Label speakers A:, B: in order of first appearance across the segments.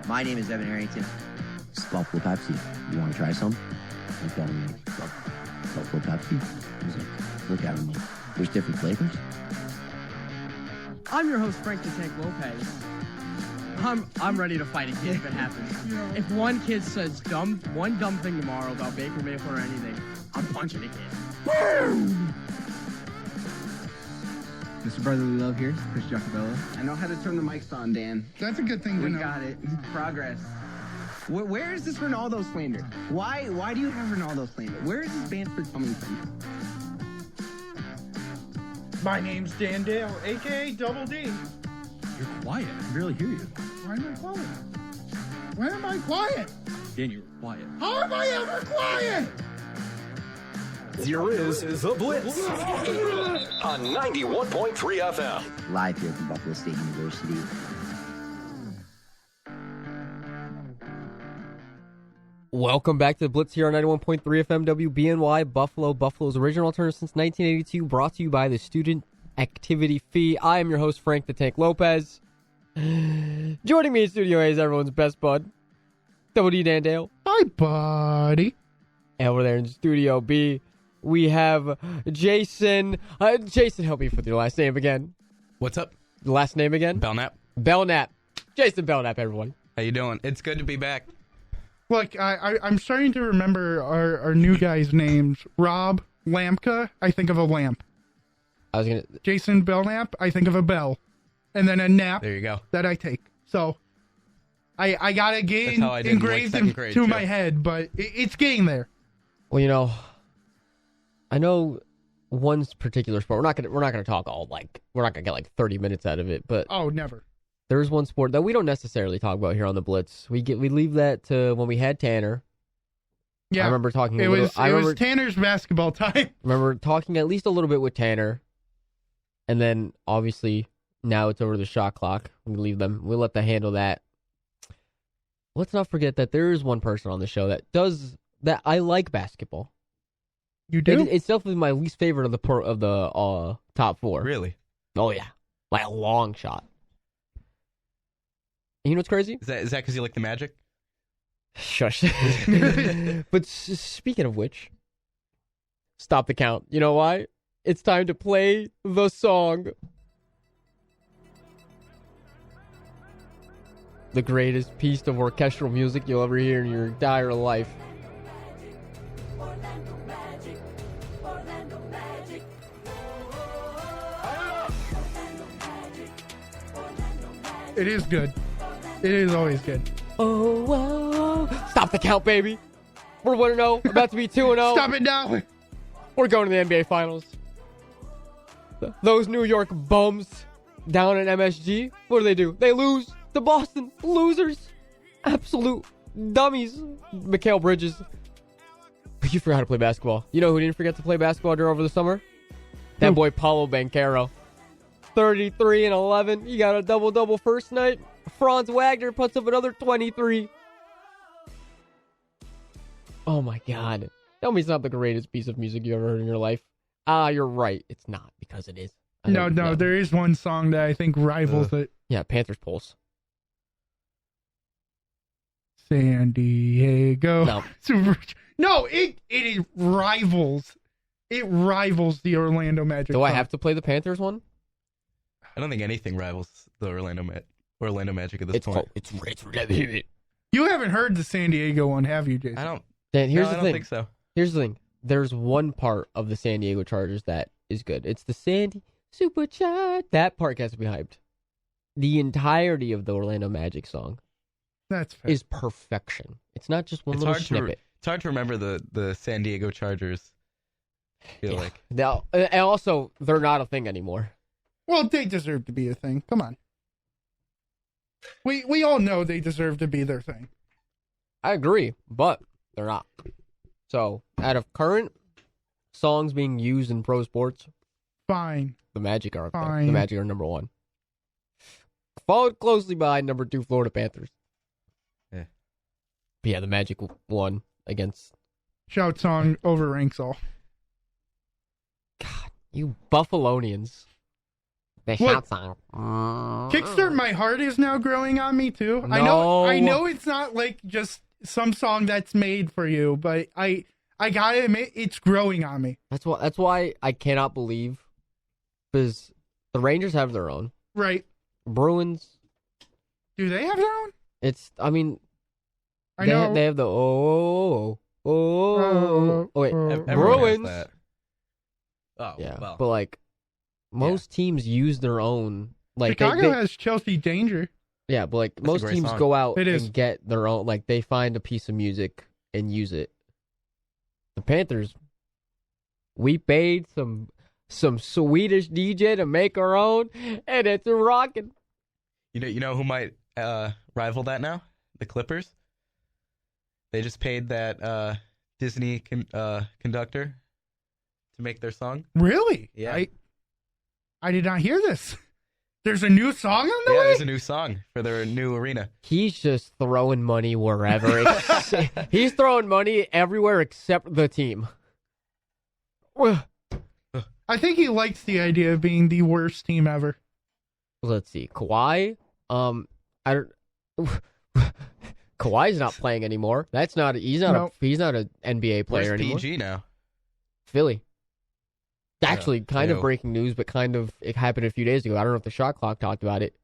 A: My name is Evan Harrington.
B: It's Buffalo Pepsi. You want to try some? Look at them like Buffalo Pepsi. He's like, look at them like, there's different flavors.
C: I'm your host, Frank the Tank Lopez. I'm ready to fight a kid if it happens. If one kid says one dumb thing tomorrow about Baker Mayfield or anything, I'm punching a kid.
D: Mr. Brotherly Love here, Chris Giacobello. I know how to turn the mics on, Dan.
E: That's a good thing to
D: We
E: know.
D: got it. Progress. Where is this Ronaldo slander? Why do you have Ronaldo slander? Where is this banter coming from?
E: My name's Dan Dale, a.k.a. Double D.
F: You're quiet. I can barely hear you.
E: Why am I quiet? Why am I quiet?
F: Dan, you're quiet.
E: How am I ever quiet?
G: Here is The Blitz on 91.3 FM.
B: Live here from Buffalo State University.
H: Welcome back to the Blitz here on 91.3 FM WBNY Buffalo, Buffalo's original alternative since 1982, brought to you by the Student Activity Fee. I am your host, Frank the Tank Lopez. Joining me in Studio A is everyone's best bud, Double D Dan Dale.
E: Hi, buddy.
H: And over there in Studio B, we have Jason. Jason, help me with your last name again.
I: What's up?
H: The last name again?
I: Belknap.
H: Belknap. Jason Belknap, everyone.
I: How you doing? It's good to be back.
E: Look, I'm starting to remember our new guy's names. Rob Lampka, I think of a lamp.
H: I was gonna.
E: Jason Belknap, I think of a bell. And then a nap
I: There you go.
E: that I take. So, I got a
I: That's
E: game
I: how I did in, like,
E: engraved
I: second grade,
E: into
I: too.
E: my head, but it's getting there.
H: Well, you know, I know one particular sport. We're not gonna talk all we're not gonna get like 30 minutes out of it, but
E: Oh, never.
H: there is one sport that we don't necessarily talk about here on the Blitz. We leave that to when we had Tanner.
E: Yeah.
H: I remember talking.
E: It was Tanner's basketball time.
H: Remember talking at least a little bit with Tanner, and then obviously now it's over the shot clock. We leave them. We let them handle that. Let's not forget that there is one person on the show that does that. I like basketball.
E: You do?
H: It's definitely my least favorite of the top four.
I: Really?
H: Oh yeah, by a long shot. And you know what's crazy?
I: Is that because you like the Magic?
H: Shush. But speaking of which, stop the count. You know why? It's time to play the song. The greatest piece of orchestral music you'll ever hear in your entire life.
E: It is good. It is always good.
H: Oh, whoa. Stop the count, baby. We're 1-0, about to be 2-0.
E: Stop it now.
H: We're going to the NBA Finals. Those New York bums down at MSG, what do? They lose to Boston. Losers. Absolute dummies. Mikal Bridges. But you forgot to play basketball. You know who didn't forget to play basketball over the summer? That boy Paulo Banchero. 33 and 11. He got a double-double first night. Franz Wagner puts up another 23. Oh my God. Tell me it's not the greatest piece of music you ever heard in your life. You're right. It's not, because it is.
E: No, there is one song that I think rivals it.
H: Yeah, Panthers Pulse.
E: San Diego.
H: No.
E: No, it rivals. It rivals the Orlando Magic.
H: Do I have to play the Panthers one?
I: I don't think anything rivals the Orlando Magic at this point.
H: It's
E: You haven't heard the San Diego one, have you, Jason?
I: I don't.
H: Dan, here's
I: No,
H: the
I: I
H: thing.
I: don't think so.
H: Here's the thing. There's one part of the San Diego Chargers that is good. It's the Sandy Supercharged. That part has to be hyped. The entirety of the Orlando Magic song
E: That's fair.
H: is perfection. It's not just one little snippet.
I: It's hard to remember the San Diego Chargers. I feel like.
H: Now, and also, they're not a thing anymore.
E: Well, they deserve to be a thing. Come on. We all know they deserve to be their thing.
H: I agree, but they're not. So, out of current songs being used in pro sports,
E: Fine.
H: the Magic are up there.
E: Fine.
H: The Magic are number one. Followed closely by number 2, Florida Panthers.
I: Yeah.
H: But yeah, the Magic won against...
E: Shout song overranks all.
H: God, you Buffalonians. The
E: What?
H: shout song.
E: Kickstart My Heart is now growing on me too. I
H: No.
E: know it's not like just some song that's made for you, but I gotta admit it's growing on me.
H: That's why I cannot believe, because the Rangers have their own.
E: Right.
H: Bruins,
E: Do they have their own?
H: I mean,
E: I
H: they,
E: know.
H: they have the wait,
I: Everyone has
H: Bruins.
I: that. Oh,
H: Yeah,
I: well.
H: but like most teams use their own. Like
E: Chicago has Chelsea Danger.
H: yeah, but like
I: That's a
H: most
I: great
H: teams
I: song.
H: go out
E: It is.
H: and get their own. Like they find a piece of music and use it. The Panthers, we paid some Swedish DJ to make our own, and it's rocking.
I: You know who might rival that now? The Clippers. They just paid that Disney conductor to make their song.
E: Really?
I: Yeah.
E: I did not hear this. There's a new song on the
I: Yeah,
E: way?
I: there's a new song for their new arena.
H: He's just throwing money wherever. He's throwing money everywhere except the team.
E: I think he likes the idea of being the worst team ever.
H: Let's see, Kawhi. I don't. Kawhi's not playing anymore. He's not
E: Nope.
H: he's not an NBA player
I: Where's
H: anymore.
I: PG now?
H: Philly. Actually, kind of
I: Ew.
H: breaking news, but kind of it happened a few days ago. I don't know if the shot clock talked about it.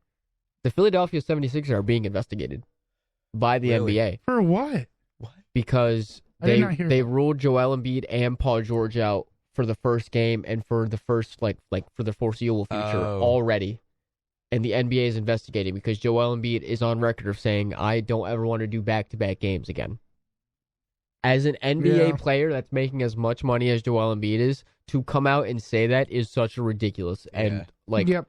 H: The Philadelphia 76ers are being investigated by the
I: Really?
H: NBA
E: For what?
H: because
E: I did not hear
H: they
E: that.
H: ruled Joel Embiid and Paul George out for the first game and for the first like for the foreseeable future
I: Oh.
H: already. And the NBA is investigating because Joel Embiid is on record of saying, I don't ever want to do back-to-back games again. As an NBA
E: Yeah.
H: player that's making as much money as Joel Embiid is, to come out and say that is such a ridiculous. And,
I: Yeah.
H: like,
E: Yep.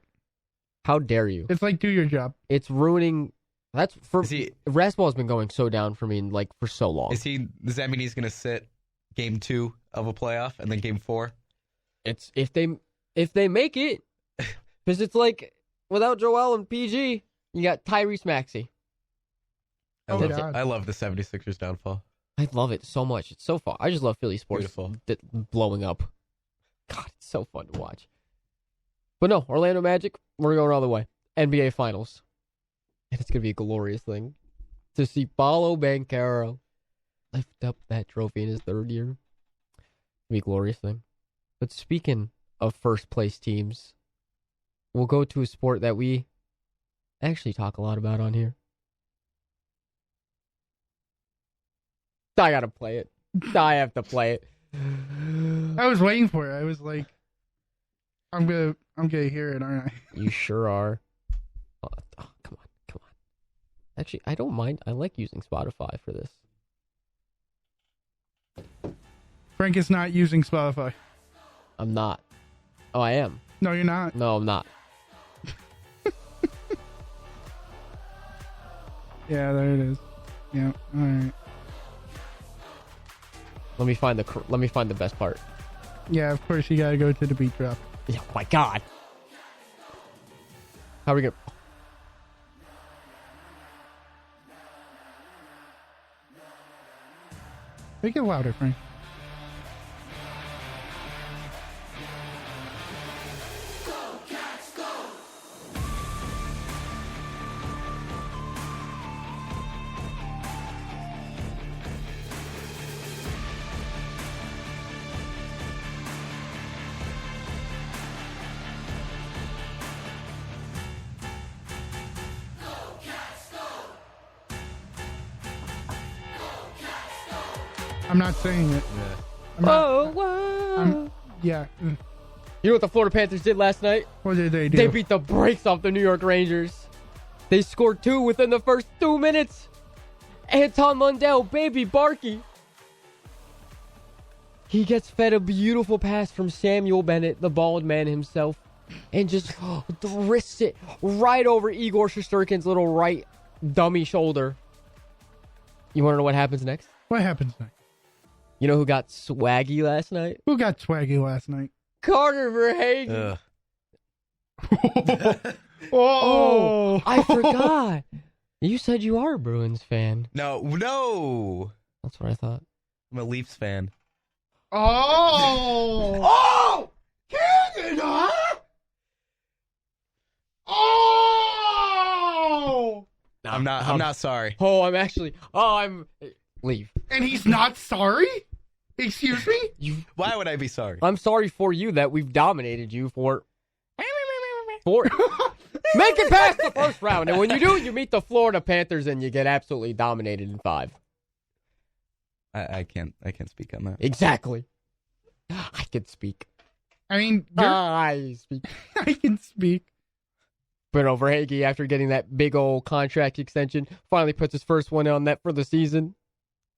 H: how dare you?
E: It's like, do your job.
H: It's ruining... That's for...
I: Is he?
H: Basketball's been going so down for me, like, for so long.
I: Is he? Does that mean he's going to sit game 2 of a playoff and then game 4?
H: It's if they make it, because it's like... Without Joel and PG, you got Tyrese Maxey.
I: I
E: Oh,
I: love,
E: God.
I: I love the 76ers downfall.
H: I love it so much. It's so fun. I just love Philly sports
I: Beautiful.
H: blowing up. God, it's so fun to watch. But no, Orlando Magic, we're going all the way. NBA Finals. And it's going to be a glorious thing to see Paolo Banchero lift up that trophy in his third year. It'll be a glorious thing. But speaking of first place teams, we'll go to a sport that we actually talk a lot about on here. I gotta play it. I have to play it.
E: I was waiting for it. I was like, I'm gonna hear it, aren't I?
H: You sure are. Oh, come on. Actually, I don't mind. I like using Spotify for this.
E: Frank is not using Spotify.
H: I'm not. Oh, I am.
E: No, you're not.
H: No, I'm not.
E: Yeah, there it is. Yeah, all right.
H: Let me find the best part.
E: Yeah, of course you gotta go to the beat drop.
H: Oh my god. How are we gonna?
E: Make it louder, Frank. I'm not saying it. I'm not,
H: Whoa.
E: yeah.
H: You know what the Florida Panthers did last night?
E: What did they do?
H: They beat the brakes off the New York Rangers. They scored 2 within the first 2 minutes. Anton Mundell, baby Barky. He gets fed a beautiful pass from Samuel Bennett, the bald man himself, and just wrists it right over Igor Shesterkin's little right dummy shoulder. You want to know what happens next?
E: What happens next?
H: You know who got swaggy last night?
E: Who got swaggy last night?
H: Carter Verhagen.
I: Ugh.
E: Oh,
H: I forgot. You said you are a Bruins fan.
I: No.
H: That's what I thought.
I: I'm a Leafs fan.
E: Oh!
H: Oh! Canada!
I: I'm not sorry.
H: Oh, I'm actually. Oh, I'm. Leave.
E: And he's not sorry? Excuse me?
I: Why would I be sorry?
H: I'm sorry for you that we've dominated you for. Make it past the first round, and when you do, you meet the Florida Panthers, and you get absolutely dominated in 5.
I: I can't speak on that.
H: Exactly. I can speak.
E: I mean,
H: I speak.
E: I can speak.
H: Bruno Verhaeghe, after getting that big old contract extension, finally puts his first one on net for the season.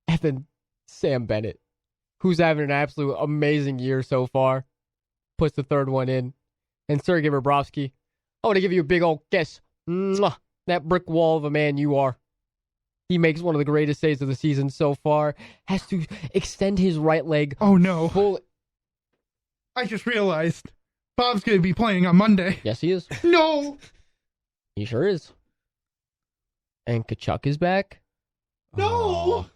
H: And then Sam Bennett, who's having an absolute amazing year so far, puts the third one in. And Sergei Bobrovsky, I want to give you a big old kiss. Mwah. That brick wall of a man you are. He makes one of the greatest saves of the season so far. Has to extend his right leg.
E: Oh, no.
H: Full.
E: I just realized Bob's going to be playing on Monday.
H: Yes, he is.
E: No.
H: He sure is. And Kachuk is back.
E: No.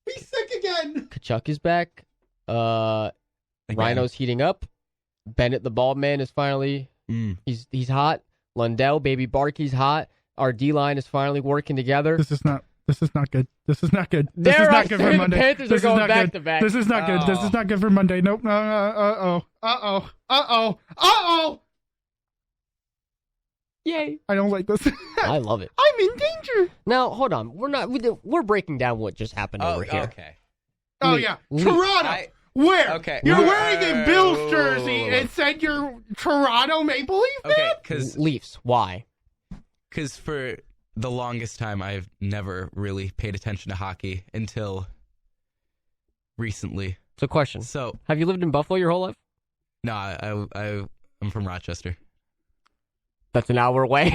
E: He's sick again.
H: Kachuk is back. Rhino's heating up. Bennett, the bald man, is finally he's hot. Lundell, baby Barkey's hot. Our D line is finally working together.
E: This is not good. This is not good. This
H: There
E: is
H: I
E: not good
H: say
E: for
H: the
E: Monday.
H: Panthers
E: This
H: are
E: is
H: going
E: not
H: back
E: good.
H: to back.
E: This is not good. This is not good for Monday. Nope. No. Uh-oh.
H: Yay.
E: I don't like this.
H: I love it.
E: I'm in danger.
H: Now, hold on. We're breaking down what just happened over here.
I: Okay.
E: Oh,
H: Leaf.
E: yeah.
H: Leaf.
E: Toronto. Where?
I: Okay.
E: You're
I: Whoa.
E: wearing a Bills jersey and said you're Toronto Maple Leaf fan?
I: Okay, because
H: Leafs. Why?
I: for the longest time I've never really paid attention to hockey until recently.
H: So, question.
I: So
H: Have you lived in Buffalo your whole life?
I: no, I'm from Rochester.
H: That's an hour away.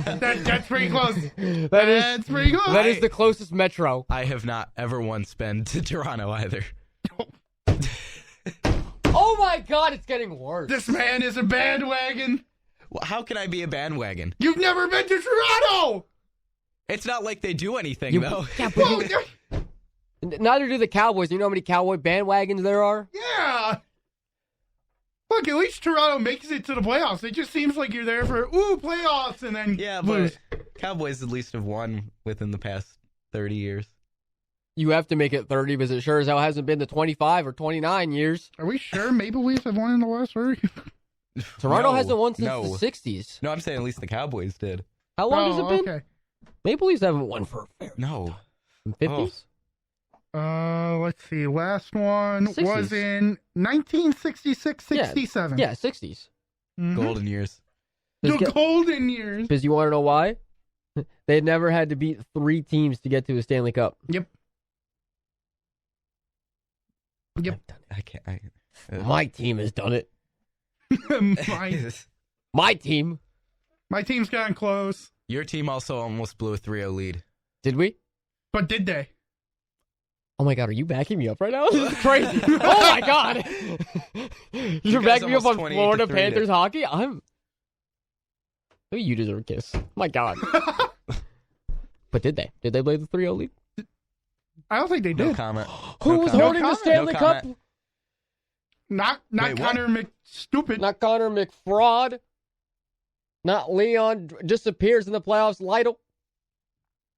E: That's pretty close.
H: That's
E: pretty close.
H: That is the closest metro.
I: I have not ever once been to Toronto either.
H: Oh my God, it's getting worse.
E: This man is a bandwagon.
I: Well, how can I be a bandwagon?
E: You've never been to Toronto.
I: It's not like they do anything though.
H: Yeah, but
E: Well,
H: neither do the Cowboys. You know how many Cowboy bandwagons there are?
E: yeah. Look, at least Toronto makes it to the playoffs. It just seems like you're there for playoffs and then
I: Yeah,
E: lose.
I: but Cowboys at least have won within the past 30 years.
H: You have to make it 30 because it sure as hell hasn't been the 25 or 29 years.
E: Are we sure Maple Leafs have won in the last 30?
H: Toronto
I: No,
H: hasn't won since
I: no.
H: the 60s.
I: No, I'm saying at least the Cowboys did.
H: How long has it been?
E: Okay.
H: Maple Leafs haven't won for a fair
I: No.
H: 50s?
E: Let's see. Last one
H: 60s.
E: was in 1966, 67.
H: Yeah, 60s.
E: Mhm.
I: Golden years.
E: The golden years.
H: Because you want to know why? They had never had to beat 3 teams to get to a Stanley Cup.
E: Yep.
I: I can't.
H: My team has done it. My team.
E: My team's gotten close.
I: Your team also almost blew a 3-0 lead.
H: Did we?
E: But did they?
H: Oh my God, are you backing me up right now? This is crazy. Oh my God. You're
I: guys
H: backing me up on
I: almost 28 to
H: Florida
I: 3
H: Panthers hockey? Maybe you deserve a kiss. My God. But did they? Did they play the 3-0 lead?
E: I don't think they
I: No
E: did.
I: comment.
H: Who
I: No
H: was
I: comment.
H: holding the
E: comment.
H: Stanley
I: No
H: Cup?
I: comment.
E: Not
I: Wait, what?
E: Connor McStupid.
H: Not Connor McFraud. Not Leon disappears in the playoffs. Lytle.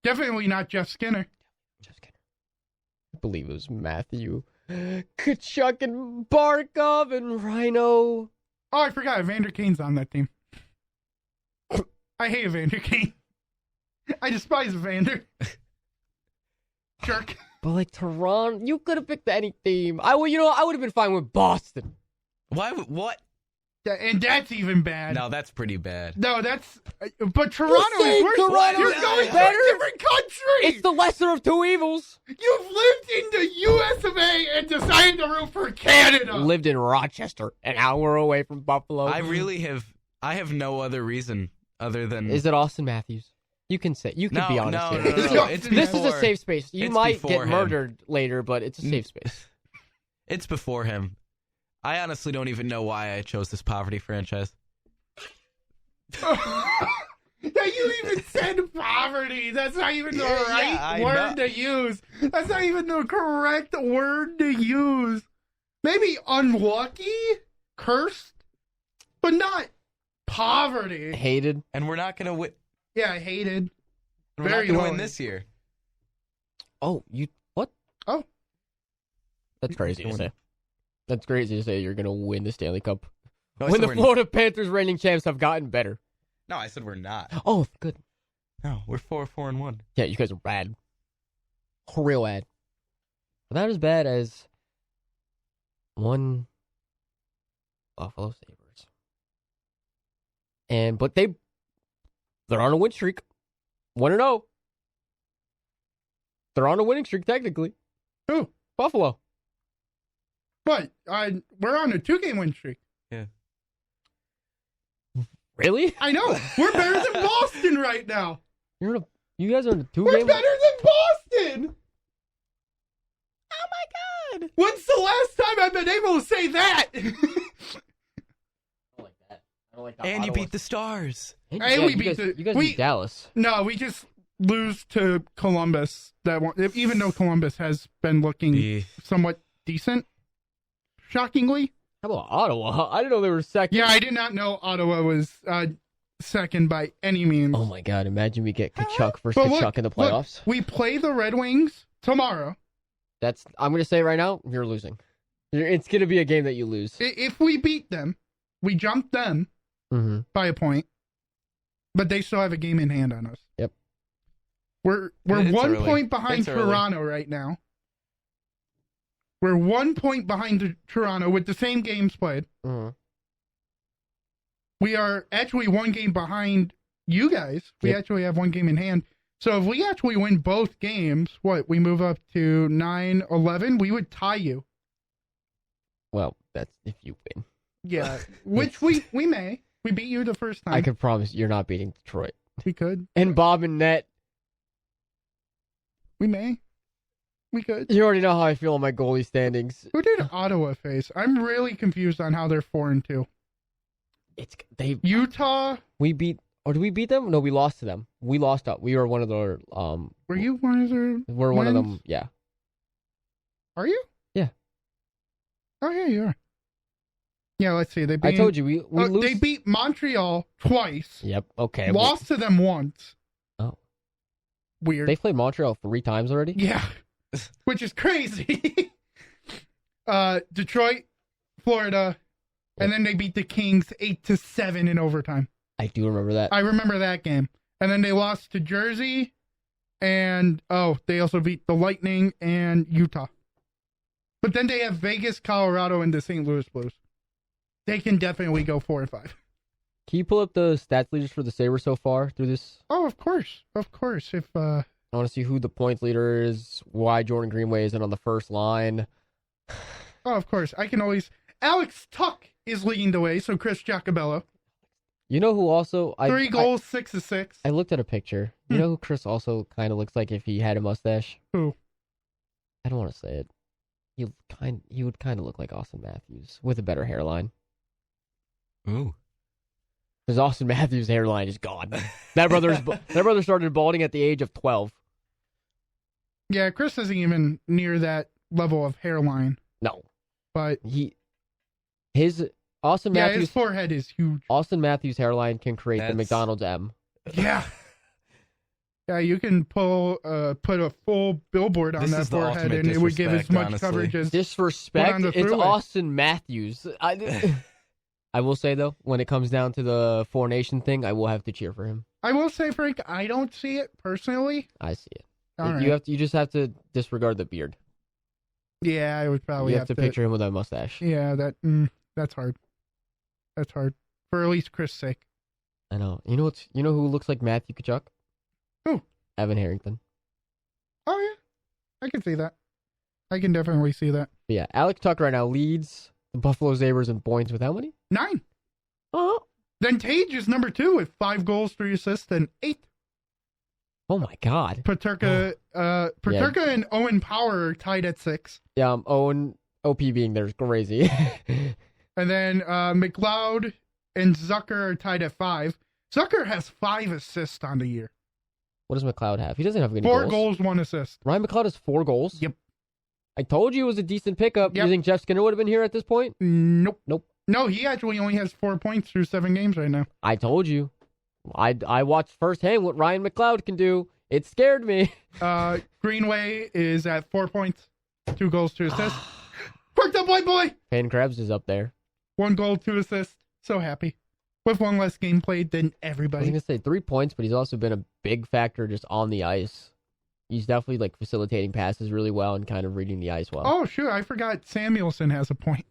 E: Definitely not Jeff Skinner.
H: Just kidding. I believe it was Matthew Kachuk and Barkov and Rhino.
E: Oh, I forgot. Evander Kane's on that team. I hate Evander Kane. I despise Evander. Jerk.
H: But like Toronto, you could have picked any team. I would have been fine with Boston.
I: Why? What?
E: And that's even bad.
I: No, that's pretty bad.
E: No, that's. But Toronto
H: saying
E: is worse.
H: Toronto
E: You're
H: is
E: going to
H: better?
E: a different country.
H: It's the lesser of two evils.
E: You've lived in the US of A and decided to root for Canada.
H: Lived in Rochester, an hour away from Buffalo.
I: I have no other reason other than.
H: Is it Austin Matthews? You can say. You can
I: No,
H: be honest.
I: no,
H: here.
I: no,
H: This,
I: no,
H: is,
I: it's
H: this is a
I: before-
H: safe space. You
I: it's
H: might
I: before
H: get
I: him.
H: murdered later, but it's a safe space.
I: It's before him. I honestly don't even know why I chose this poverty franchise.
E: That you even said poverty. That's not even the right
I: I
E: word
I: know.
E: to use. That's not even the correct word to use. Maybe unlucky, cursed, but not poverty.
H: Hated.
I: And we're not gonna win.
E: Yeah, hated.
I: We're
E: Very
I: not going
E: low.
I: to win this year.
H: Oh, you what?
E: Oh.
H: That's crazy to
I: Going-
H: say. That's crazy to say you're gonna win the Stanley Cup
I: No, I
H: when
I: said
H: the
I: we're
H: Florida Panthers reigning champs have gotten better.
I: No, I said we're not.
H: Oh, good.
I: No, we're 4-4-1.
H: Yeah, you guys are bad. Real bad. But not as bad as one Buffalo Sabres. But they're on a win streak. 1-0. They're on a winning streak technically.
E: Who?
H: Buffalo.
E: But we're on a 2-game win streak.
H: Really?
E: I know. We're better than Boston right now.
H: You guys are in a 2-game.
E: We're better than Boston. Oh my God! When's the last time I've been able to say that?
H: I don't like that. I don't like that.
I: And you
H: Ottawa-
I: beat the Stars.
H: And
E: And
H: yeah,
E: we
H: you
E: beat
H: guys,
E: the-
H: you guys
E: we-
H: beat Dallas.
E: No, we just lose to Columbus. That one, even though Columbus has been looking somewhat decent, shockingly.
H: How about Ottawa? I didn't know they were second.
E: Yeah, I did not know Ottawa was second by any means.
H: Oh my God! Imagine we get Kachuk versus
E: But
H: Kachuk in the
E: look,
H: playoffs.
E: we play the Red Wings tomorrow.
H: I'm going to say right now, you're losing. It's going to be a game that you lose.
E: If we beat them, we jump them
H: Mm-hmm.
E: by a point, but they still have a game in hand on us.
H: Yep.
E: We're
I: It's
E: 1
I: early.
E: point behind
I: It's early.
E: Toronto right now. We're 1 point behind Toronto with the same games played.
H: Mm-hmm.
E: We are actually 1 game behind you guys. We
H: Yep.
E: actually have 1 game in hand. So if we actually win both games, we move up to 9-11, we would tie you.
H: Well, that's if you win.
E: Yeah, which we may. We beat you the first time.
H: I can promise you're not beating Detroit.
E: We could.
H: And Bob and Net,
E: We may. We could.
H: you already know how I feel on my goalie standings.
E: Who did Ottawa face? I'm really confused on how they're 4-2. Utah.
H: We beat, or did we beat them? No, we lost to them. We lost out. We were one of their
E: Were you one of their
H: We're one of
E: wins?
H: them. Yeah.
E: Are you?
H: Yeah.
E: Oh yeah, you are. Yeah, let's see. They beat,
H: I told you we lose.
E: they beat Montreal twice.
H: Yep. Okay.
E: Lost to them once.
H: Oh.
E: Weird.
H: They played Montreal 3 times already.
E: Yeah. Which is crazy. Detroit, Florida, and then they beat the Kings 8-7 in overtime.
H: I do remember that.
E: I remember that game. And then they lost to Jersey, and they also beat the Lightning and Utah. But then they have Vegas, Colorado, and the St. Louis Blues. They can definitely go 4-5.
H: Can you pull up the stats leaders for the Sabres so far through this?
E: Oh, of course. Of course. If
H: I want to see who the points leader is, why Jordan Greenway isn't on the first line.
E: of course. I can always... Alex Tuck is leading the way, so Chris Giacobello.
H: You know who also...
E: 3 goals, 6 assists.
H: I looked at a picture. You know who Chris also kind of looks like if he had a mustache?
E: Who?
H: I don't want to say it. He would kind of look like Austin Matthews with a better hairline.
I: Ooh.
H: Because Austin Matthews' hairline is gone. That brother started balding at the age of 12.
E: Yeah, Chris isn't even near that level of hairline.
H: No,
E: But
H: Austin
E: yeah,
H: Matthews
E: his forehead is huge.
H: Austin Matthews' hairline can create the
I: That's-
H: McDonald's M.
E: Yeah. Yeah, you can put a full billboard on
I: This
E: that
I: is the
E: forehead
I: ultimate
E: and it would give as
I: disrespect,
E: much
I: honestly.
E: coverage as...
H: Disrespect.
E: Put on the
H: It's
E: throughway.
H: Austin Matthews. I will say though, when it comes down to the Four Nation thing, I will have to cheer for him.
E: I will say, Frank, I don't see it personally.
H: I see it.
E: All right.
H: You just have to disregard the beard.
E: Yeah, I would probably
H: You have to picture him with a mustache.
E: Yeah, that's hard. That's hard. For at least Chris' sake.
H: I know. You know who looks like Matthew Kachuk?
E: Who?
H: Evan Harrington.
E: Oh, yeah. I can see that. I can definitely see that.
H: But yeah, Alex Tuck right now leads the Buffalo Sabres in points with how many?
E: 9.
H: Oh.
E: Then Tage is number 2 with 5 goals, 3 assists, and 8.
H: Oh my God.
E: Paterka and Owen Power are tied at 6.
H: Yeah, Owen OP being there is crazy.
E: And then McLeod and Zucker are tied at 5. Zucker has 5 assists on the year.
H: What does McLeod have? He doesn't have any
E: 4 goals, 1 assist.
H: Ryan McLeod has 4 goals?
E: Yep.
H: I told you it was a decent pickup.
E: Yep.
H: You think Jeff Skinner would have been here at this point?
E: Nope.
H: Nope.
E: No, he actually only has 4 points through 7 games right now.
H: I told you. I watched firsthand what Ryan McLeod can do. It scared me.
E: Greenway is at 4 points, 2 goals, 2 assists. Worked up, boy.
H: Payne Krebs is up there.
E: 1 goal, 2 assists. So happy. With 1 less game played than
H: I was
E: everybody.
H: gonna say 3 points, but he's also been a big factor just on the ice. He's definitely like facilitating passes really well and kind of reading the ice well.
E: Oh, sure. I forgot Samuelson has a point.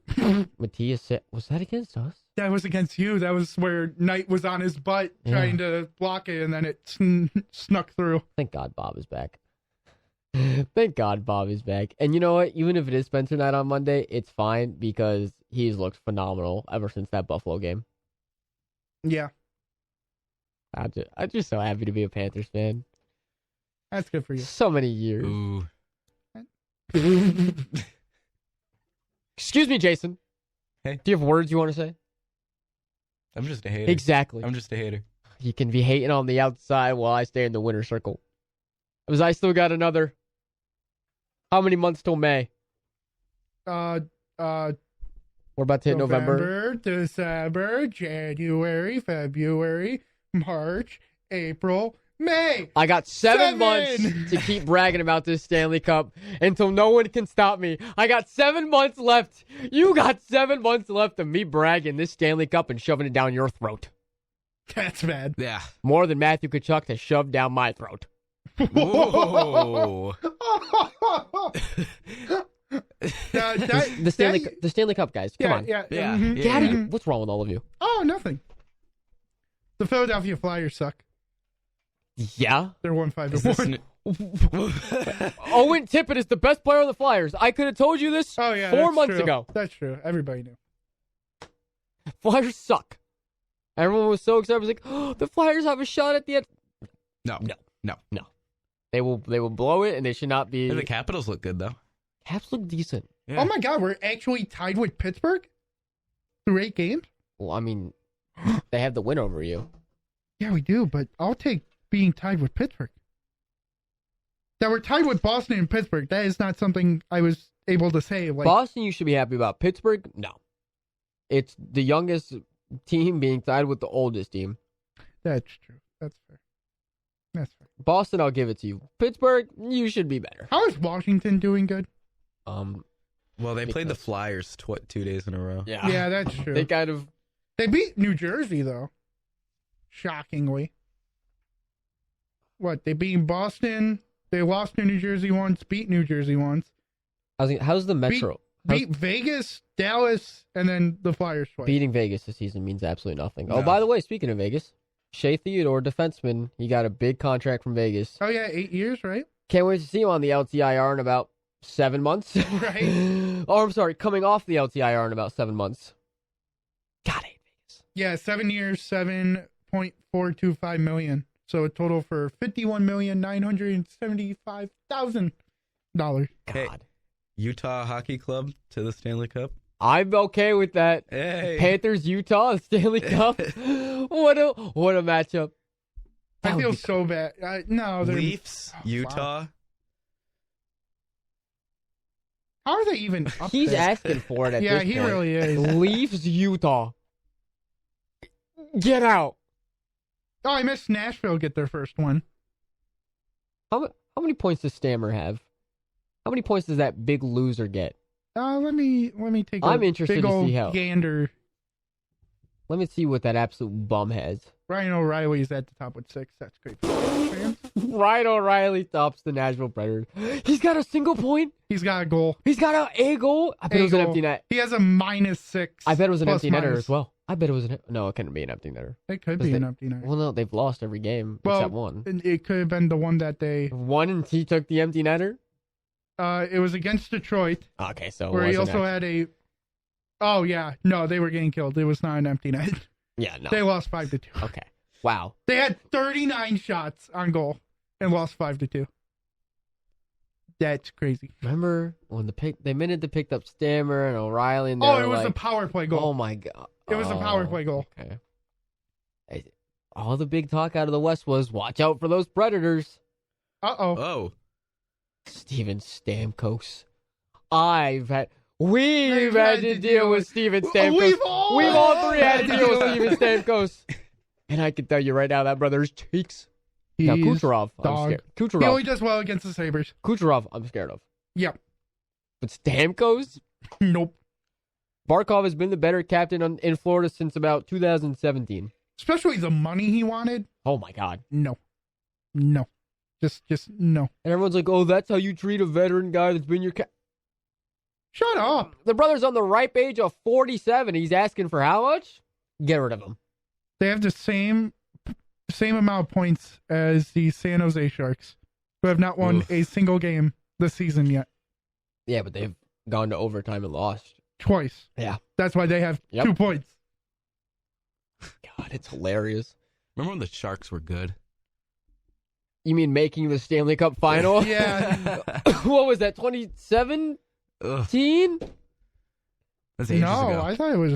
H: Matthias, was that against us?
E: That was against you. That was where Knight was on his butt trying to block it, and then it snuck through.
H: Thank God Bob is back. Thank God Bob is back. And you know what? Even if it is Spencer night on Monday, it's fine because he's looked phenomenal ever since that Buffalo game.
E: Yeah,
H: I'm just so happy to be a Panthers fan.
E: that's good for you.
H: So many years.
I: Ooh.
H: Excuse me, Jason.
I: Hey.
H: Do you have words you want to say?
I: I'm just a hater.
H: Exactly.
I: I'm just a hater.
H: You can be hating on the outside while I stay in the winner circle. Because I still got another. How many months till May? We're about to hit November.
E: December, January, February, March, April, May.
H: I got 7
E: 7
H: months to keep bragging about this Stanley Cup until no one can stop me. I got 7 months left. You got 7 months left of me bragging this Stanley Cup and shoving it down your throat.
E: That's bad.
I: Yeah.
H: More than Matthew Tkachuk has shoved down my throat.
I: Whoa.
H: The Stanley Cup, guys. Come on.
E: Yeah.
I: Yeah.
E: mhm.
H: Get out of here. What's wrong with all of you?
E: Oh, nothing. The Philadelphia Flyers suck.
H: Yeah.
E: They're 1-5-1.
H: Owen Tippett is the best player on the Flyers. I could have told you this
E: Oh yeah,
H: 4
E: that's
H: months
E: true.
H: ago.
E: That's true. Everybody knew.
H: Flyers suck. Everyone was so excited. I was like, oh, the Flyers have a shot at the end.
I: No.
H: They will blow it, and they should not be.
I: The Capitals look good, though.
H: Caps look decent.
I: Yeah.
E: Oh my God, we're actually tied with Pittsburgh through 8 games.
H: Well, I mean, they have the win over you.
E: Yeah, we do, but I'll take being tied with Pittsburgh. That we're tied with Boston and Pittsburgh. That is not something I was able to say. Like
H: Boston, you should be happy about. Pittsburgh, no. It's the youngest team being tied with the oldest team.
E: That's true. That's fair. That's fair.
H: Boston, I'll give it to you. Pittsburgh, you should be better.
E: How is Washington doing good?
I: Well, they played the Flyers 2 days in a row.
E: Yeah, that's true.
H: They kind of.
E: They beat New Jersey though. Shockingly. What? They beat Boston. They lost to New Jersey once. Beat New Jersey once.
H: How's the Metro?
E: Beat Vegas, Dallas, and then the Flyers twice.
H: Beating Vegas this season means absolutely nothing.
I: No.
H: Oh, by the way, speaking of Vegas, Shea Theodore, defenseman, he got a big contract from Vegas.
E: Oh yeah, 8 years, right?
H: Can't wait to see him on the LTIR in about 7 months.
E: Right.
H: Oh, I'm sorry, coming off the LTIR in about 7 months. God, I hate Vegas.
E: Yeah, 7 years, $7.425 million. So a total for $51,975,000.
H: God.
I: Hey. Utah Hockey Club to the Stanley Cup.
H: I'm okay with that.
I: Hey.
H: Panthers, Utah, Stanley Cup. What a matchup. That
E: I
H: would
E: feel
H: be
E: so bad. No, they're
I: Leafs, Utah.
E: How are they even up
H: He's
E: there?
H: asking for it at
E: Yeah,
H: this
E: he
H: point.
E: really is.
H: Leafs, Utah. Get out.
E: Oh, I missed Nashville get their first one.
H: How many points does Stammer have? How many points does that big loser get?
E: Let me take a
H: I'm interested
E: big
H: to
E: old
H: see how.
E: gander.
H: Let me see what that absolute bum has.
E: Ryan O'Reilly's at the top with 6. That's great for fans.
H: Ryan O'Reilly tops the Nashville Predators. He's got a single point.
E: He's got a goal.
H: He's got a goal. I bet it was an
E: goal.
H: empty net.
E: He has a -6.
H: I bet it was an
E: plus
H: empty netter
E: minus.
H: as well. I bet it was no, it couldn't be an empty netter.
E: It could
H: Was
E: be
H: they-
E: an empty net.
H: Well, no, they've lost every game except one.
E: It could have been the one that they.
H: One and he took the empty netter.
E: It was against Detroit,
H: Okay, so
E: where
H: it
E: he
H: wasn't
E: also had a. Oh yeah, no, they were getting killed. It was not an empty net.
H: Yeah, no.
E: They lost 5-2.
H: Okay. Wow.
E: They had 39 shots on goal and lost 5-2. That's crazy.
H: Remember when they minute they picked up Stammer and O'Reilly and they
E: Oh,
H: were
E: it was
H: like,
E: a power play goal.
H: oh my god.
E: It was a power play goal.
H: Okay. All the big talk out of the West was watch out for those Predators.
E: Uh-oh.
I: Oh.
H: Steven Stamkos. We've had to deal with Steven Stamkos.
E: We've all
H: three had to deal with Steven Stamkos. And I can tell you right now, that brother's cheeks Now,
E: He's
H: Kucherov, I'm
E: dog.
H: scared.
E: He
H: Kucherov,
E: only does well against the Sabres.
H: Kucherov, I'm scared of.
E: Yep.
H: But Stamkos,
E: Nope.
H: Barkov has been the better captain in Florida since about 2017.
E: Especially the money he wanted.
H: Oh my God!
E: No. Just no.
H: And everyone's like, "Oh, that's how you treat a veteran guy that's been your
E: Shut up.
H: The brother's on the ripe age of 47. He's asking for how much? Get rid of him.
E: They have the same amount of points as the San Jose Sharks, who have not won a single game this season yet.
H: Yeah, but they've gone to overtime and lost.
E: Twice.
H: Yeah.
E: That's why they have 2 points.
H: God, it's hilarious.
I: Remember when the Sharks were good?
H: You mean making the Stanley Cup final?
E: Yeah.
H: What was that, 2017?
I: That's ages
E: No,
I: ago.
E: I thought it was.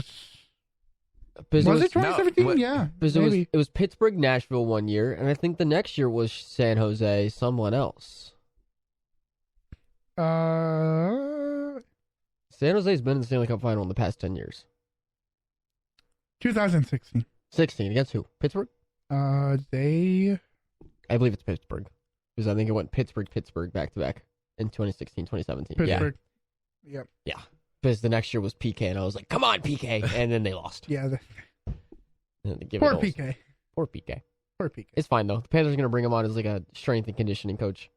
H: Was
E: Was it 2017? Yeah.
H: Because
E: Maybe.
H: it was Pittsburgh, Nashville one year, and I think the next year was San Jose, someone else. San Jose's been in the Stanley Cup final in the past 10 years.
E: 2016.
H: 16 against who? Pittsburgh?
E: They.
H: I believe it's Pittsburgh. Because I think it went Pittsburgh back to back in 2016, 2017.
E: Pittsburgh. Yep.
H: Yeah. Because the next year was PK, and I was like, come on, PK. And then they lost.
E: Yeah.
H: And they give
E: Poor
H: it all-
E: PK.
H: Poor PK.
E: Poor PK.
H: It's fine, though. The Panthers are going to bring him on as like a strength and conditioning coach.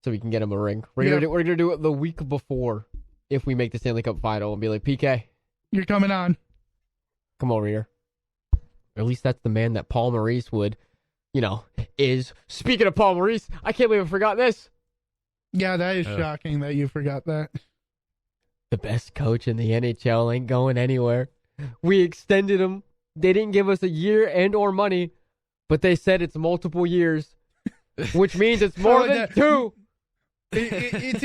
H: So we can get him a ring. We're gonna do it the week before if we make the Stanley Cup final and be like, PK,
E: You're coming on.
H: come over here. Or at least that's the man that Paul Maurice would, is. Speaking of Paul Maurice, I can't believe I forgot this.
E: Yeah, that is shocking that you forgot that.
H: The best coach in the NHL ain't going anywhere. We extended him. They didn't give us a year and or money, but they said it's multiple years, which means it's more than 2.
E: It's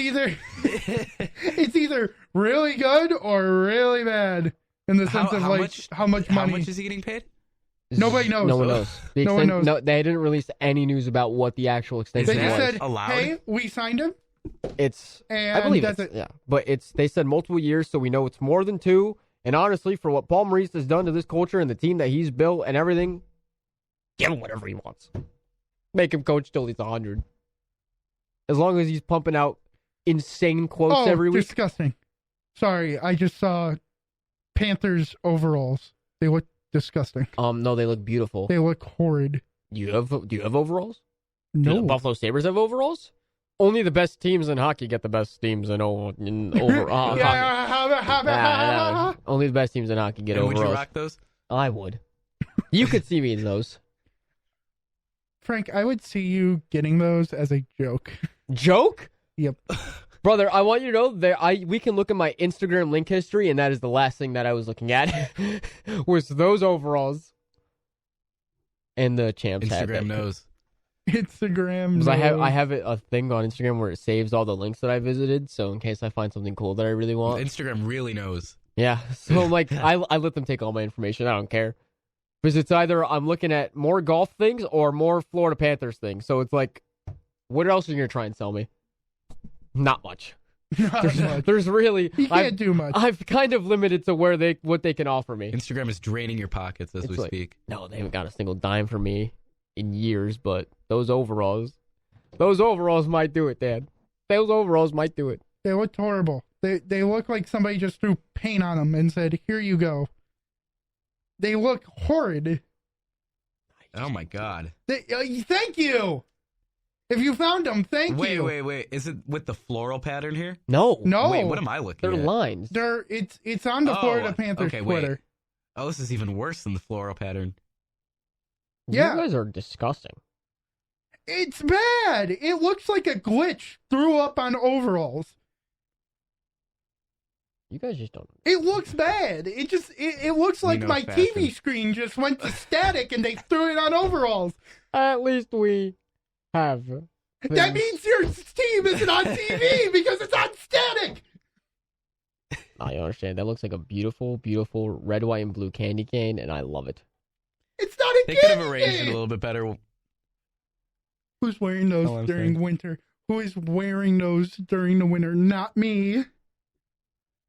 E: either really good or really bad in the sense of how much money.
I: How much is he getting paid?
E: Nobody knows.
H: No one knows.
E: No one knows.
H: No, they didn't release any news about what the actual extension
E: They
H: was.
E: just said,
I: allowed?
E: "Hey, we signed him."
H: I believe
E: that's
H: it's,
E: it.
H: yeah, but they said multiple years, so we know it's more than 2. And honestly, for what Paul Maurice has done to this culture and the team that he's built and everything, give him whatever he wants. Make him coach till he's 100. As long as he's pumping out insane quotes every week.
E: Disgusting. Sorry, I just saw Panthers overalls. They look disgusting.
H: No, they look beautiful.
E: They look horrid.
H: Do you have overalls? Do
E: No.
H: the Buffalo Sabres have overalls? Only the best teams in hockey get the best teams in hockey. Only the best teams in hockey get
I: And
H: overalls.
I: would you rock those?
H: I would. You could see me in those.
E: Frank, I would see you getting those as a joke.
H: Joke?
E: Yep.
H: Brother, I want you to know we can look at my Instagram link history, and that is the last thing that I was looking at was those overalls and the champs hat.
I: Instagram knows.
E: Instagram.
H: Because I have a thing on Instagram where it saves all the links that I visited, so in case I find something cool that I really want.
I: Instagram really knows.
H: Yeah, so I'm like, I let them take all my information. I don't care. Because it's either I'm looking at more golf things or more Florida Panthers things. So it's like, what else are you going to try and sell me? Not much. There's really...
E: You can't do much.
H: I've kind of limited to what they can offer me.
I: Instagram is draining your pockets as we speak.
H: No, they haven't got a single dime from me in years, but those overalls might do it, Dad. Those overalls might do it.
E: They looked horrible. They look like somebody just threw paint on them and said, "Here you go." They look horrid.
I: Oh my god.
E: Thank you. If you found them, thank you.
I: Wait. Is it with the floral pattern here?
H: No.
I: Wait, what am I looking
H: They're
I: at?
H: lines.
E: It's on the Florida Panthers
I: okay,
E: Twitter.
I: Wait. Oh, this is even worse than the floral pattern.
E: Yeah.
H: You guys are disgusting.
E: It's bad. It looks like a glitch threw up on overalls.
H: You guys just don't.
E: It looks bad. It looks like
I: know
E: my
I: fashion.
E: TV screen just went to static and they threw it on overalls.
H: At least we have.
E: That means your team isn't on TV because it's on static.
H: I understand. That looks like a beautiful, beautiful red, white, and blue candy cane, and I love it.
E: It's not a
I: They could have
E: candy
I: arranged it
E: cane.
I: a little bit better.
E: Who's wearing those
I: All I'm
E: during
I: saying.
E: winter? Who is wearing those during the winter? Not me.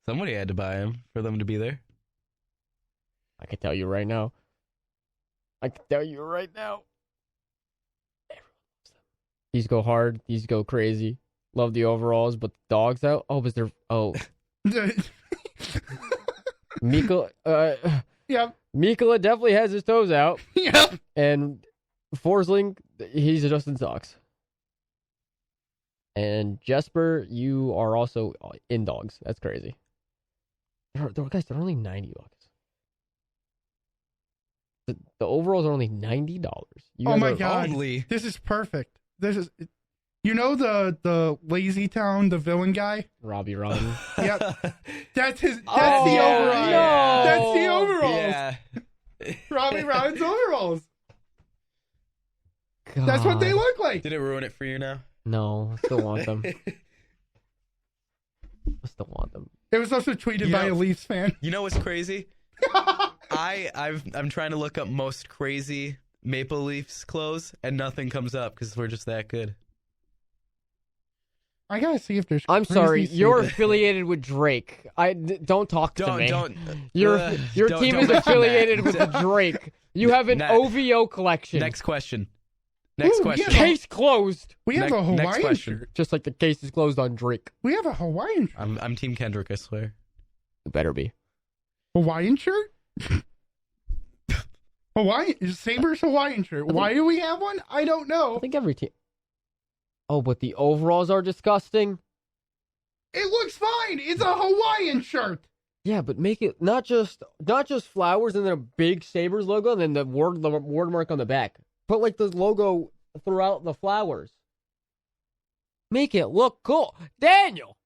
I: Somebody had to buy them for them to be there.
H: I can tell you right now. These go hard. These go crazy. Love the overalls, but the dogs out. Oh, was there? Oh, Mikola.
E: Yep.
H: Mikola definitely has his toes out,
E: Yep.
H: and Forsling, he's adjusting socks. And Jesper, you are also in dogs. That's crazy. Guys, they're only $90. The overalls are only $90.
E: Oh my God.
I: Only.
E: This is perfect. This is, you know, the Lazy Town, the villain guy?
H: Robbie Ryan.
E: Yep. That's the
H: yeah,
E: overalls.
H: no.
E: That's the overalls.
I: Yeah.
E: Robbie Ryan's overalls. That's what they
H: God.
E: look like.
I: Did it ruin it for you now?
H: No, I still want them. I still want them.
E: It was also tweeted by a Leafs fan.
I: You know what's crazy? I'm trying to look up most crazy Maple Leafs clothes, and nothing comes up because we're just that good.
E: I gotta see if there's.
H: I'm sorry,
E: crazy
H: you're
E: shit.
H: affiliated with Drake. Don't talk to me.
I: Don't.
H: Your
I: don't-
H: team
I: don't
H: is
I: mention
H: affiliated
I: that.
H: with the Drake. You have an
I: Ne-
H: OVO collection.
I: Next question. Next
E: Ooh,
I: question.
E: yeah.
H: Case closed.
E: We have
I: Ne-
E: a
I: next
E: Hawaiian
I: question.
E: shirt.
H: Just like the case is closed on Drake.
E: We have a Hawaiian shirt.
I: I'm Team Kendrick, I swear.
H: It better be.
E: Hawaiian shirt? Hawaiian Sabres Hawaiian shirt. Why do we have one? I don't know.
H: I think every team. Oh, but the overalls are disgusting.
E: It looks fine. It's a Hawaiian shirt.
H: Yeah, but make it not just flowers and then a big Sabres logo and then the word mark on the back. Put like the logo throughout the flowers. Make it look cool. Daniel!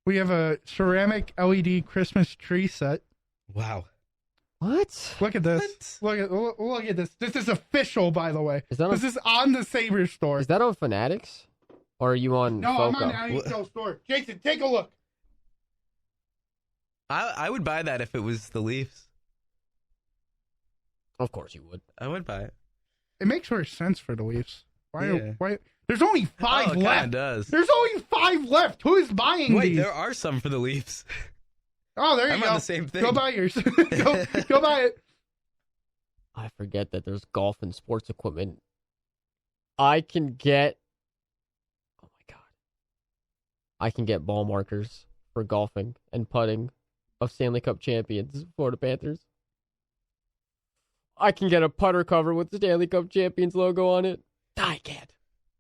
E: We have a ceramic LED Christmas tree set.
I: Wow.
H: What?
E: Look at this. Look at this. This is official, by the way.
H: Is that
E: This is on the Sabres store.
H: Is that on Fanatics? Or are you on
E: No,
H: Foco?
E: I'm on the NHL store. Jason, take a look.
I: I would buy that if it was the Leafs.
H: Of course you would.
I: I would buy it.
E: It makes more sense for the Leafs.
I: Yeah.
E: Why? There's only five
I: Oh, it
E: left.
I: kinda does.
E: There's only 5 left. Who is buying
I: Wait,
E: these?
I: there are some for the Leafs.
E: Oh, there you
I: I'm
E: go.
I: on the same thing.
E: Go buy yours. go buy it.
H: I forget that there's golf and sports equipment. I can get. Oh my God. I can get ball markers for golfing and putting of Stanley Cup champions, Florida Panthers. I can get a putter cover with the Stanley Cup champions logo on it. I can't.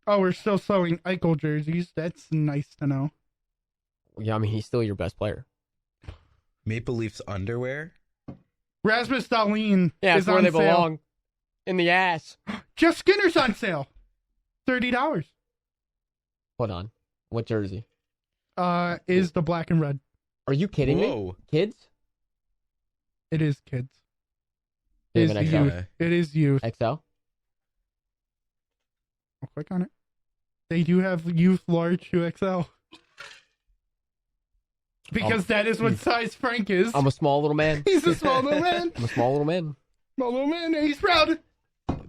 E: Oh, we're still selling Eichel jerseys. That's nice to know.
H: Yeah, I mean, he's still your best player.
I: Maple Leafs underwear?
E: Rasmus Dahlin
H: Yeah,
E: is
H: it's where
E: on
H: they
E: sale.
H: belong. In the ass.
E: Jeff Skinner's on sale. $30.
H: Hold on. What jersey?
E: Is the black and red.
H: Are you kidding me?
I: Whoa.
H: Kids?
E: It is kids.
H: They
E: It
H: have
E: is
H: an XL.
E: youth. It is youth.
H: XL?
E: I'll click on it. They do have youth large UXL. Because that is what size Frank is.
H: I'm a small little man.
E: He's a small little man.
H: I'm a small little man.
E: Small little man, and he's proud.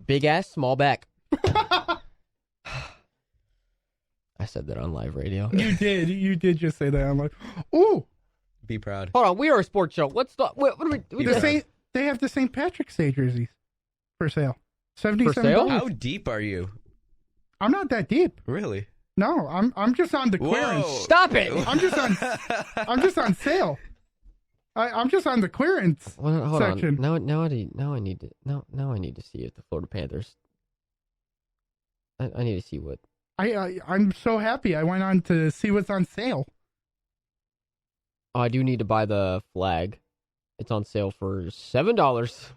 H: Big ass, small back. I said that on live radio.
E: You did. You did just say that. I'm like, ooh,
I: Be proud.
H: Hold on, we are a sports show. Let's stop. What are we
E: the
H: doing?
E: Saint, they have the St. Patrick's Day jerseys for sale. $77.
H: For sale?
I: How deep are you?
E: I'm not that deep.
I: Really?
E: No, I'm just on the clearance.
I: Whoa.
H: Stop it!
E: I'm just on sale. I'm just on the clearance
H: Hold
E: section.
H: on. Now I need to see if the Florida Panthers. I need to see what.
E: I'm so happy. I went on to see what's on sale.
H: Oh, I do need to buy the flag. It's on sale for $7.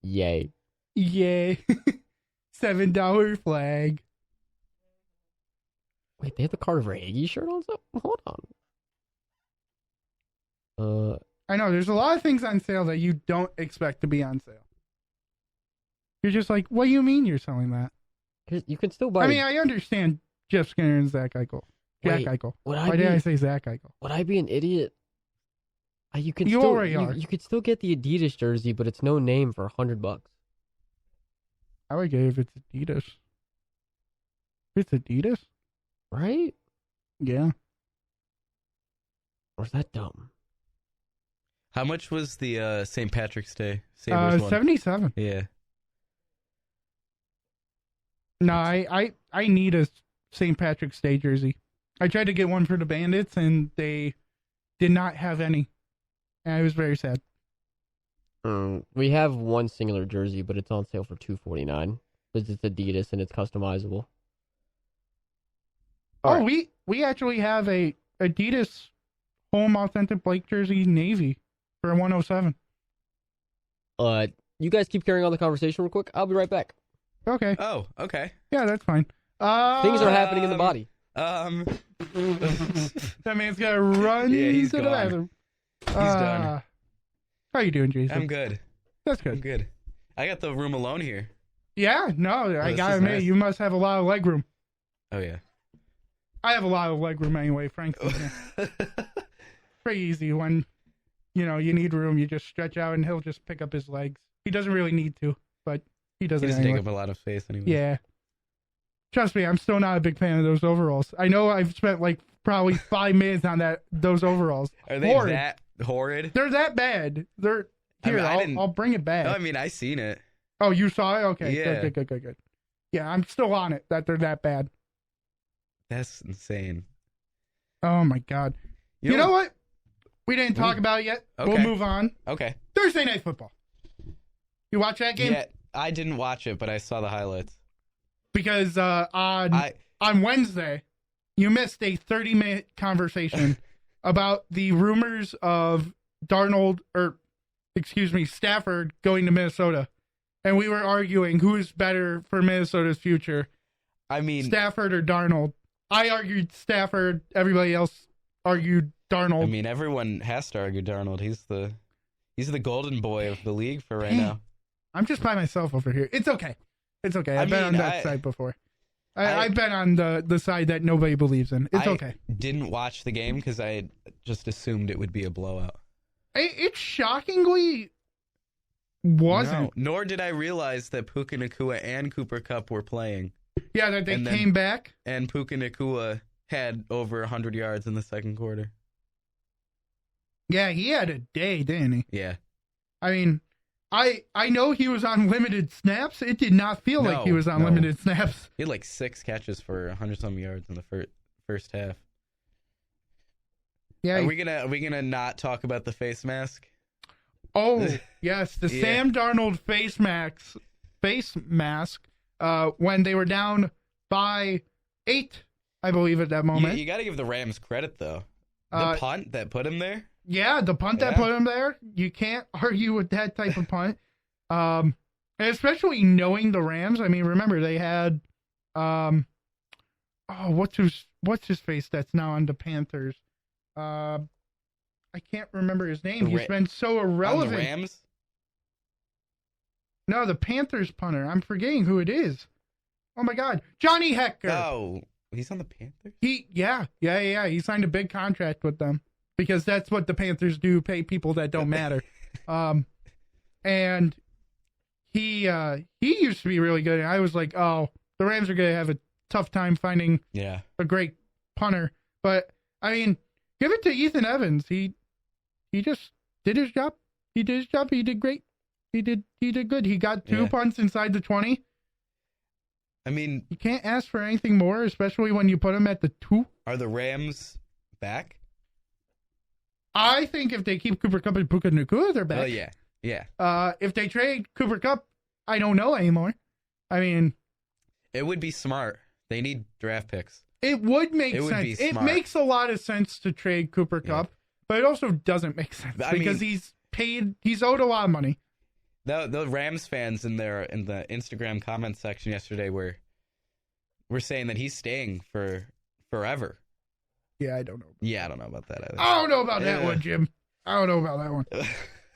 H: Yay!
E: Yay. $7 flag.
H: Wait, they have the Carter Verhaeghe shirt on sale? Hold on.
E: I know there's a lot of things on sale that you don't expect to be on sale. You're just like, what do you mean you're selling that?
H: You can still buy.
E: I mean, I understand Jeff Skinner and Zach Eichel. Jack
H: Wait,
E: Eichel.
H: would
E: Why did I say Zach Eichel?
H: Would I be an idiot? You can
E: You
H: still,
E: already are.
H: You could still get the Adidas jersey, but it's no name for $100.
E: I would get it if it's Adidas. If it's Adidas?
H: Right?
E: Yeah.
H: Or is that dumb?
I: How much was the St. Patrick's Day Sabres one?
E: 77.
I: Yeah.
E: No, I need a St. Patrick's Day jersey. I tried to get one for the Bandits, and they did not have any. And I was very sad.
H: We have one singular jersey, but it's on sale for $249. Because it's Adidas and it's customizable. All right.
E: We actually have a Adidas home authentic Blake jersey navy for a 107.
H: You guys keep carrying on the conversation real quick. I'll be right back.
E: Okay.
I: Oh, okay.
E: Yeah, that's fine.
H: Things are happening in the body.
E: That man's got to run
I: he's
E: to the
I: gone.
E: bathroom.
I: He's done.
E: How you doing, Jason?
I: I'm good.
E: That's
I: I'm
E: good.
I: good. I got the room alone here.
E: Yeah, no, I
I: this
E: gotta
I: is
E: admit,
I: nice.
E: you must have a lot of leg room.
I: Oh, yeah.
E: I have a lot of leg room anyway, frankly. Pretty easy when, you need room, you just stretch out and he'll just pick up his legs. He doesn't really need to, but he does
I: He
E: it
I: doesn't
E: anyway.
I: take up a lot of space anyway.
E: Yeah. Trust me, I'm still not a big fan of those overalls. I know I've spent probably 5 minutes on those overalls.
I: Are they
E: Horrid.
I: that horrid?
E: They're that bad. They're
I: I
E: here.
I: mean, I didn't-
E: I'll bring it back.
I: No, I mean, I seen it.
E: Oh, you saw it? Okay.
I: Yeah.
E: Good. Yeah, I'm still on it that they're that bad.
I: That's insane.
E: Oh my god. You know what? We didn't talk about it yet.
I: Okay.
E: We'll move on.
I: Okay.
E: Thursday Night Football. You watch that game?
I: Yeah, I didn't watch it, but I saw the highlights.
E: Because on Wednesday, you missed a 30-minute conversation about the rumors of Stafford going to Minnesota. And we were arguing who is better for Minnesota's future,
I: I mean,
E: Stafford or Darnold. I argued Stafford. Everybody else argued Darnold.
I: I mean, everyone has to argue Darnold. He's the golden boy of the league for right now.
E: I'm just by myself over here. It's okay. It's okay. I've been on that side before. I've been on the side that nobody believes in. It's okay.
I: Didn't watch the game because I just assumed it would be a blowout.
E: It shockingly wasn't.
I: No, nor did I realize that Puka Nacua and Cooper Kupp were playing.
E: Yeah, that they
I: And then-
E: came back.
I: And Puka Nacua had over 100 yards in the second quarter.
E: Yeah, he had a day, didn't he?
I: Yeah.
E: I mean, I know he was on limited snaps. It did not feel like he was on
I: No.
E: limited snaps.
I: He had like 6 catches for 100-some yards in the first half.
E: Yeah.
I: Are we gonna not talk about the face mask?
E: Oh, yes, the
I: Yeah.
E: Sam Darnold face mask. When they were down by 8, I believe, at that moment.
I: You got to give the Rams credit though. The punt that put him there.
E: Yeah, the punt that
I: Yeah.
E: put him there. You can't argue with that type of punt. And especially knowing the Rams. I mean, remember they had what's his face that's now on the Panthers? I can't remember his name. He's been so irrelevant.
I: On the Rams?
E: No, the Panthers punter. I'm forgetting who it is. Oh my God, Johnny Hecker.
I: Oh, he's on the Panthers?
E: Yeah. He signed a big contract with them because that's what the Panthers do, pay people that don't matter. And he used to be really good. And I was like, oh, the Rams are going to have a tough time finding a great punter. But I mean, give it to Ethan Evans. He just did his job. He did his job. He did great. He did good. He got 2 punts inside the 20.
I: I mean,
E: You can't ask for anything more, especially when you put him at the 2.
I: are the Rams back?
E: I think if they keep Cooper Kupp and Puka Nacua, they're back.
I: Oh yeah.
E: If they trade Cooper Kupp, I don't know anymore. I mean,
I: It would be smart. They need draft picks.
E: it would make
I: It would
E: sense.
I: be
E: It
I: smart.
E: makes a lot of sense to trade Cooper Kupp, but it also doesn't make sense
I: I
E: because
I: mean-
E: he's owed a lot of money.
I: The Rams fans in the Instagram comment section yesterday were saying that he's staying for forever.
E: Yeah, I don't know.
I: Yeah, I don't know about that either.
E: I don't know about that
I: Yeah.
E: one, Jim. I don't know about that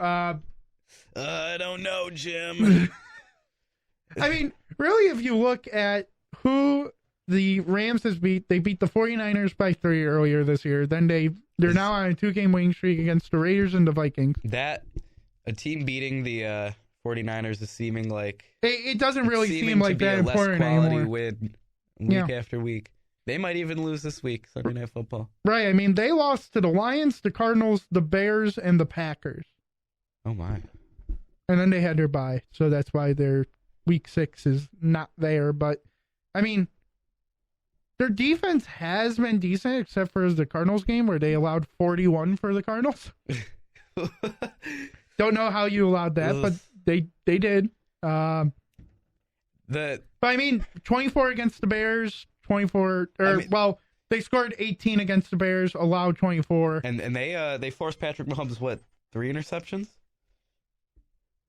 E: one.
I: I don't know, Jim.
E: I mean, really, if you look at who the Rams has beat, they beat the 49ers by 3 earlier this year. Then they're now on a 2-game winning streak against the Raiders and the Vikings.
I: That a team beating the 49ers is seeming like
E: It doesn't really
I: seeming
E: seem
I: to
E: like
I: be
E: that
I: a less
E: important
I: quality
E: anymore.
I: win week after week. They might even lose this week, Sunday Night Football.
E: Right. I mean, they lost to the Lions, the Cardinals, the Bears, and the Packers.
I: Oh my!
E: And then they had their bye. So that's why their week 6 is not there. But I mean, their defense has been decent, except for the Cardinals game where they allowed 41 for the Cardinals. Don't know how you allowed that, but they did. But I mean, 24 against the Bears, 24, they scored 18 against the Bears, allowed 24.
I: And they forced Patrick Mahomes, what, 3 interceptions?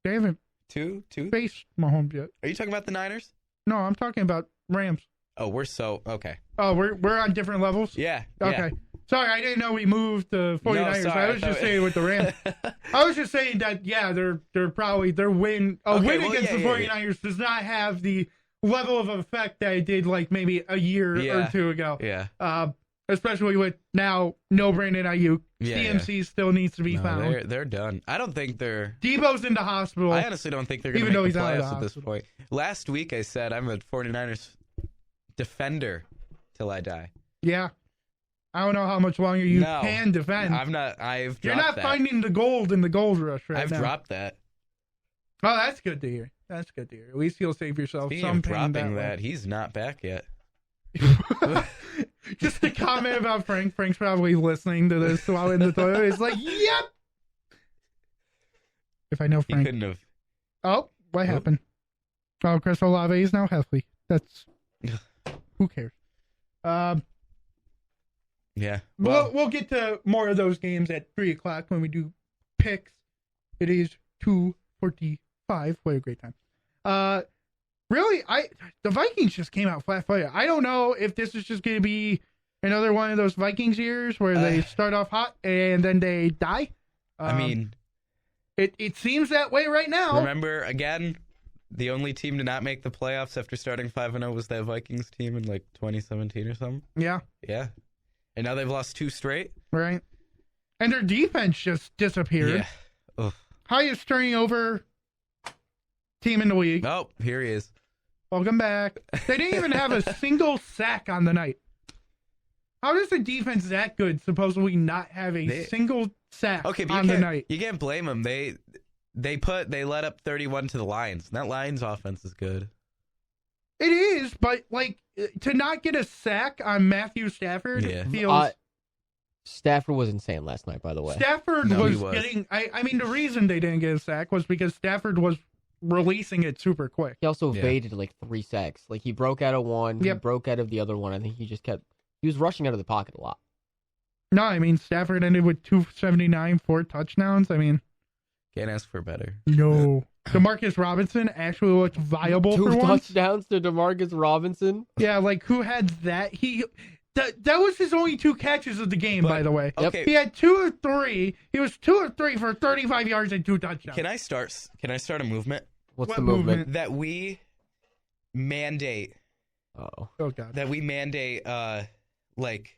E: They haven't
I: Two?
E: faced Mahomes yet.
I: Are you talking about the Niners?
E: No, I'm talking about Rams.
I: Oh, okay.
E: Oh, we're on different levels?
I: Yeah.
E: Okay. Sorry, I didn't know we moved the 49ers.
I: sorry,
E: I was just saying with the Rams. I was just saying that, yeah, they're probably, their win against the 49ers does not have the level of effect that it did like maybe a year or two ago.
I: Yeah.
E: Especially with now no Brandon Ayuk. CMC still needs to be found.
I: They're done. I don't think they're...
E: Debo's in the hospital.
I: I honestly don't think they're going to make the playoffs at this point. Last week I said I'm a 49ers defender till I die.
E: Yeah. I don't know how much longer you can defend.
I: I'm not.
E: You're not finding the gold in the gold rush right now.
I: I've dropped that.
E: Oh, that's good to hear. That's good to hear. At least you'll save yourself
I: Speaking
E: some
I: of
E: pain
I: dropping that, he's not back yet.
E: Just a comment about Frank. Frank's probably listening to this while in the toilet. He's like, yep. If I know Frank.
I: He couldn't have.
E: Oh, what happened? Oh, Chris Olave is now healthy. That's... Who cares?
I: Yeah. Well,
E: We'll get to more of those games at 3 o'clock when we do picks. It is 2:45. What a great time. Really, the Vikings just came out flat-footed. I don't know if this is just going to be another one of those Vikings years where they start off hot and then they die.
I: I mean,
E: it seems that way right now.
I: Remember, again, the only team to not make the playoffs after starting 5-0 was that Vikings team in like 2017 or something.
E: Yeah.
I: Yeah. And now they've lost 2 straight.
E: Right. And their defense just disappeared.
I: Yeah. Ugh.
E: Highest turning over team in the league.
I: Oh, here he is.
E: Welcome back. They didn't even have a single sack on the night. How does the defense that good supposedly not have a single sack on the night?
I: You can't blame them. They let up 31 to the Lions. And that Lions offense is good.
E: It is, but like to not get a sack on Matthew Stafford feels.
H: Stafford was insane last night, by the way.
E: Stafford was getting. I mean, the reason they didn't get a sack was because Stafford was releasing it super quick.
H: He also evaded like 3 sacks. Like he broke out of one, he broke out of the other one. I think he was rushing out of the pocket a lot.
E: No, I mean Stafford ended with 279, 4 touchdowns. I mean,
I: can't ask for better.
E: No. Demarcus Robinson actually looked viable for
H: 2
E: once.
H: touchdowns to Demarcus Robinson.
E: Yeah, like who had that? That was his only 2 catches of the game, by the way.
I: Okay.
E: He had 2 or 3. He was 2 or 3 for 35 yards and 2 touchdowns.
I: Can I start a movement?
H: What's the movement?
I: That we mandate.
E: Oh God.
I: That we mandate like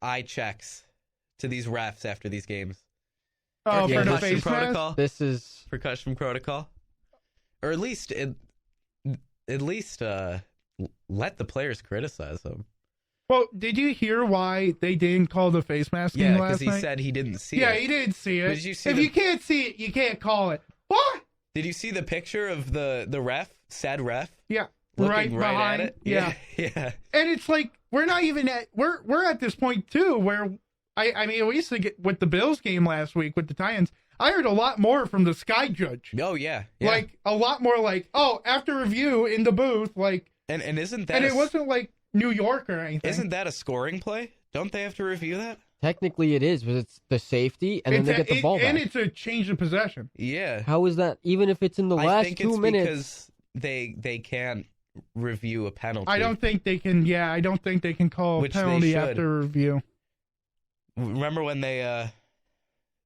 I: eye checks to these refs after these games.
E: Oh, for the face
I: protocol.
E: mask?
H: This is
I: percussion protocol, or at least let the players criticize them.
E: Well, did you hear why they didn't call the face mask
I: Yeah,
E: last night?
I: because he said he didn't see it.
E: Yeah, he didn't see it.
I: Did you see
E: if you can't see it, you can't call it. What?
I: Did you see the picture of the ref, said ref?
E: Yeah,
I: looking
E: right behind
I: at it.
E: Yeah,
I: yeah.
E: And it's like we're not even at we're at this point too where I mean we used to get with the Bills game last week with the Titans. I heard a lot more from the Sky Judge.
I: Oh yeah.
E: Like a lot more like after review in the booth like
I: and isn't that
E: and it wasn't like New York or anything.
I: Isn't that a scoring play? Don't they have to review that?
H: technically it is, but it's the safety, and then they get the ball back.
E: And it's a change of possession.
I: Yeah.
H: How is that? Even if it's in the last 2 minutes,
I: because they can't review a penalty.
E: I don't think they can. Yeah, I don't think they can call a penalty after review.
I: Remember when they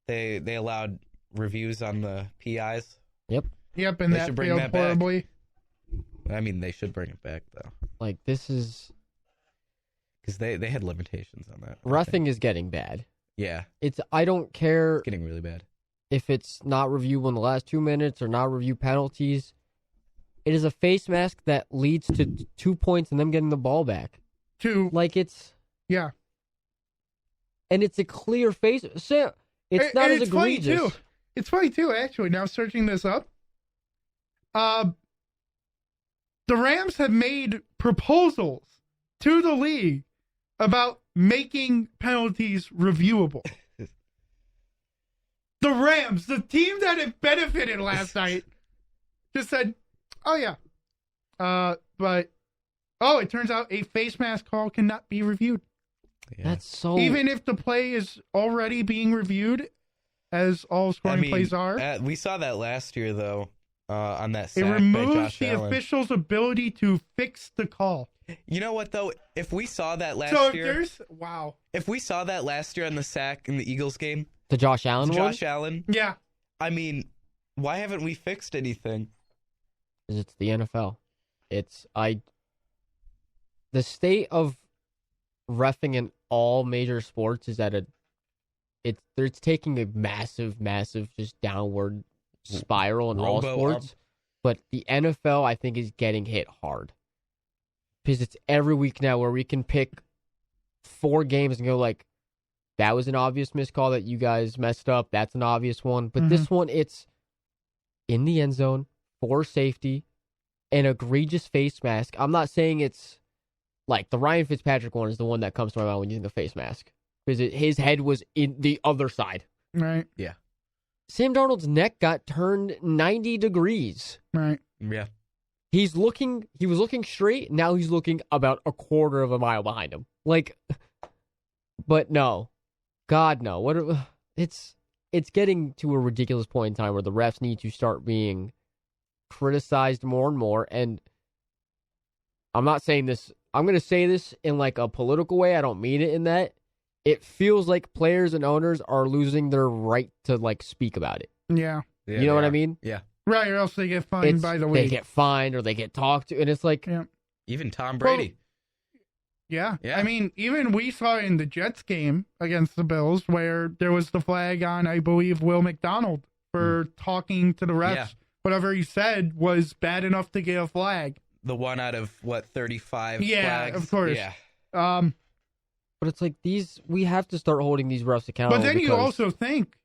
I: allowed reviews on the PIs?
H: Yep,
E: and that failed horribly.
I: I mean, they should bring it back though.
H: Like this is
I: because they had limitations on that.
H: Roughing is getting bad.
I: Yeah,
H: I don't care.
I: It's getting really bad.
H: If it's not reviewable in the last 2 minutes or not review penalties, it is a face mask that leads to 2 points and them getting the ball back.
E: Yeah.
H: And it's a clear face. So it's not as egregious.
E: Funny too. It's funny too, actually. Now searching this up, The Rams have made proposals to the league about making penalties reviewable. The Rams, the team that had benefited last night, just said, oh, yeah. But it turns out a face mask call cannot be reviewed.
I: Yeah.
H: That's so.
E: Even if the play is already being reviewed, as all scoring plays are.
I: We saw that last year, though, on that
E: It
I: sack by
E: removes
I: Josh
E: the
I: Allen.
E: official's ability to fix the call.
I: You know what, though? If we saw that last
E: So if
I: year,
E: there's wow,
I: if we saw that last year on the sack in the Eagles game,
H: The Josh Allen one?
I: Josh Allen,
E: yeah,
I: I mean, why haven't we fixed anything?
H: 'Cause it's the NFL. The state of reffing in all major sports is at it's taking a massive just downward spiral in all
I: Robo
H: sports. But the NFL, I think, is getting hit hard. Because it's every week now where we can pick 4 games and go like, that was an obvious missed call that you guys messed up. That's an obvious one. But this one, it's in the end zone, for safety, an egregious face mask. I'm not saying it's like the Ryan Fitzpatrick one is the one that comes to my mind when using the face mask. Because his head was in the other side.
E: right,
H: Sam Darnold's neck got turned 90 degrees.
E: right.
I: Yeah.
H: He was looking straight. Now he's looking about a quarter of a mile behind him. Like, but no, God, no. It's getting to a ridiculous point in time where the refs need to start being criticized more and more. And I'm not saying this. I'm going to say this in like a political way. I don't mean it in that. It feels like players and owners are losing their right to like speak about it.
E: Yeah,
H: You know what I mean?
I: Yeah.
E: right. Or else they get fined by the
H: They
E: league.
H: get fined or they get talked to, and it's like,
E: Yeah.
I: Even Tom Brady.
E: Yeah.
I: Yeah.
E: I mean, even we saw in the Jets game against the Bills where there was the flag on, I believe, Will McDonald for talking to the refs.
I: Yeah.
E: Whatever he said was bad enough to get a flag.
I: The one out of, 35
E: Yeah,
I: flags?
E: of course.
I: Yeah.
H: but it's like we have to start holding these refs accountable.
E: But then you
H: because-
E: also think,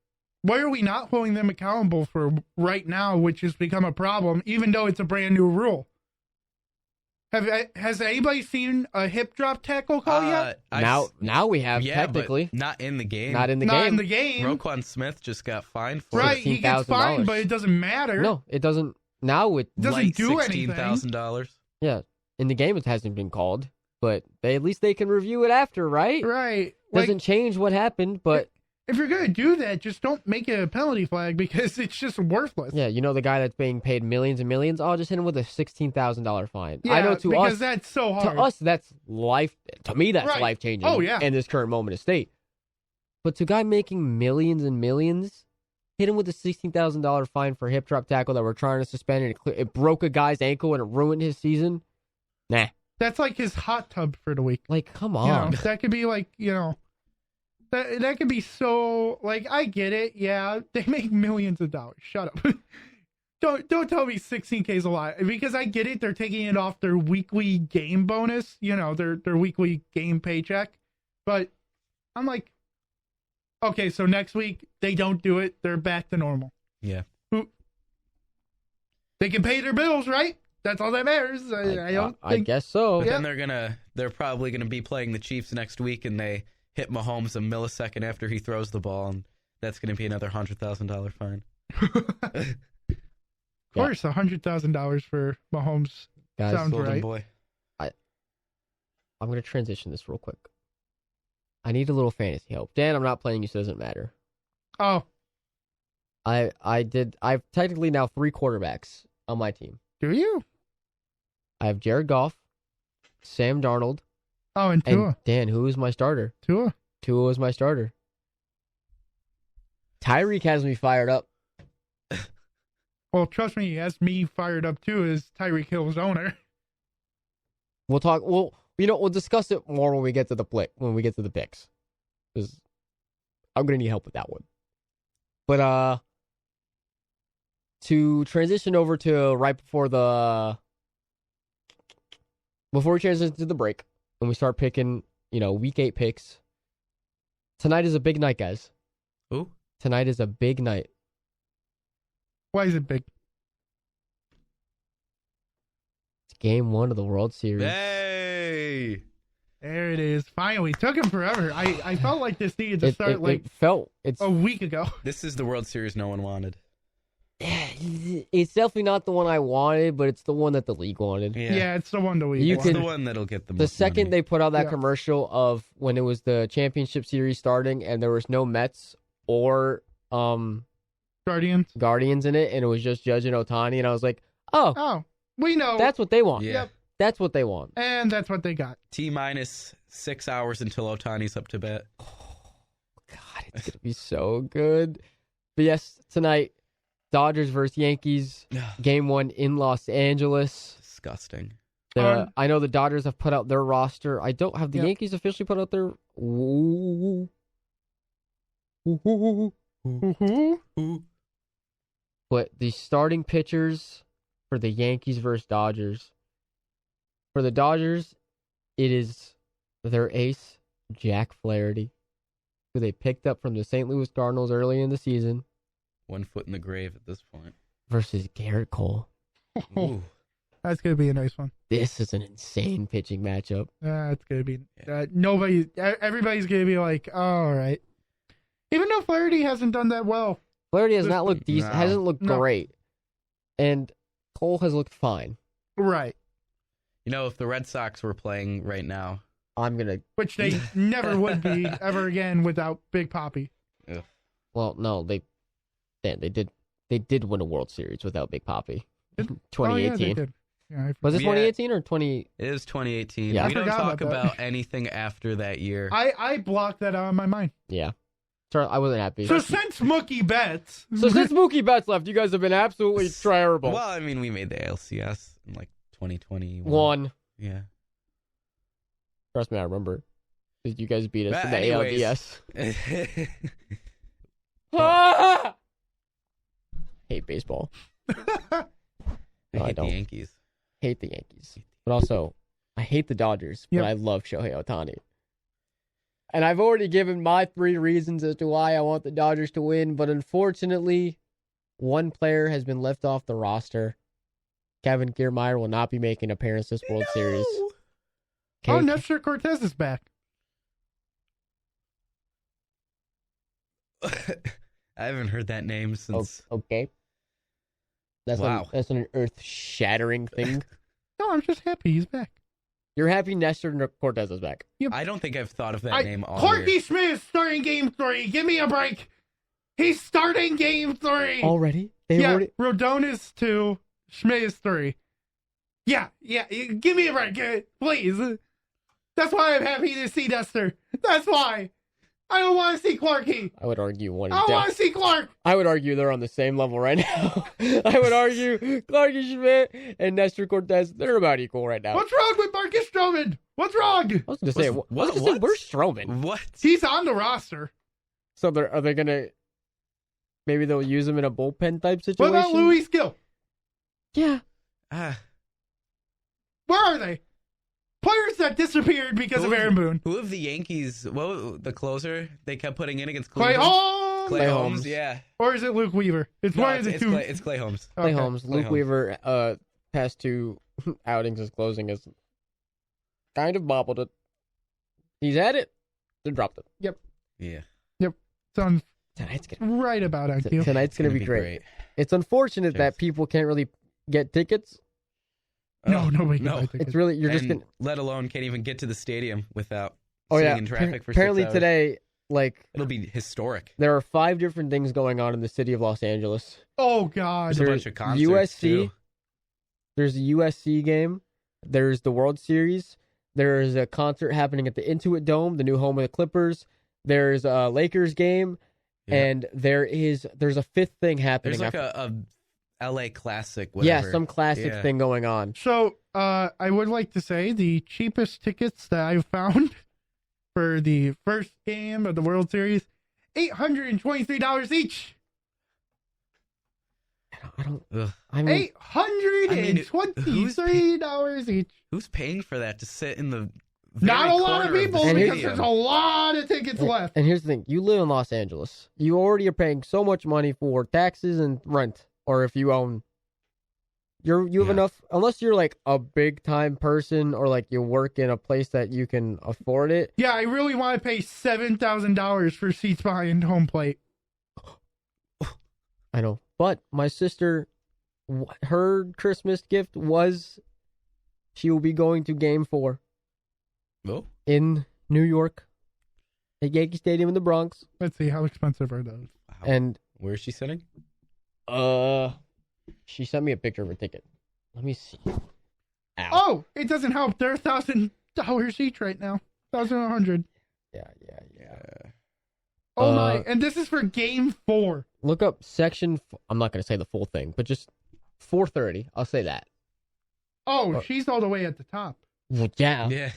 E: why are we not holding them accountable for right now, which has become a problem, even though it's a brand new rule? Has anybody seen a hip drop tackle call yet?
H: now we have
I: yeah,
H: technically
I: but not in the game.
H: not in the
E: Not
H: game.
E: in the game.
I: Roquan Smith just got fined for
E: Right, he gets fined,
H: $16,000.
E: but it doesn't matter.
H: No, it doesn't. Now it
E: doesn't do anything.
I: $16,000.
H: yeah in the game it hasn't been called, but at least they can review it after, right?
E: Right.
H: Doesn't change what happened, but
E: If you're going to do that, just don't make it a penalty flag because it's just worthless.
H: yeah, you know the guy that's being paid millions and millions. Oh, just hit him with a $16,000 fine.
E: Yeah,
H: I know to
E: because
H: us,
E: that's so hard.
H: to us that's life. To me, that's
E: Right.
H: life changing.
E: Oh, yeah.
H: In this current moment of state, but to a guy making millions and millions, hit him with a $16,000 fine for hip drop tackle that we're trying to suspend, and it broke a guy's ankle and it ruined his season. Nah,
E: That's like his hot tub for the week.
H: like come
E: You
H: on.
E: know, that could be like, that could be so, like, I get it. Yeah, they make millions of dollars. Shut up. Don't tell me 16K is a lot, because I get it. They're taking it off their weekly game bonus, their weekly game paycheck. But I'm like, okay, so next week they don't do it. They're back to normal.
I: Yeah.
E: They can pay their bills, right? That's all that matters.
H: I guess so.
I: But
E: Yeah.
I: then they're probably gonna be playing the Chiefs next week, and they hit Mahomes a millisecond after he throws the ball, and that's gonna be another $100,000 fine.
E: Of course, $100,000 for Mahomes
H: Guys,
E: sounds
I: Golden
E: right.
I: boy.
H: I'm going to transition this real quick. I need a little fantasy help. Dan, I'm not playing you, so it doesn't matter.
E: Oh,
H: I've technically now 3 quarterbacks on my team.
E: do you?
H: I have Jared Goff, Sam Darnold,
E: Oh, and
H: and
E: Tua.
H: Dan, who is my starter?
E: Tua.
H: Tua is my starter. Tyreek has me fired up.
E: Well, trust me, he has me fired up too as Tyreek Hill's owner.
H: We'll talk. We'll discuss it more when we get to the picks. Because I'm gonna need help with that one. But to transition over to right before we transition to the break and we start picking, week 8 picks. Tonight is a big night, guys.
I: Ooh.
H: Tonight is a big night.
E: Why is it big?
H: It's Game 1 of the World Series.
I: Hey.
E: There it is. Finally, took him forever. I felt like this needed to start
H: It's
E: a week ago.
I: This is the World Series no one wanted.
H: it's definitely not the one I wanted, but it's the one that the league wanted.
E: Yeah, it's the one that we.
H: You
I: It's
H: can-
I: the one that'll get the
H: The
I: most
H: second
I: money.
H: they put out that
E: Yeah.
H: commercial of when it was the championship series starting and there was no Mets or
E: Guardians.
H: Guardians in it, and it was just Judge and Ohtani, and I was like, oh,
E: Oh, we know.
H: that's what they want.
I: Yeah.
H: That's what they want.
E: And that's what they got.
I: T-minus 6 hours until Otani's up to bat.
H: God, it's gonna be so good. But yes, tonight, Dodgers versus Yankees, Game 1 in Los Angeles.
I: Disgusting.
H: I know the Dodgers have put out their roster. I don't have the
E: Yep.
H: Yankees officially put out their. Ooh. Ooh.
E: Ooh.
H: But the starting pitchers for the Yankees versus Dodgers. For the Dodgers, it is their ace, Jack Flaherty, who they picked up from the St. Louis Cardinals early in the season,
I: 1 foot in the grave at this point.
H: versus Garrett Cole.
I: Ooh.
E: That's gonna be a nice one.
H: This is an insane pitching matchup.
E: It's gonna be. Everybody's gonna be like, oh, all right. Even though Flaherty hasn't done that well.
H: Flaherty has not looked decent,
I: No.
H: hasn't looked
E: No.
H: great, and Cole has looked fine.
E: Right.
I: You know, if the Red Sox were playing right now,
H: I'm gonna.
E: Which they never would be ever again without Big Poppy.
H: Well, no, they did win a World Series without Big Poppy.
E: Oh, yeah, they
H: 2018.
E: did. Yeah,
H: Was it
I: Yeah.
H: 2018 or 20?
I: it is 2018.
H: Yeah.
I: We
E: I
I: don't
E: forgot
I: talk
E: about that.
I: about anything after that year.
E: I blocked that out of my mind.
H: Yeah. Sorry, I wasn't happy.
E: So since Mookie Betts,
H: So since Mookie Betts left, you guys have been absolutely terrible.
I: Well, I mean, we made the ALCS in like 2021.
H: One.
I: Yeah.
H: Trust me, I remember. 'Cause you guys beat us
I: But
H: in the
I: anyways.
H: ALDS. Ah! Hate baseball.
I: I
H: No, I
I: hate the
H: don't.
I: Yankees.
H: Hate the Yankees. But also, I hate the Dodgers,
E: Yep.
H: but I love Shohei Ohtani. And I've already given my 3 reasons as to why I want the Dodgers to win, but unfortunately, one player has been left off the roster. Kevin Kiermaier will not be making an appearance this World Series.
E: oh,
H: Okay.
E: Nestor Cortez is back.
I: I haven't heard that name since.
H: Okay. That's
I: Wow.
H: that's an earth-shattering thing.
E: No, I'm just happy he's back.
H: You're happy Nestor Cortez is back.
I: I don't think I've thought of that name all
E: Corky
I: year.
E: Smith is starting Game 3. Give me a break. He's starting Game 3.
H: Already?
E: Rodon is 2. Schmidt is 3. Yeah. Give me a break, please. That's why I'm happy to see Nestor. That's why. I don't want to see Clarky.
H: I would argue one
E: I
H: is
E: don't
H: down.
E: want to see Clark.
H: I would argue they're on the same level right now. I would argue Clarky Schmidt and Nestor Cortez, they're about equal right now.
E: What's wrong with Marcus Stroman? What's wrong?
H: I was going to say,
I: What?
H: where's Stroman?
I: What?
E: He's on the roster.
H: So are they going to, maybe they'll use him in a bullpen type
E: What
H: situation?
E: about Louis Gill?
H: Yeah.
I: Ah,
E: Where are they? Players that disappeared because of Aaron Boone.
I: who of the Yankees? What the closer they kept putting in against
E: Clay
I: Cleveland?
E: Holmes?
I: Clay
H: Clay
I: Holmes.
H: Holmes.
I: Yeah.
E: Or is it Luke Weaver? It's
I: No,
E: one of the two.
I: It's Clay Holmes.
H: Clay
E: Okay.
H: Holmes,
I: Clay
H: Luke
I: Holmes.
H: Weaver, past 2 outings as closing has kind of bobbled it. He's had it, then dropped it.
I: Yeah.
E: Sounds
H: Tonight's gonna
E: right about on cue.
H: tonight's gonna be great. It's unfortunate that
I: Cheers.
H: people can't really get tickets.
E: No, nobody can
I: no.
E: buy tickets.
H: It's really you're just
I: And
H: gonna.
I: let alone can't even get to the stadium without
H: Oh
I: sitting
H: yeah.
I: in traffic for
H: Apparently
I: 6 hours.
H: today, like
I: It'll be historic.
H: there are 5 different things going on in the city of Los Angeles.
E: Oh God.
I: There's a bunch of concerts
H: USC.
I: too.
H: There's a USC game. There's the World Series. There's a concert happening at the Intuit Dome, the new home of the Clippers. There's a Lakers game,
I: Yeah.
H: and there's a 5th thing happening.
I: There's like
H: after-
I: a LA classic.
H: yeah,
I: Whatever.
H: some classic
I: Yeah.
H: thing going on.
E: So, I would like to say the cheapest tickets that I've found for the first game of the World Series, $823 each.
H: I don't.
I: Ugh.
H: I mean,
E: $823 each.
I: Who's paying for that to sit in the
E: Not
I: very
E: a lot of
I: corner
E: people
I: the
H: And
E: because
I: stadium?
E: there's a lot of tickets left.
H: and here's the thing: you live in Los Angeles. You already are paying so much money for taxes and rent, or if you own You have enough, unless you're like a big time person or like you work in a place that you can afford it.
E: Yeah, I really want to pay $7,000 for seats behind home plate.
H: I know, but my sister, her Christmas gift was she will be going to Game 4
I: Oh,
H: in New York at Yankee Stadium in the Bronx.
E: Let's see, how expensive are those?
H: And
I: where is she sitting?
H: she sent me a picture of her ticket. Let me see. Ow.
E: Oh, it doesn't help. They're $1,000 each right now. 1,100.
H: Yeah.
E: Oh my! And this is for Game 4.
H: Look up section. I'm not gonna say the full thing, but just 430. I'll say that.
E: Oh, she's all the way at the top.
H: Well, yeah.
I: Yeah.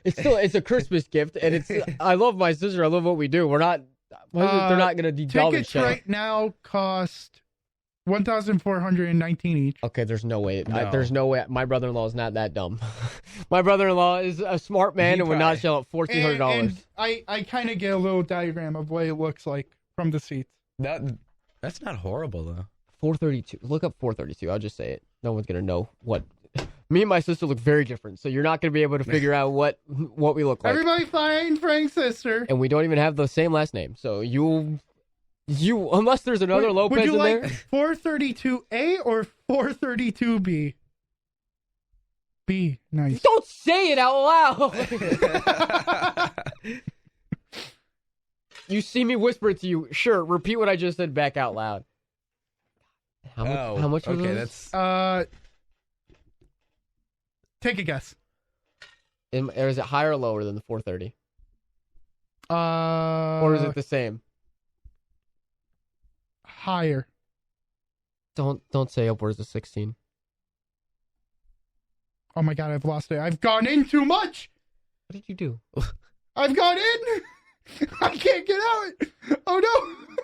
H: It's a Christmas gift, and it's. I love my sister. I love what we do. We're not. They're not gonna de-delve
E: Tickets
H: each other.
E: right now cost $1,419 each.
H: Okay, there's no way.
I: No.
H: There's no way. My brother-in-law is not that dumb. My brother-in-law is a smart man and would not shell out $1,400.
E: And I kind of get a little diagram of what it looks like from the seats.
I: That's not horrible though.
H: 432. Look up 432. I'll just say it. No one's gonna know what. Me and my sister look very different, so you're not gonna be able to figure out what we look like.
E: Everybody find Frank's sister.
H: And we don't even have the same last name, so you unless there's another Lopez
E: would you
H: in
E: like
H: there.
E: 432A or 432B? B, nice.
H: Don't say it out loud. You see me whisper it to you. Sure, repeat what I just said back out loud. How much was
I: okay,
H: this?
I: that's
E: Take a guess.
H: Or is it higher or lower than the 430? Or is it the same?
E: Higher.
H: Don't say upwards of 16.
E: Oh my god, I've lost it. I've gone in too much.
H: What did you do?
E: I've gone in. I can't get out. Oh no.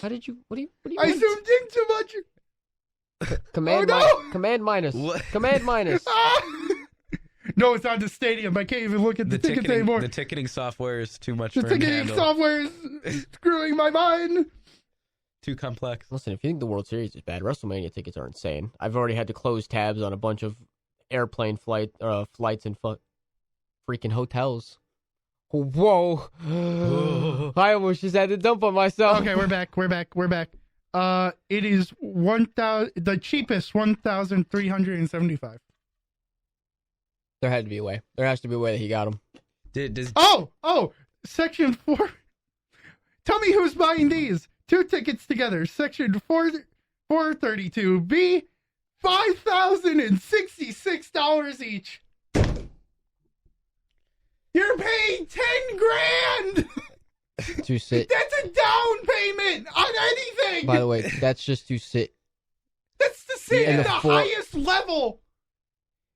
H: How did you? What do you?
E: I zoomed in too much.
H: Command
E: Oh, no!
H: command minus.
I: What?
H: Command minus.
E: No, it's on the stadium. I can't even look at the tickets anymore.
I: The ticketing software is too much
E: The
I: for him to
E: ticketing
I: handle.
E: software is screwing my mind.
I: Too complex.
H: Listen, if you think the World Series is bad, WrestleMania tickets are insane. I've already had to close tabs on a bunch of airplane flights and freaking hotels. Whoa! I almost just had to dump on myself.
E: Okay, we're back. It is 1,000. The cheapest 1,375.
H: There had to be a way. There has to be a way that he got him.
E: Oh, section 4. Tell me who's buying these. 2 tickets together. Section 432B, $5,066 each. You're paying $10,000
H: To sit.
E: That's a down payment on anything.
H: By the way, that's just to sit.
E: That's to sit
H: And
E: at
H: the
E: the
H: four-
E: highest level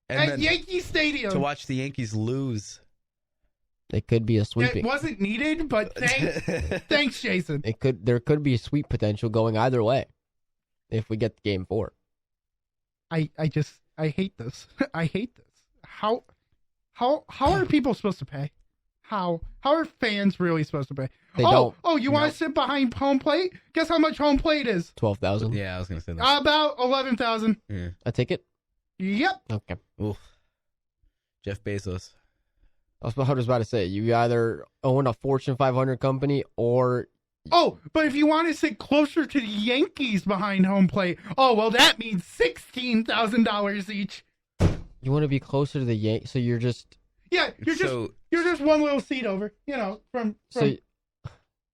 I: And
E: at
I: then
E: Yankee Stadium.
I: to watch the Yankees lose.
H: It could be a
E: It
H: sweeping.
E: wasn't needed, but thanks, Jason.
H: There could be a sweep potential going either way if we get Game 4.
E: I hate this. I hate this. How are people supposed to pay? How are fans really supposed to pay?
H: They don't.
E: Oh, you want to sit behind home plate? Guess how much home plate is?
H: 12,000.
I: Yeah, I was gonna say that.
E: About 11,000.
I: Yeah.
H: A ticket?
E: Yep.
H: Okay.
I: Oof. Jeff Bezos.
H: I was about to say, you either own a Fortune 500 company or...
E: Oh, but if you want to sit closer to the Yankees behind home plate, oh, well, that means $16,000 each.
H: You want to be closer to the Yankees, so you're just...
E: Yeah, you're just one little seat over, from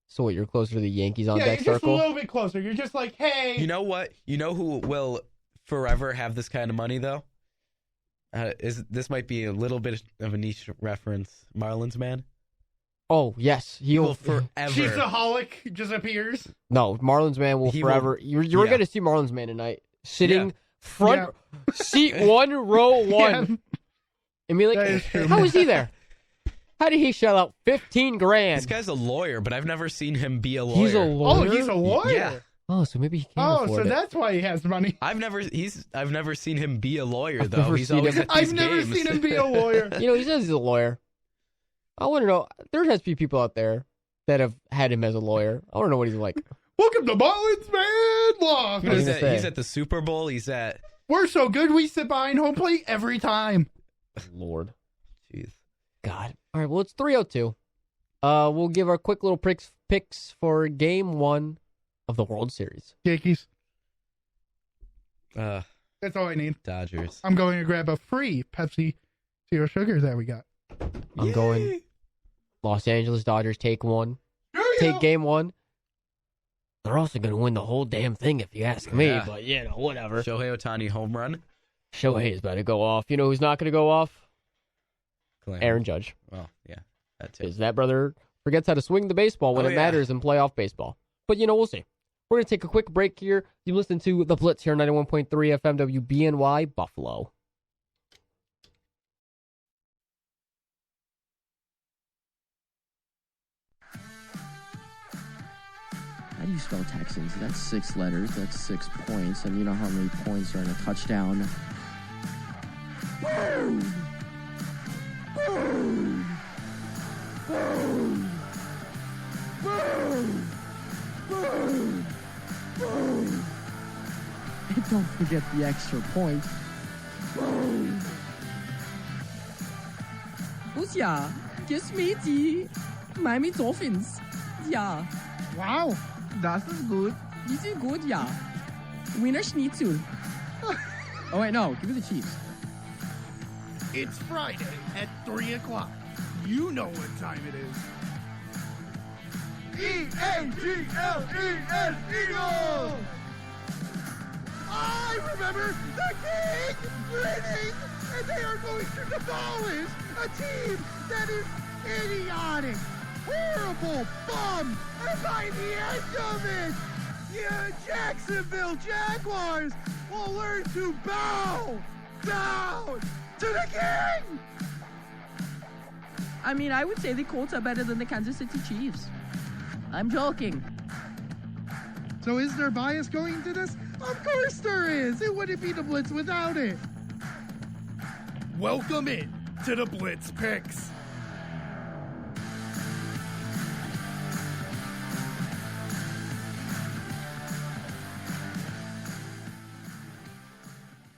H: So what, you're closer to the Yankees on
E: yeah,
H: deck
E: you're just
H: circle?
E: a little bit closer. You're just like, hey.
I: You know what? You know who will forever have this kind of money though? This might be a little bit of a niche reference? Marlins man.
H: Oh, yes.
I: He will forever.
E: Cheesaholic just appears.
H: No, Marlins man will
I: He
H: forever... You're
I: yeah.
H: going to see Marlins man tonight. Sitting
I: Yeah.
H: front... Seat 1, row 1.
E: Yeah.
H: I mean,
E: That is true.
H: how is he there? How did he shell out $15,000?
I: This guy's a lawyer, but I've never seen him be a lawyer.
H: He's a
E: Oh,
H: lawyer?
E: he's a lawyer.
I: Yeah.
H: Oh, so maybe he can't
E: Oh,
H: afford
E: so
H: it.
E: that's why he has money.
I: I've never seen him be a lawyer
H: I've
I: though.
H: never
I: He's
H: seen
I: always
H: him-
I: at these
E: I've never
I: games.
E: seen him be a lawyer.
H: You know, he says he's a lawyer. I want to know. There has to be people out there that have had him as a lawyer. I want to know what he's like.
E: Welcome to Mullins Man Loft.
H: was
I: He's
H: gonna
I: at,
H: say.
I: he's at the Super Bowl. He's at.
E: We're so good we sit behind home plate every time.
H: Lord.
I: Jeez.
H: God. All right, well, it's 3:02. We'll give our quick little picks for Game 1 of the World Series.
E: Yankees.
I: Uh,
E: That's all I need.
I: Dodgers.
E: I'm going to grab a free Pepsi Zero Sugar that we got.
H: I'm going Los Angeles Dodgers take 1.
E: Take
H: Take Game 1. They're also going to win the whole damn thing if you ask me,
I: Yeah.
H: but, whatever.
I: Shohei Ohtani home run.
H: Shohei is about to go off. You know who's not going to go off?
I: Clam.
H: Aaron Judge.
I: Well, yeah, that too.
H: Because that brother forgets how to swing the baseball when
I: Oh,
H: it
I: yeah.
H: matters in playoff baseball. But, we'll see. We're going to take a quick break here. You listen to The Blitz here on 91.3 FM WBNY Buffalo.
B: How do you spell Texans? That's 6 letters. That's 6 points. And you know how many points are in a touchdown? Boom! Boom! Boom! Boom! Boom! Boom! And don't forget the extra point. Boom!
C: Ja, kiss me die Miami Dolphins. Ja,
D: Wow, das ist gut.
C: die sind gut, ja. Wiener Schnitzel. Oh wait, no, give me the Chiefs.
E: It's Friday at 3 o'clock. You know what time it is. E-A-G-L-E-S, Eagles! I remember the king winning, and they are going to demolish a team that is idiotic, horrible, bum, and by the end of it, you Jacksonville Jaguars will learn to bow down to the king!
C: I mean, I would say the Colts are better than the Kansas City Chiefs. I'm joking.
E: So is there bias going into this? Of course there is. It wouldn't be the Blitz without it. Welcome in to the Blitz Picks.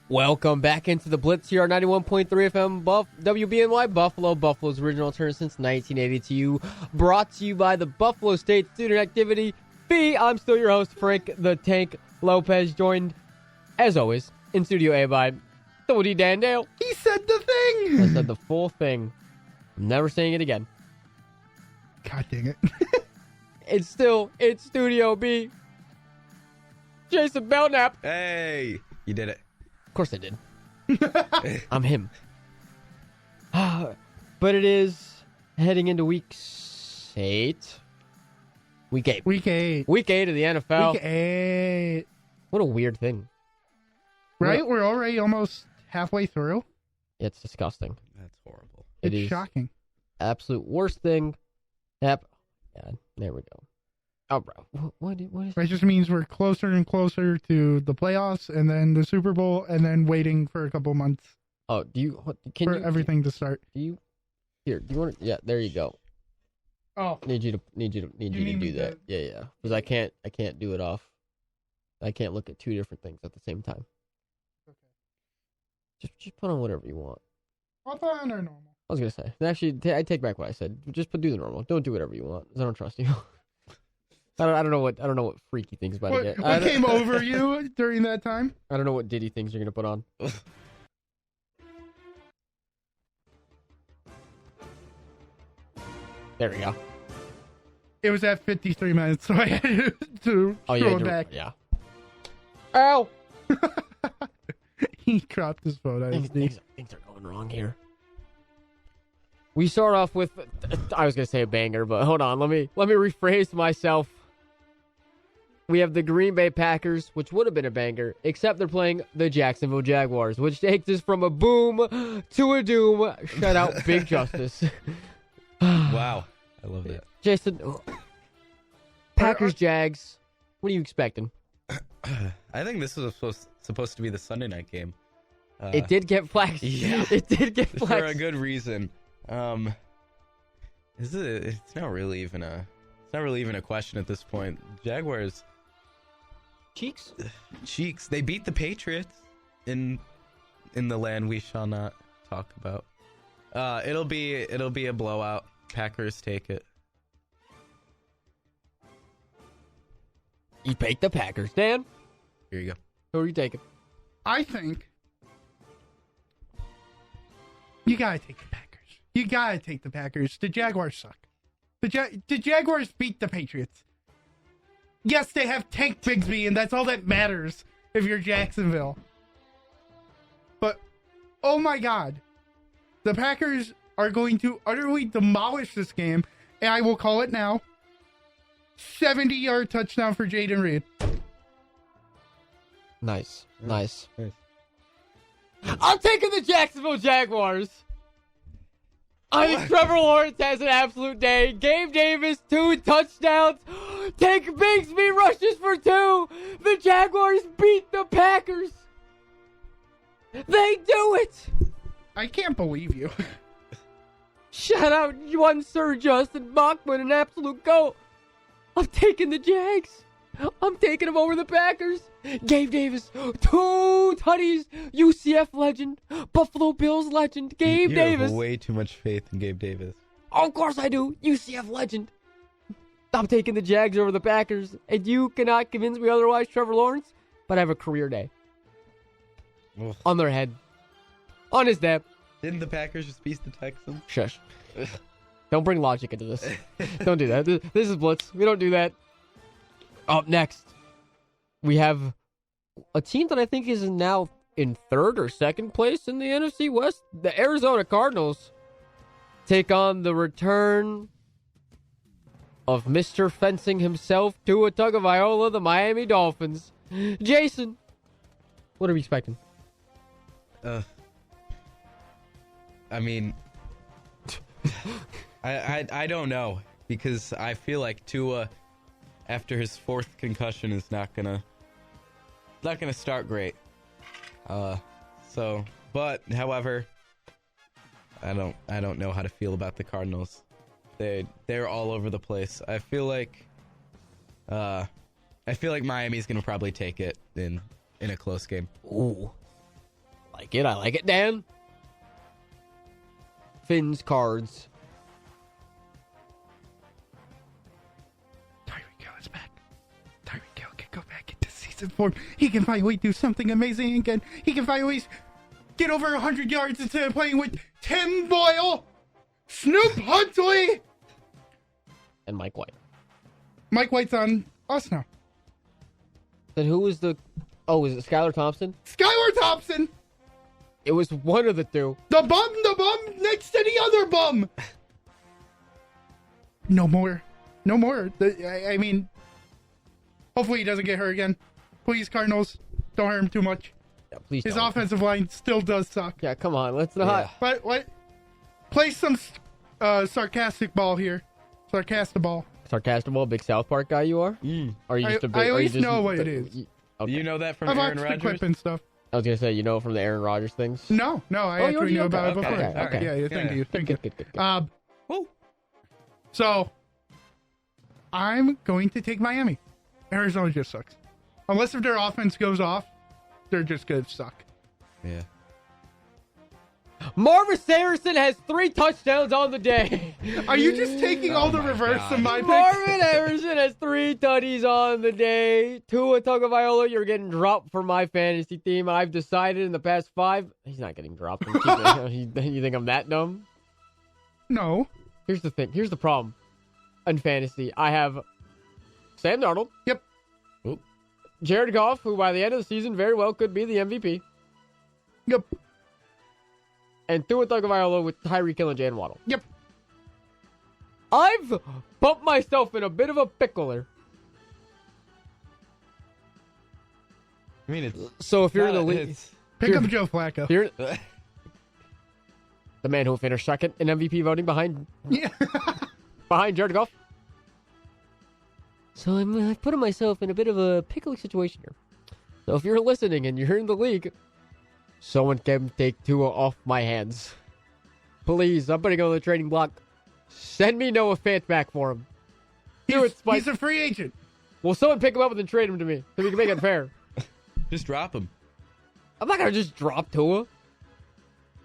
H: Welcome back into the Blitz here on 91.3 FM WBNY Buffalo, Buffalo's original turn since 1982. Brought to you by the Buffalo State Student Activity Fee. I'm still your host, Frank the Tank Lopez, joined, as always, in Studio A by Tony Dandale.
E: He said the thing.
H: I said the full thing. I'm never saying it again.
E: God dang it.
H: It's Studio B. Jason Belknap.
I: Hey, you did it.
H: Of course I did. I'm him. But it is heading into week 8. Week 8.
E: Week 8.
H: Week 8 of the NFL.
E: Week 8.
H: What a weird thing.
E: Right? We're already almost halfway through.
H: It's disgusting.
I: That's horrible.
H: It
E: It's
H: is
E: shocking.
H: absolute worst thing. Yep. God, there we go. Oh, bro. What is
E: It just means we're closer and closer to the playoffs and then the Super Bowl and then waiting for a couple months
H: Oh, do you...
E: for everything to start.
H: Do you... Here, do you want to... Yeah, there you go.
E: Oh.
H: Need you to
E: need
H: do
E: me
H: that.
E: to-
H: Yeah. Because I can't do it off. I can't look at 2 different things at the same time.
E: Okay.
H: Just put on whatever you want.
E: I'll put on our normal.
H: I was gonna say. Actually, I take back what I said. Just do the normal. Don't do whatever you want. 'Cause I don't trust you. I don't know what freaky things about to get.
E: What came over you during that time?
H: I don't know what Diddy things you're gonna put on. There we go.
E: It was at 53 minutes, so I had to
H: Oh
E: throw
H: yeah,
E: it back.
H: yeah. Ow!
E: He dropped his phone. I
H: Things are going wrong here. We start off with, I was gonna say a banger, but hold on, let me rephrase myself. We have the Green Bay Packers, which would have been a banger, except they're playing the Jacksonville Jaguars, which takes us from a boom to a doom. Shout out Big Justice.
I: Wow. I love that.
H: Jason, Packers Jags, what are you expecting?
I: I think this was supposed to be the Sunday night game.
H: It did get flexed.
I: Yeah.
H: It did get
I: For a
H: flexed.
I: good reason. It's not really even a question at this point. Jaguars
H: Cheeks?
I: Cheeks. They beat the Patriots in the land we shall not talk about. It'll be a blowout. Packers take it.
H: You take the Packers. Dan,
I: Here you go.
H: who are you taking?
E: I think you gotta take the Packers. You gotta take the Packers. The Jaguars suck. The Jaguars beat the Patriots. Yes, they have Tank Bigsby, and that's all that matters if you're Jacksonville. But, oh my God. The Packers are going to utterly demolish this game, and I will call it now. 70-yard touchdown for Jaden Reed.
H: Nice. I'm taking the Jacksonville Jaguars. I think Trevor Lawrence has an absolute day. Gabe Davis, 2 touchdowns. Tank Bigsby rushes for 2. The Jaguars beat the Packers. They do it.
E: I can't believe you.
H: Shout out one Sir Justin Bachman, an absolute goat. I'm taking the Jags. I'm taking them over the Packers. Gabe Davis, 2 tutties. UCF legend, Buffalo Bills legend, Gabe
I: You
H: Davis.
I: have way too much faith in Gabe Davis.
H: Oh, of course I do. UCF legend. I'm taking the Jags over the Packers, and you cannot convince me otherwise, Trevor Lawrence. But I have a career day
I: Oof.
H: on their head, on his dad.
I: Didn't the Packers just beat the Texans?
H: Shush. Don't bring logic into this. Don't do that. This is Blitz. We don't do that. Up next, we have a team that I think is now in 3rd or 2nd place in the NFC West. The Arizona Cardinals take on the return of Mr. Fencing himself, Tua Tagovailoa, the Miami Dolphins. Jason, what are we expecting?
I: I mean, I don't know, because I feel like Tua, after his 4th concussion, is not gonna start great. However, I don't know how to feel about the Cardinals. They're all over the place. I feel like Miami's gonna probably take it in a close game.
H: Ooh. I like it, Dan. Finn's cards.
E: Tyreek Hill is back. Tyreek Hill can go back into season form. He can finally do something amazing again. He can finally get over 100 yards instead of playing with Tim Boyle, Snoop Huntley.
H: And Mike White.
E: Mike White's on us now.
H: Then who was the... Oh, was it Skylar Thompson?
E: Skylar Thompson.
H: It was one of the two.
E: The bum next to the other bum. No more. I mean, hopefully he doesn't get hurt again. Please, Cardinals, don't hurt him too much.
H: Yeah, please
E: His
H: don't.
E: offensive line still does suck.
H: Yeah, come on. Let's not...
E: But what? Play some sarcastic ball here. Sarcastic ball.
H: Sarcastic, big South Park guy you are? Or are you just a big...
E: I at
H: are you
E: least
H: just-
E: know what it is.
H: Okay.
I: You know that from
E: I've
I: Aaron
E: watched the
I: Rodgers?
E: clip and stuff.
H: I was going to say, you know from the Aaron Rodgers things?
E: No, I
H: Oh, you
E: actually
H: already
E: knew
H: know
E: about it
H: that.
E: before.
H: Okay.
E: Yeah, thank you.
H: Good.
I: Woo.
E: So, I'm going to take Miami. Arizona just sucks. Unless if their offense goes off, they're just going to suck.
I: Yeah.
H: Marvin Harrison has 3 touchdowns on the day.
E: Are you just taking all the reverse of my picks?
H: Marvin Harrison has 3 tutties on the day. Tua Tagovailoa, you're getting dropped for my fantasy team. I've decided in the past 5, he's not getting dropped. You think I'm that dumb?
E: No.
H: Here's the thing. Here's the problem. In fantasy, I have Sam Darnold.
E: Yep.
I: Oop.
H: Jared Goff, who by the end of the season very well could be the MVP.
E: Yep.
H: And Tua Tagovailoa with Tyreek Hill and Jalen Waddle.
E: Yep.
H: I've bumped myself in a bit of a pickle there.
I: I mean, it's
H: So if you're in the league,
E: Pick up Joe Flacco.
H: you're the man who finished second in MVP voting behind
E: Yeah.
H: Jared Goff. So I'm putting myself in a bit of a pickly situation here. So if you're listening and you're in the league, someone can take Tua off my hands. Please, I'm putting on the trading block. Send me Noah Fant back for him. Do it, Spike.
E: He's a free agent.
H: Will someone pick him up and then trade him to me so we can make it fair?
I: Just drop him.
H: I'm not gonna just drop Tua.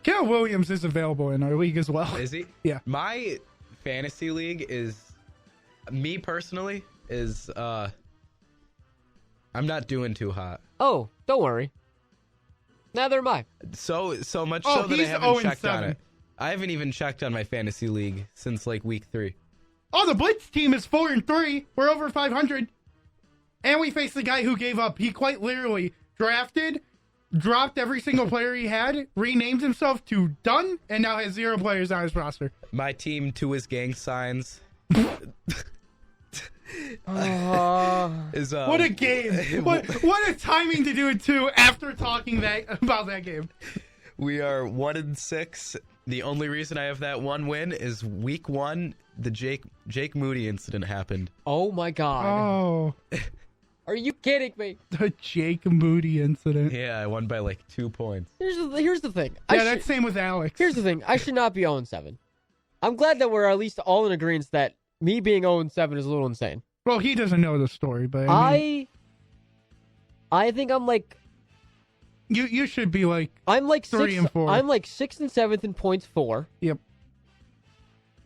E: Caleb Williams is available in our league as well.
I: Is he?
E: Yeah.
I: My fantasy league is, me personally, is I'm not doing too hot.
H: Oh, don't worry. Neither am I.
I: So much
E: Oh,
I: so that I
E: he's
I: haven't checked
E: 0-7.
I: on it. I haven't even checked on my fantasy league since like week 3.
E: Oh, the Blitz team is 4-3. We're over 500. And we faced the guy who gave up. He quite literally drafted, dropped every single player he had, renamed himself to Done, and now has 0 players on his roster.
I: My team to his gang signs is
E: What a game. What a timing to do it too after talking about that game.
I: We are 1-6. The only reason I have that one win is week 1. The Jake Moody incident happened.
H: Oh my god.
E: Oh,
H: Are you kidding me?
E: the Jake Moody incident.
I: Yeah, I won by like 2 points.
H: Here's the thing.
E: Yeah, that's same with Alex.
H: Here's the thing. I should not be 0-7. I'm glad that we're at least all in agreement that me being 0-7 is a little insane.
E: Well, he doesn't know the story, but I mean,
H: I think I'm like
E: you should be like,
H: 3
E: and 4.
H: I'm like 6th and 7th in points for.
E: yep.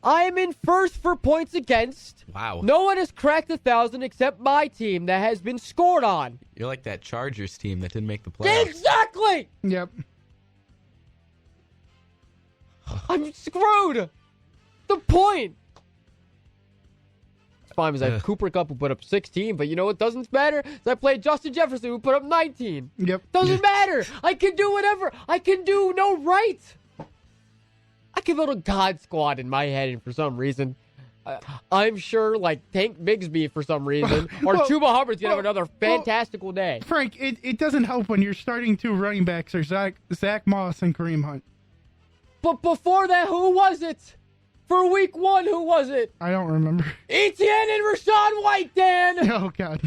H: I'm in first for points against.
I: Wow.
H: No one has cracked 1,000 except my team that has been scored on.
I: You're like that Chargers team that didn't make the playoffs.
H: Exactly.
E: Yep.
H: I'm screwed. The point. It's fine because I have Cooper Kupp who put up 16, but you know what doesn't matter? Is I played Justin Jefferson who put up 19.
E: Yep.
H: Doesn't matter. I can do whatever. I can do no right. I can build a God squad in my head, and for some reason, I'm sure like Tank Bigsby for some reason, or
E: Well,
H: Chuba Hubbard's gonna have
E: well,
H: another fantastical day.
E: Frank, it doesn't help when you're starting 2 running backs are Zach Moss and Kareem Hunt.
H: But before that, who was it? For week 1, who was it?
E: I don't remember.
H: Etienne and Rashawn White, Dan.
E: Oh God.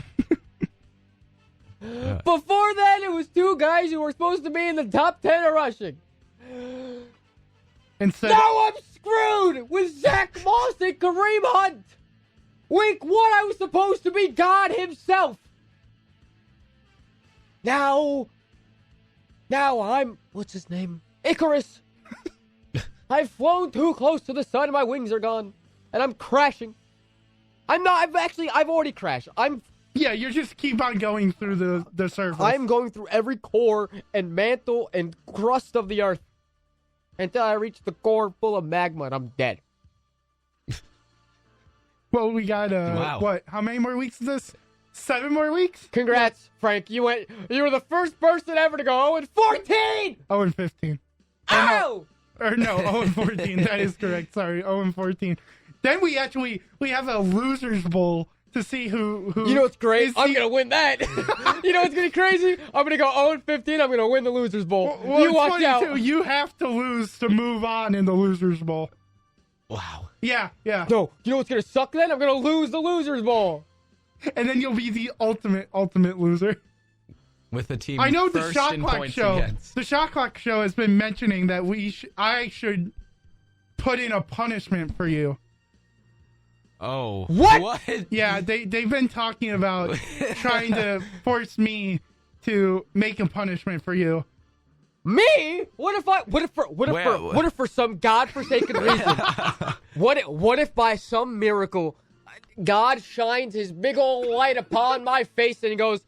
H: Before that, it was 2 guys who were supposed to be in the top 10 of rushing.
E: Instead,
H: Now I'm screwed with Zach Moss and Kareem Hunt. Week 1, I was supposed to be God himself. Now I'm, what's his name? Icarus. I've flown too close to the sun and my wings are gone. And I'm crashing. I've already crashed.
E: yeah, you just keep on going through the surface.
H: I'm going through every core and mantle and crust of the earth until I reach the core full of magma and I'm dead.
E: Well, we got
I: Wow.
E: what? How many more weeks is this? 7 more weeks?
H: Congrats, Frank. You were the first person ever to go 0-14.
E: 0-15.
H: Ow!
E: Or no, 0-14. That is correct. Sorry, 0-14. Then we have a losers bowl to see who.
H: You know what's great?
E: is
H: I'm
E: the-
H: gonna win that. You know what's gonna be crazy? I'm gonna go 0-15. I'm gonna win the losers bowl.
E: Well,
H: you
E: it's
H: watch
E: funny
H: out.
E: too. You have to lose to move on in the losers bowl.
I: Wow.
E: Yeah.
H: No, you know what's gonna suck then? I'm gonna lose the losers bowl.
E: And then you'll be the ultimate loser.
I: With the team
E: I know the
I: first
E: Shot
I: in
E: Clock
I: points
E: show.
I: against.
E: The Shot Clock show has been mentioning that I should put in a punishment for you.
I: Oh.
H: What?
E: Yeah, they've been talking about trying to force me to make a punishment for you.
H: Me? What if for some godforsaken reason? What if by some miracle God shines his big old light upon my face and he goes,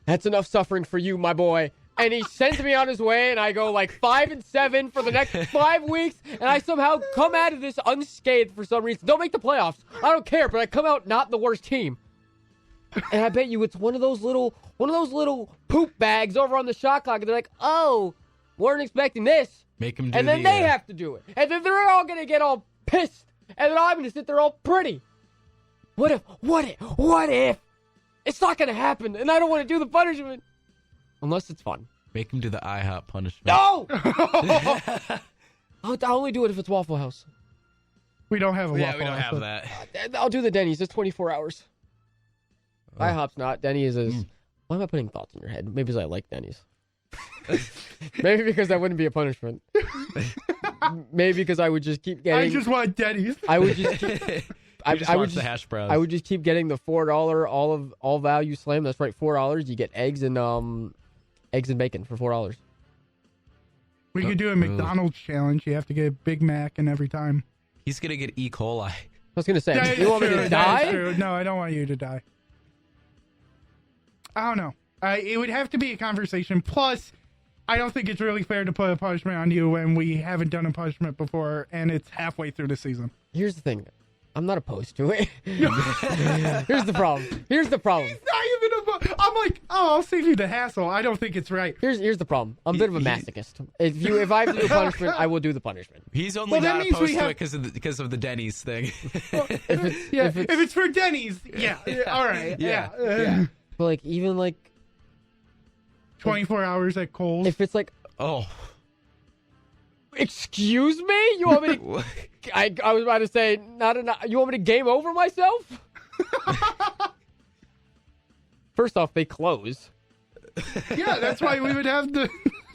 H: "That's enough suffering for you, my boy." And he sends me on his way and I go like 5-7 for the next 5 weeks and I somehow come out of this unscathed for some reason. Don't make the playoffs. I don't care, but I come out not the worst team. And I bet you it's one of those little poop bags over on the shot clock and they're like, "Oh, weren't expecting this."
I: Make them do
H: And then they have to do it. And then they're all going to get all pissed. And then I'm going to sit there all pretty. What if? It's not going to happen. And I don't want to do the punishment. Unless it's fun.
I: Make them do the IHOP punishment.
H: No! I'll only do it if it's Waffle House.
E: We don't have a
I: Yeah,
E: Waffle
I: we don't
E: House.
I: have that.
H: I'll do the Denny's. It's 24 hours. IHOP's not. Denny's is... Why am I putting thoughts in your head? Maybe because I like Denny's. Maybe because that wouldn't be a punishment. Maybe because I would just keep getting...
E: I just want Denny's.
H: I would just keep,
I: just wants the hash browns.
H: I would just keep getting the $4 all value slam. That's right, $4. You get eggs and bacon for $4.
E: We could do a McDonald's challenge. You have to get a Big Mac and every time.
I: He's gonna get E. coli.
H: I was gonna say,
E: That
H: you
E: is
H: want me
E: true,
H: to
E: that is
H: die?
E: true. No, I don't want you to die. I don't know. It would have to be a conversation. Plus, I don't think it's really fair to put a punishment on you when we haven't done a punishment before and it's halfway through the season.
H: Here's the thing. I'm not opposed to it. Here's the problem.
E: He's not even I'm like, oh, I'll save you the hassle. I don't think it's right.
H: Here's the problem. I'm a bit of a masochist. If I have to do a punishment, I will do the punishment.
I: He's only
E: Well, that
I: not
E: means
I: opposed
E: we
I: to
E: have-
I: it because of the Denny's thing.
E: If it's for Denny's, yeah. All right. Yeah.
H: But like even like
E: 24 hours at Kohl's.
H: if it's like,
I: Oh.
H: excuse me, you want me to? I was about to say you want me to game over myself? First off, they close.
E: Yeah, that's why we would have the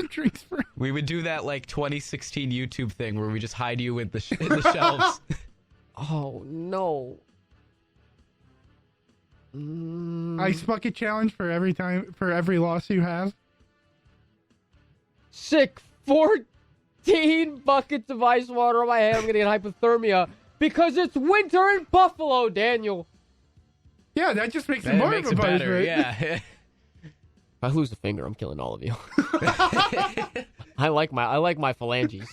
E: drinks for.
I: We would do that like 2016 YouTube thing where we just hide you in the shelves.
H: Oh no.
E: Ice bucket challenge for every loss you have.
H: Sick 14 buckets of ice water on my head. I'm gonna get hypothermia because it's winter in Buffalo, Daniel.
E: Yeah, that just makes it
I: That
E: more
I: makes
E: of a
I: it better.
E: punishment.
I: Yeah.
H: If I lose a finger, I'm killing all of you. I like my phalanges.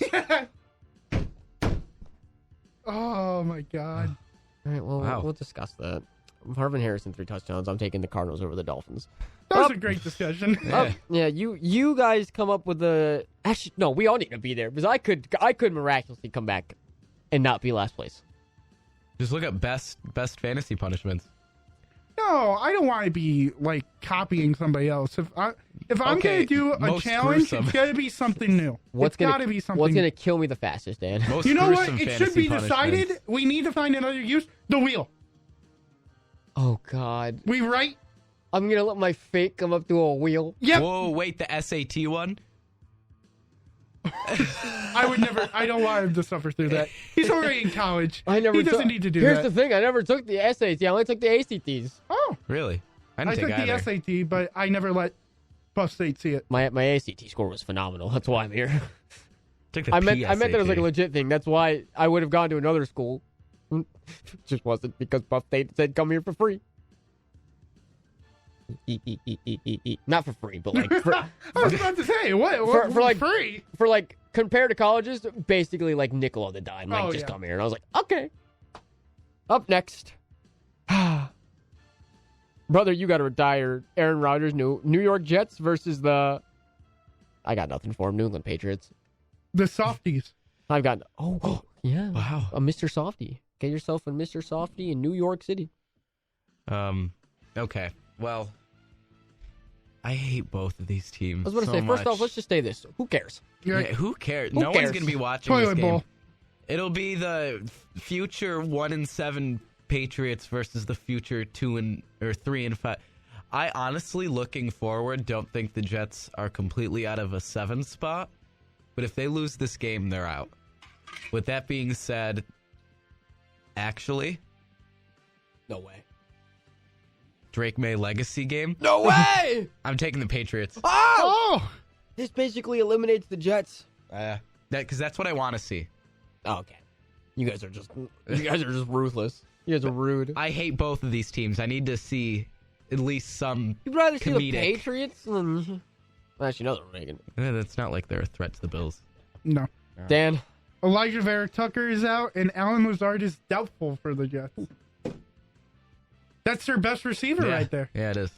E: Oh my god.
H: All right, well,
I: Wow.
H: we'll discuss that. Marvin Harrison 3 touchdowns. I'm taking the Cardinals over the Dolphins.
E: That was a great discussion.
H: Yeah, you guys come up with the. Actually, no, we all need to be there because I could miraculously come back and not be last place.
I: Just look up best fantasy punishments.
E: No, I don't want to be like copying somebody else. If I'm
I: Okay,
E: gonna do a
I: most
E: challenge,
I: gruesome.
E: it's gotta be something new.
H: What's
E: It's gotta be something.
H: What's gonna kill me the fastest, Dan?
I: Most
E: You know what?
I: gruesome
E: It should be
I: fantasy
E: decided.
I: punishments.
E: We need to find another use. The wheel.
H: Oh God,
E: We write.
H: I'm gonna let my fate come up to a wheel.
E: Yep.
I: Whoa, wait, the SAT one?
E: I would never. I don't want him to suffer through that. He's already in college.
H: I never.
E: He doesn't need to do
H: Here's
E: that.
H: the thing: I never took the SAT. I only took the ACTs.
E: Oh,
I: Really? I
E: I
I: didn't
E: took
I: take
E: the
I: either.
E: SAT, but I never let Buff State see it.
H: My ACT score was phenomenal. That's why I'm here.
I: Took the
H: I meant that as like a
I: PSAT.
H: legit thing. That's why I would have gone to another school. Just wasn't because Buff State said come here for free. Not for free, but like
E: I was about to say what
H: for like
E: free.
H: for like compared to colleges, basically like nickel on the dime. Like
E: Oh,
H: just
E: yeah.
H: come here, and I was like, okay. Up next, brother, you got to retire. Aaron Rodgers, New York Jets versus the. I got nothing for him. New England Patriots.
E: The softies.
H: I've got yeah.
I: Wow.
H: A Mr. Softy. Get yourself a Mr. Softy in New York City.
I: Okay. Well, I hate both of these teams.
H: I was going to
I: so
H: say, first
I: much.
H: off, let's just say this. Who cares?
E: You're
I: Yeah, who cares?
H: Who
I: No
H: cares?
I: one's gonna be watching
E: Toilet
I: this game.
E: bowl.
I: It'll be the future 1-7 Patriots versus the future 3-5. I honestly, looking forward, don't think the Jets are completely out of a 7 spot. But if they lose this game, they're out. With that being said, actually,
H: No way.
I: Drake May legacy game,
H: No way!
I: I'm taking the Patriots.
E: Oh,
H: This basically eliminates the Jets.
I: Because that's what I want to see.
H: Oh, okay. You guys are just ruthless. You guys are rude.
I: I hate both of these teams. I need to see at least some
H: You'd rather see the
I: comedic.
H: Patriots than... Actually, no, they're making.
I: That's not like they're a threat to the Bills.
E: no.
H: Dan,
E: Elijah Vera Tucker is out, and Alan Lazard is doubtful for the Jets. That's their best receiver
I: Yeah.
E: right there.
I: Yeah, it is.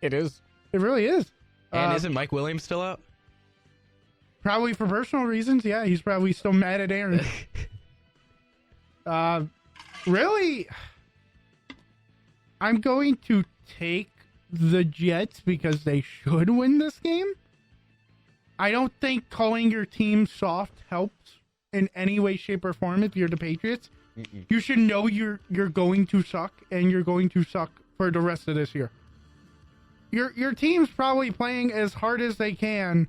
H: it is.
E: It really is.
I: And isn't Mike Williams still out?
E: Probably for personal reasons. Yeah, he's probably still mad at Aaron. Really, I'm going to take the Jets because they should win this game. I don't think calling your team soft helps in any way, shape, or form if you're the Patriots. You should know you're going to suck, and you're going to suck for the rest of this year. Your team's probably playing as hard as they can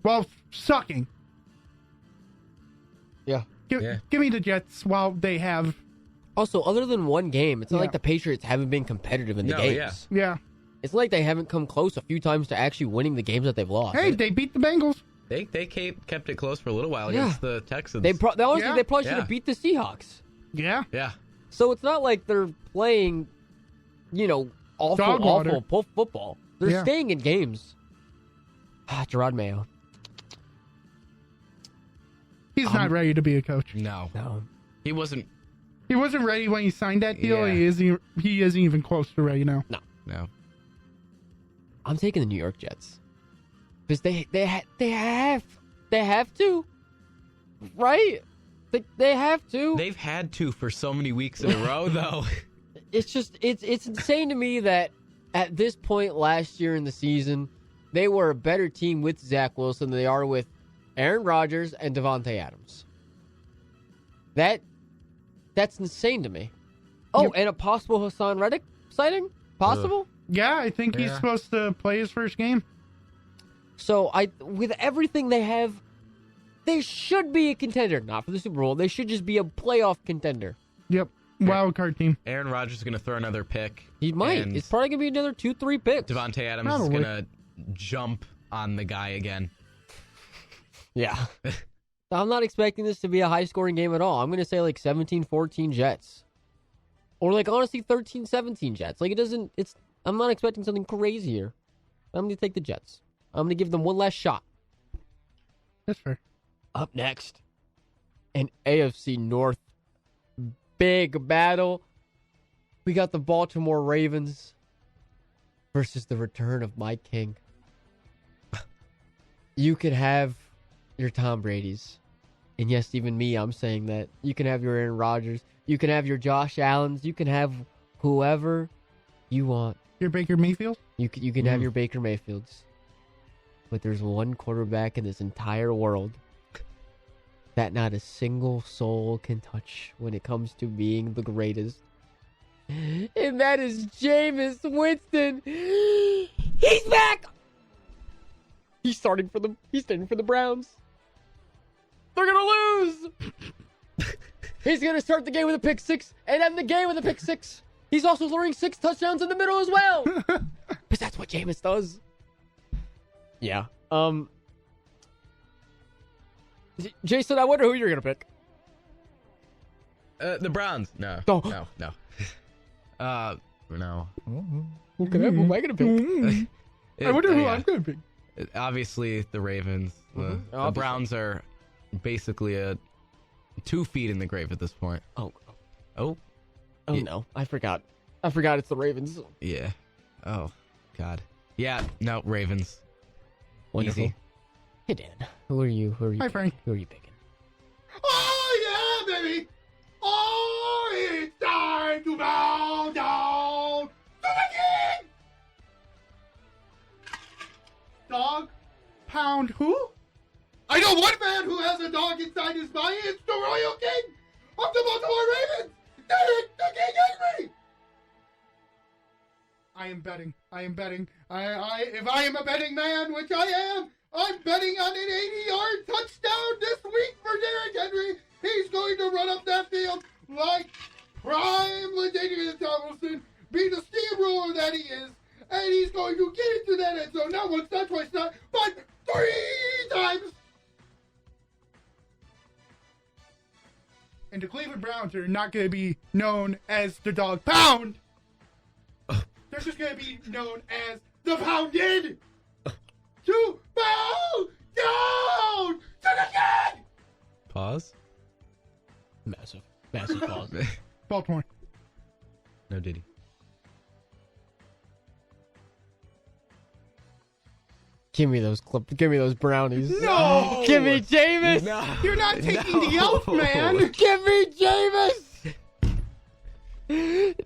E: while sucking.
H: Yeah.
E: Give me the Jets while they have
H: Also, other than one game, it's not
E: Yeah.
H: like the Patriots haven't been competitive in the
I: No,
H: games.
I: yeah.
E: Yeah.
H: It's like they haven't come close a few times to actually winning the games that they've lost.
E: Hey, they beat the Bengals.
I: They kept it close for a little while
H: Yeah.
I: against the Texans.
H: They honestly,
E: Yeah.
H: they probably should
I: Yeah.
H: have beat the Seahawks.
E: Yeah.
I: yeah.
H: So it's not like they're playing, awful,
E: Dog water.
H: awful football. They're
E: Yeah.
H: staying in games. Gerard Mayo.
E: He's not ready to be a coach.
I: No.
H: No.
I: He wasn't.
E: He wasn't ready when he signed that deal.
I: Yeah.
E: He isn't even close to ready now.
I: No.
H: I'm taking the New York Jets because they have to, right? They have to.
I: They've had to for so many weeks in a row, though.
H: It's just it's insane to me that at this point last year in the season, they were a better team with Zach Wilson than they are with Aaron Rodgers and Devontae Adams. That's insane to me. Oh,
E: Yep.
H: and a possible Hassan Reddick sighting? Possible?
E: Yeah, I think he's
I: Yeah.
E: supposed to play his first game.
H: So with everything they have, they should be a contender. Not for the Super Bowl. They should just be a playoff contender.
E: Yep. Wild card team.
I: Aaron Rodgers is going to throw another pick.
H: He might.
I: And
H: It's probably gonna be another 2-3 picks.
I: Devontae Adams
E: Probably.
I: is going to jump on the guy again.
H: Yeah. I'm not expecting this to be a high-scoring game at all. I'm going to say like 17-14 Jets. Or like honestly 13-17 Jets. Like I'm not expecting something crazy here. I'm going to take the Jets. I'm going to give them one last shot.
E: That's fair.
H: Up next, an AFC North big battle. We got the Baltimore Ravens versus the return of Mike King. You could have your Tom Brady's. And yes, even me, I'm saying that. You can have your Aaron Rodgers. You can have your Josh Allens. You can have whoever you want.
E: Your Baker Mayfield?
H: You can have your Baker Mayfields. But there's one quarterback in this entire world that not a single soul can touch when it comes to being the greatest. And that is Jameis Winston. He's back! He's starting for the Browns. They're gonna lose! He's gonna start the game with a pick six and end the game with a pick six. He's also throwing 6 touchdowns in the middle as well. Because that's what Jameis does. Yeah. Jason, I wonder who you're gonna pick.
I: The Browns. No.
H: Oh.
I: No. No.
H: Who am I gonna pick?
E: I wonder who
I: Yeah.
E: I'm going to pick.
I: Obviously, the Ravens. The
H: Obviously.
I: Browns are basically 2 feet in the grave at this point.
H: Oh
I: Oh,
H: no, I forgot. It's the Ravens.
I: yeah. Oh, God. Yeah, no, Ravens.
H: Wonderful.
I: Easy.
H: Hey Dan, who are you?
E: Hi, Frank.
H: Who are you picking?
E: Oh, yeah, baby. Oh, it's time to bow down to the king. Dog pound who? I know one man who has a dog inside his body. It's the Royal King of the Baltimore Ravens, Derek the King Henry. I am betting. If I am a betting man, which I am, I'm betting on an 80-yard touchdown this week for Derrick Henry. He's going to run up that field like prime Ladainian Tomlinson, be the steamroller that he is, and he's going to get into that end zone not once, not twice, not, but 3 times. And the Cleveland Browns are not going to be known as the dog pound. They're just going to be known as the pounded. To bow down to the king.
I: Pause.
H: Massive pause.
E: Baltimore.
I: No Diddy.
H: Give me those brownies.
E: No!
H: Give me Jameis.
I: No.
E: You're not taking the elf, man.
H: Give me Jameis.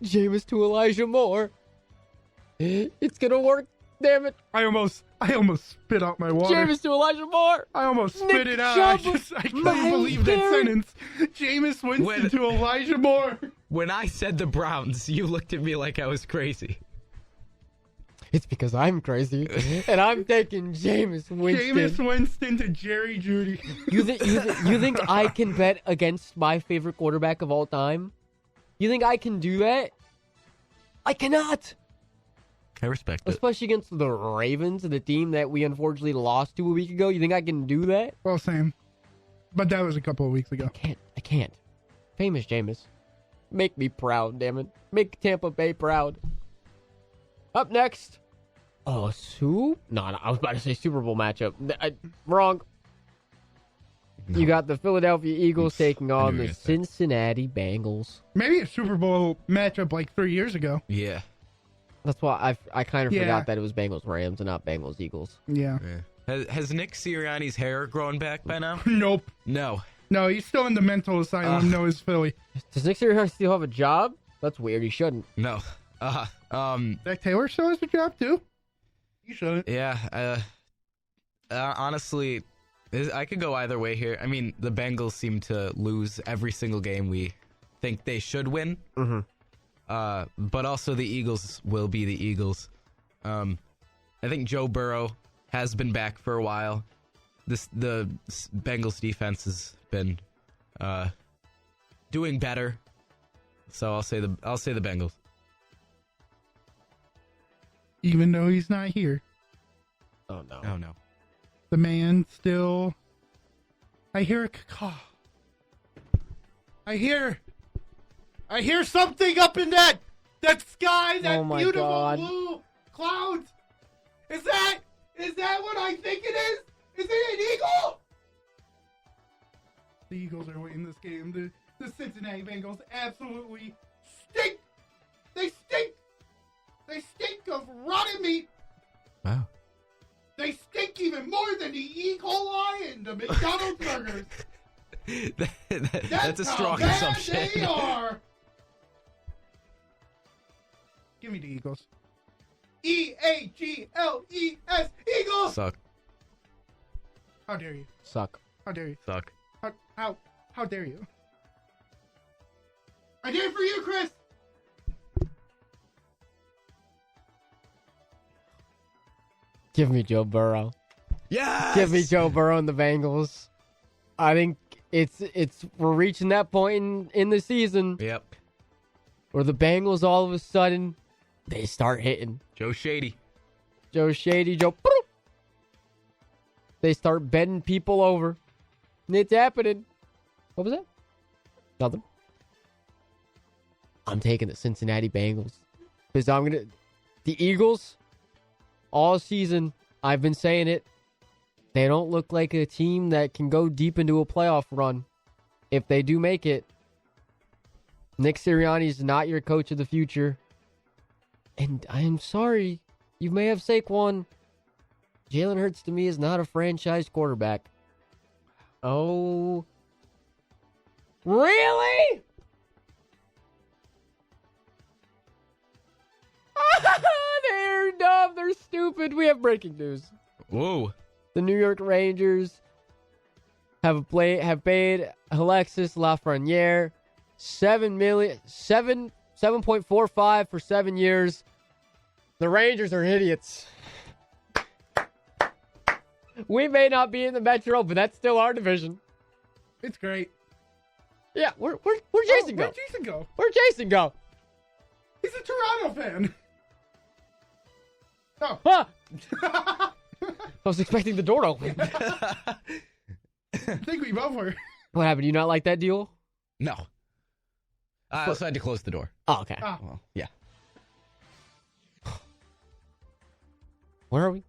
H: Jameis to Elijah Moore. It's gonna work. Damn it.
E: I almost spit out my water.
H: Jameis to Elijah Moore.
E: I almost
H: Nick
E: spit it out.
H: Chubb,
E: I couldn't
H: Myles
E: believe that
H: Garrett.
E: sentence. Jameis Winston
I: When-
E: to Elijah Moore.
I: When I said the Browns, you looked at me like I was crazy.
H: It's because I'm crazy, and I'm taking Jameis Winston.
E: Jameis Winston to Jerry Judy.
H: You think I can bet against my favorite quarterback of all time? You think I can do that? I cannot.
I: I respect it.
H: Especially against the Ravens, the team that we unfortunately lost to a week ago. You think I can do that?
E: Well, same. But that was a couple of weeks ago.
H: I can't. Famous Jameis. Make me proud, damn it. Make Tampa Bay proud. Up next. Oh, No, I was about to say Super Bowl matchup. Wrong.
I: No.
H: You got the Philadelphia Eagles taking
I: I
H: on
I: knew you
H: the
I: were gonna say it.
H: Cincinnati Bengals.
E: Maybe a Super Bowl matchup like 3 years ago.
I: Yeah.
H: That's why I kind of
E: Yeah.
H: forgot that it was Bengals Rams and not Bengals Eagles.
E: Yeah.
I: Has Nick Sirianni's hair grown back by now?
E: Nope.
I: No.
E: No, he's still in the mental asylum. No, it's Philly.
H: Does Nick Sirianni still have a job? That's weird. He shouldn't.
I: No.
E: Zach Taylor still has a job too. You shouldn't.
I: Yeah. Honestly, I could go either way here. I mean, the Bengals seem to lose every single game we think they should win.
H: Mm-hmm.
I: But also the Eagles will be the Eagles. I think Joe Burrow has been back for a while. The Bengals defense has been doing better. So I'll say the Bengals.
E: Even though he's not here,
H: Oh, no.
I: Oh no.
E: the man still. I hear a caw. I hear something up in that sky, that
H: Oh my
E: beautiful
H: God.
E: blue clouds. Is that what I think it is? Is it an eagle? The Eagles are winning this game. The Cincinnati Bengals absolutely stink. They stink. They stink of rotten meat.
I: Wow.
E: They stink even more than the Eagle Lion, the McDonald's burgers.
I: That's a strong
E: how bad
I: assumption.
E: They are. Give me the Eagles. EAGLES Eagles.
I: Suck.
E: How dare you?
H: Suck.
E: How dare you?
I: Suck.
E: How dare you? I did it for you, Chris.
H: Give me Joe Burrow.
I: Yes.
H: Give me Joe Burrow and the Bengals. I think we're reaching that point in the season
I: Yep.
H: where the Bengals all of a sudden they start hitting.
I: Joe Shady.
H: Joe Shady, Joe. They start bending people over. It's happening. What was that? Nothing. I'm taking the Cincinnati Bengals because the Eagles all season. I've been saying it. They don't look like a team that can go deep into a playoff run. If they do make it, Nick Sirianni is not your coach of the future. And I am sorry, you may have Saquon. Jalen Hurts to me is not a franchise quarterback. Oh. Really? They're dumb. They're stupid. We have breaking news.
I: Whoa.
H: The New York Rangers have paid Alexis Lafreniere $7.45 for 7 years. The Rangers are idiots. We may not be in the Metro, but that's still our division.
E: It's great.
H: Yeah, where'd Jason go?
E: Where'd Jason go?
H: Where'd Jason go?
E: He's a Toronto fan. Oh.
H: Huh? I was expecting the door to open.
E: I think we both were.
H: What happened? Do you not like that deal?
I: No. I also had to close the door.
H: Oh, okay.
E: Ah.
I: Well, yeah.
H: Where are we?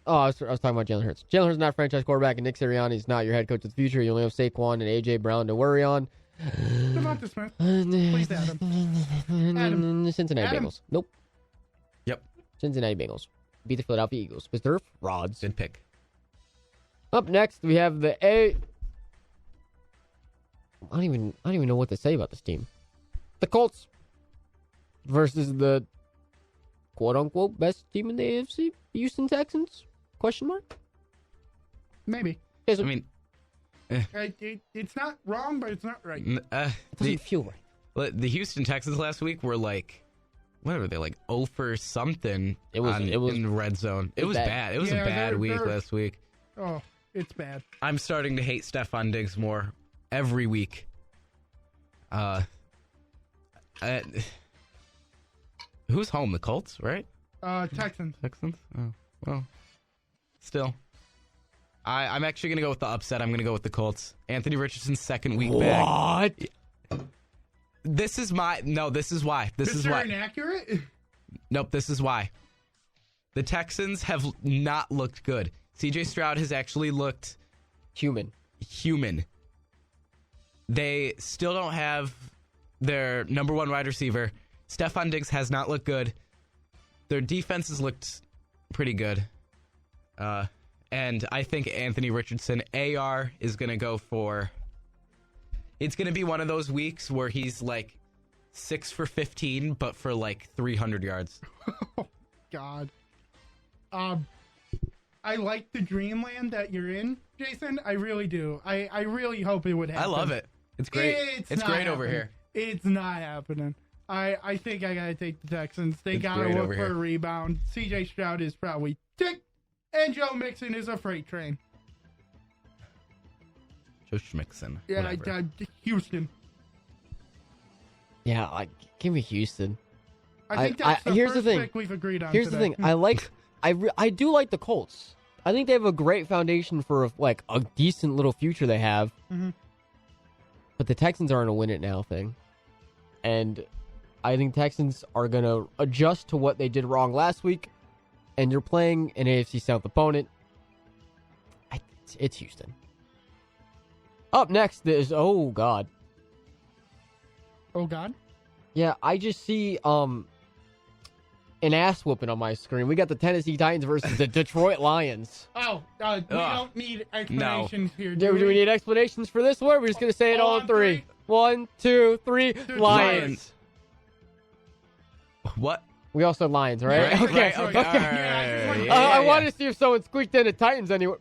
H: Oh, I was talking about Jalen Hurts. Jalen Hurts is not a franchise quarterback, and Nick Sirianni is not your head coach of the future. You only have Saquon and A.J. Brown to worry on.
E: Devonta Smith. Please, Adam.
H: Cincinnati
E: Adam.
H: Bengals. Nope.
I: Yep.
H: Cincinnati Bengals. Beat the Philadelphia Eagles. Mr. Rods.
I: Good pick.
H: Up next, we have the I don't even know what to say about this team. The Colts versus the quote-unquote best team in the AFC, Houston Texans? Question mark?
E: Maybe.
H: Okay, so
I: I mean,
E: It's not wrong, but it's not right.
H: it doesn't feel right.
I: the Houston Texans last week were like, what were they, like 0 for something
H: It was
I: in the red zone. It was bad. It was
E: Yeah,
I: a bad
E: they're-
I: week
E: they're-
I: last week.
E: Oh, it's bad.
I: I'm starting to hate Stephon Diggs more every week. Who's home? The Colts, right?
E: Texans.
I: Texans? Oh, well. Still. I'm actually going to go with the upset. I'm going to go with the Colts. Anthony Richardson's second week back.
H: What?
I: This is why. This is
E: Mr.
I: why.
E: Inaccurate?
I: Nope, this is why. The Texans have not looked good. CJ Stroud has actually looked
H: Human.
I: They still don't have their number one wide receiver. Stephon Diggs has not looked good. Their defense has looked pretty good. And I think Anthony Richardson, AR, is going to go for... It's going to be one of those weeks where he's like 6 for 15, but for like 300 yards.
E: Oh, God. I like the dreamland that you're in, Jason. I really do. I really hope it would happen.
I: I love it. It's great. It's
E: not
I: great over
E: happening.
I: here.
E: It's not happening. I think I gotta take the Texans. They
I: It's
E: gotta
I: great
E: look
I: over
E: for a
I: here.
E: rebound. CJ Stroud is probably ticked, and Joe Mixon is a freight train.
I: Joe Schmixon.
E: Yeah,
I: whatever.
E: Houston.
H: Yeah, give me Houston.
E: I think that's the
H: here's the
E: first
H: thing.
E: pick we've agreed on.
H: Here's the
E: today.
H: thing. I do like the Colts. I think they have a great foundation for like a decent little future they have.
E: Mhm.
H: But the Texans aren't a win it now thing. And I think Texans are going to adjust to what they did wrong last week. And you're playing an AFC South opponent. It's Houston. Up next is, oh God.
E: Oh God.
H: Yeah, I just see an ass whooping on my screen. We got the Tennessee Titans versus the Detroit Lions.
E: Oh, we don't need explanations here.
H: Do we need explanations for this one? Or are we just going to say it all in three? 1, 2, 3. Lions.
I: What?
H: We all said Lions, right?
I: Right,
H: Okay.
I: right, okay.
E: Yeah,
I: Alright,
H: I wanted to see if someone squeaked in the Titans anywhere.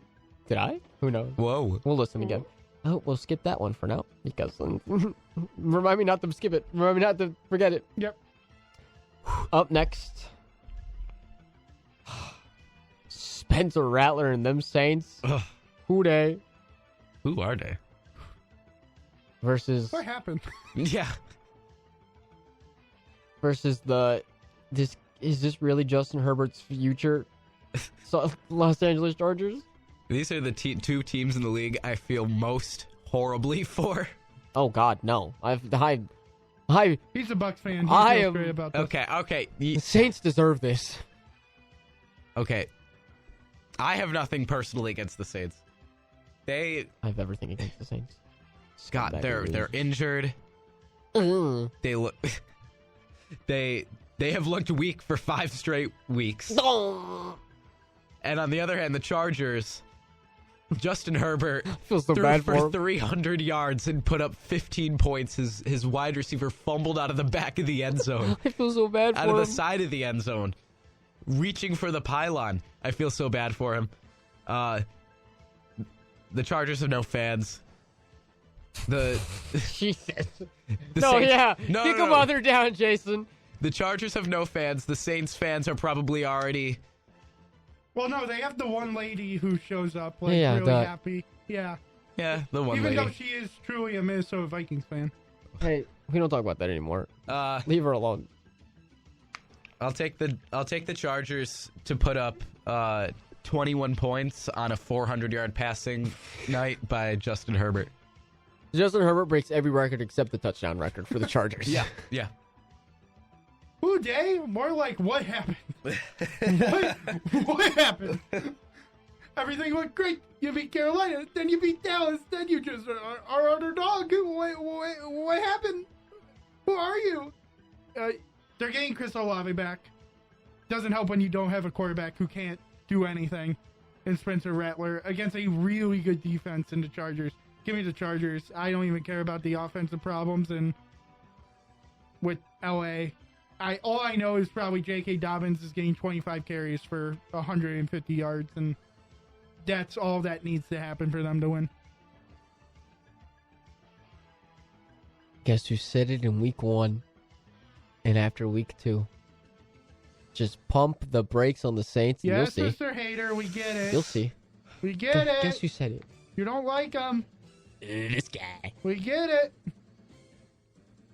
H: Did I? Who knows?
I: Whoa.
H: We'll listen again. Oh, we'll skip that one for now because remind me not to skip it. Remind me not to forget it.
E: Yep.
H: Up next, Spencer Rattler and them Saints.
I: Ugh.
H: Who they
I: Who are they?
H: versus
E: What happened?
I: Yeah.
H: is this really Justin Herbert's future? So Los Angeles Chargers.
I: These are the two teams in the league I feel most horribly for.
H: Oh God, no!
E: He's a Bucks fan. He
H: I
E: feels
H: am-
E: great about this.
I: Okay.
H: The Saints deserve this.
I: Okay. I have nothing personally against the Saints. They
H: I have everything against the Saints.
I: got
H: Scumbag
I: they're injured.
H: losers.
I: They look they have looked weak for 5 straight weeks. And on the other hand, the Chargers, Justin Herbert
H: Feel so
I: threw
H: bad
I: for
H: for him.
I: 300 yards and put up 15 points. His wide receiver fumbled out of the back of the end zone.
H: I feel so bad
I: Out
H: for
I: of the
H: him.
I: side of the end zone. Reaching for the pylon. I feel so bad for him. The Chargers have no fans.
H: Jesus.
I: The
H: No,
I: Saints-
H: yeah.
I: No,
H: Kick
I: no,
H: a
I: no.
H: mother down, Jason.
I: The Chargers have no fans. The Saints fans are probably already...
E: Well, no, they have the one lady who shows up, like,
H: Yeah,
E: really happy. Yeah.
I: Yeah, the one
E: Even
I: lady.
E: though she is truly a Minnesota Vikings fan.
H: Hey, we don't talk about that anymore.
I: Uh,
H: Leave her alone.
I: I'll take the Chargers to put up 21 points on a 400-yard passing night by Justin Herbert.
H: Justin Herbert breaks every record except the touchdown record for the Chargers.
I: Yeah.
E: Who day? More like what happened? what happened? Everything went great. You beat Carolina, then you beat Dallas, then you just are underdog. What happened? Who are you? They're getting Chris Olave back. Doesn't help when you don't have a quarterback who can't do anything. And Spencer Rattler against a really good defense in the Chargers. Give me the Chargers. I don't even care about the offensive problems and with LA. All I know is probably J.K. Dobbins is getting 25 carries for 150 yards, and that's all that needs to happen for them to win.
H: Guess who said it in week 1 and after week 2? Just pump the brakes on the Saints and
E: Yes,
H: you'll see.
E: Mr. Hater, we get it.
H: You'll see.
E: We get it.
H: Guess who said it?
E: You don't like them.
H: This guy.
E: We get it.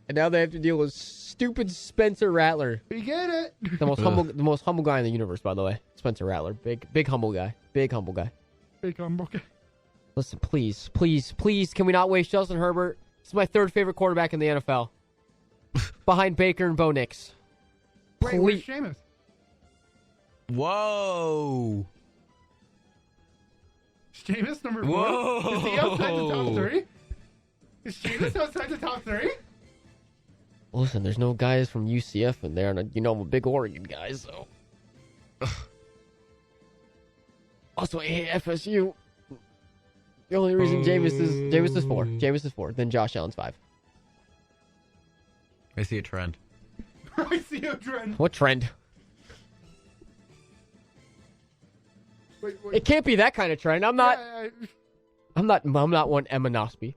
H: And now they have to deal with stupid Spencer Rattler.
E: We get it.
H: The most humble guy in the universe, by the way. Spencer Rattler. Big humble guy. Big humble guy.
E: Big humble guy.
H: Listen, please, can we not waste Justin Herbert? He's my third favorite quarterback in the NFL. Behind Baker and Bo Nix.
E: Wait, where's Jameis?
I: Whoa.
E: Is Jameis number 4?
I: Whoa.
E: Is he outside the top 3? Is Jameis outside the top 3?
H: Listen, there's no guys from UCF in there, and you know I'm a big Oregon guy, so. Also, I hate FSU. The only reason Jameis is 4. Jameis is 4. Then Josh Allen's 5.
I: I see a trend.
E: I see a trend.
H: What trend?
E: Wait.
H: It can't be that kind of trend. I'm not one Emma Nosby.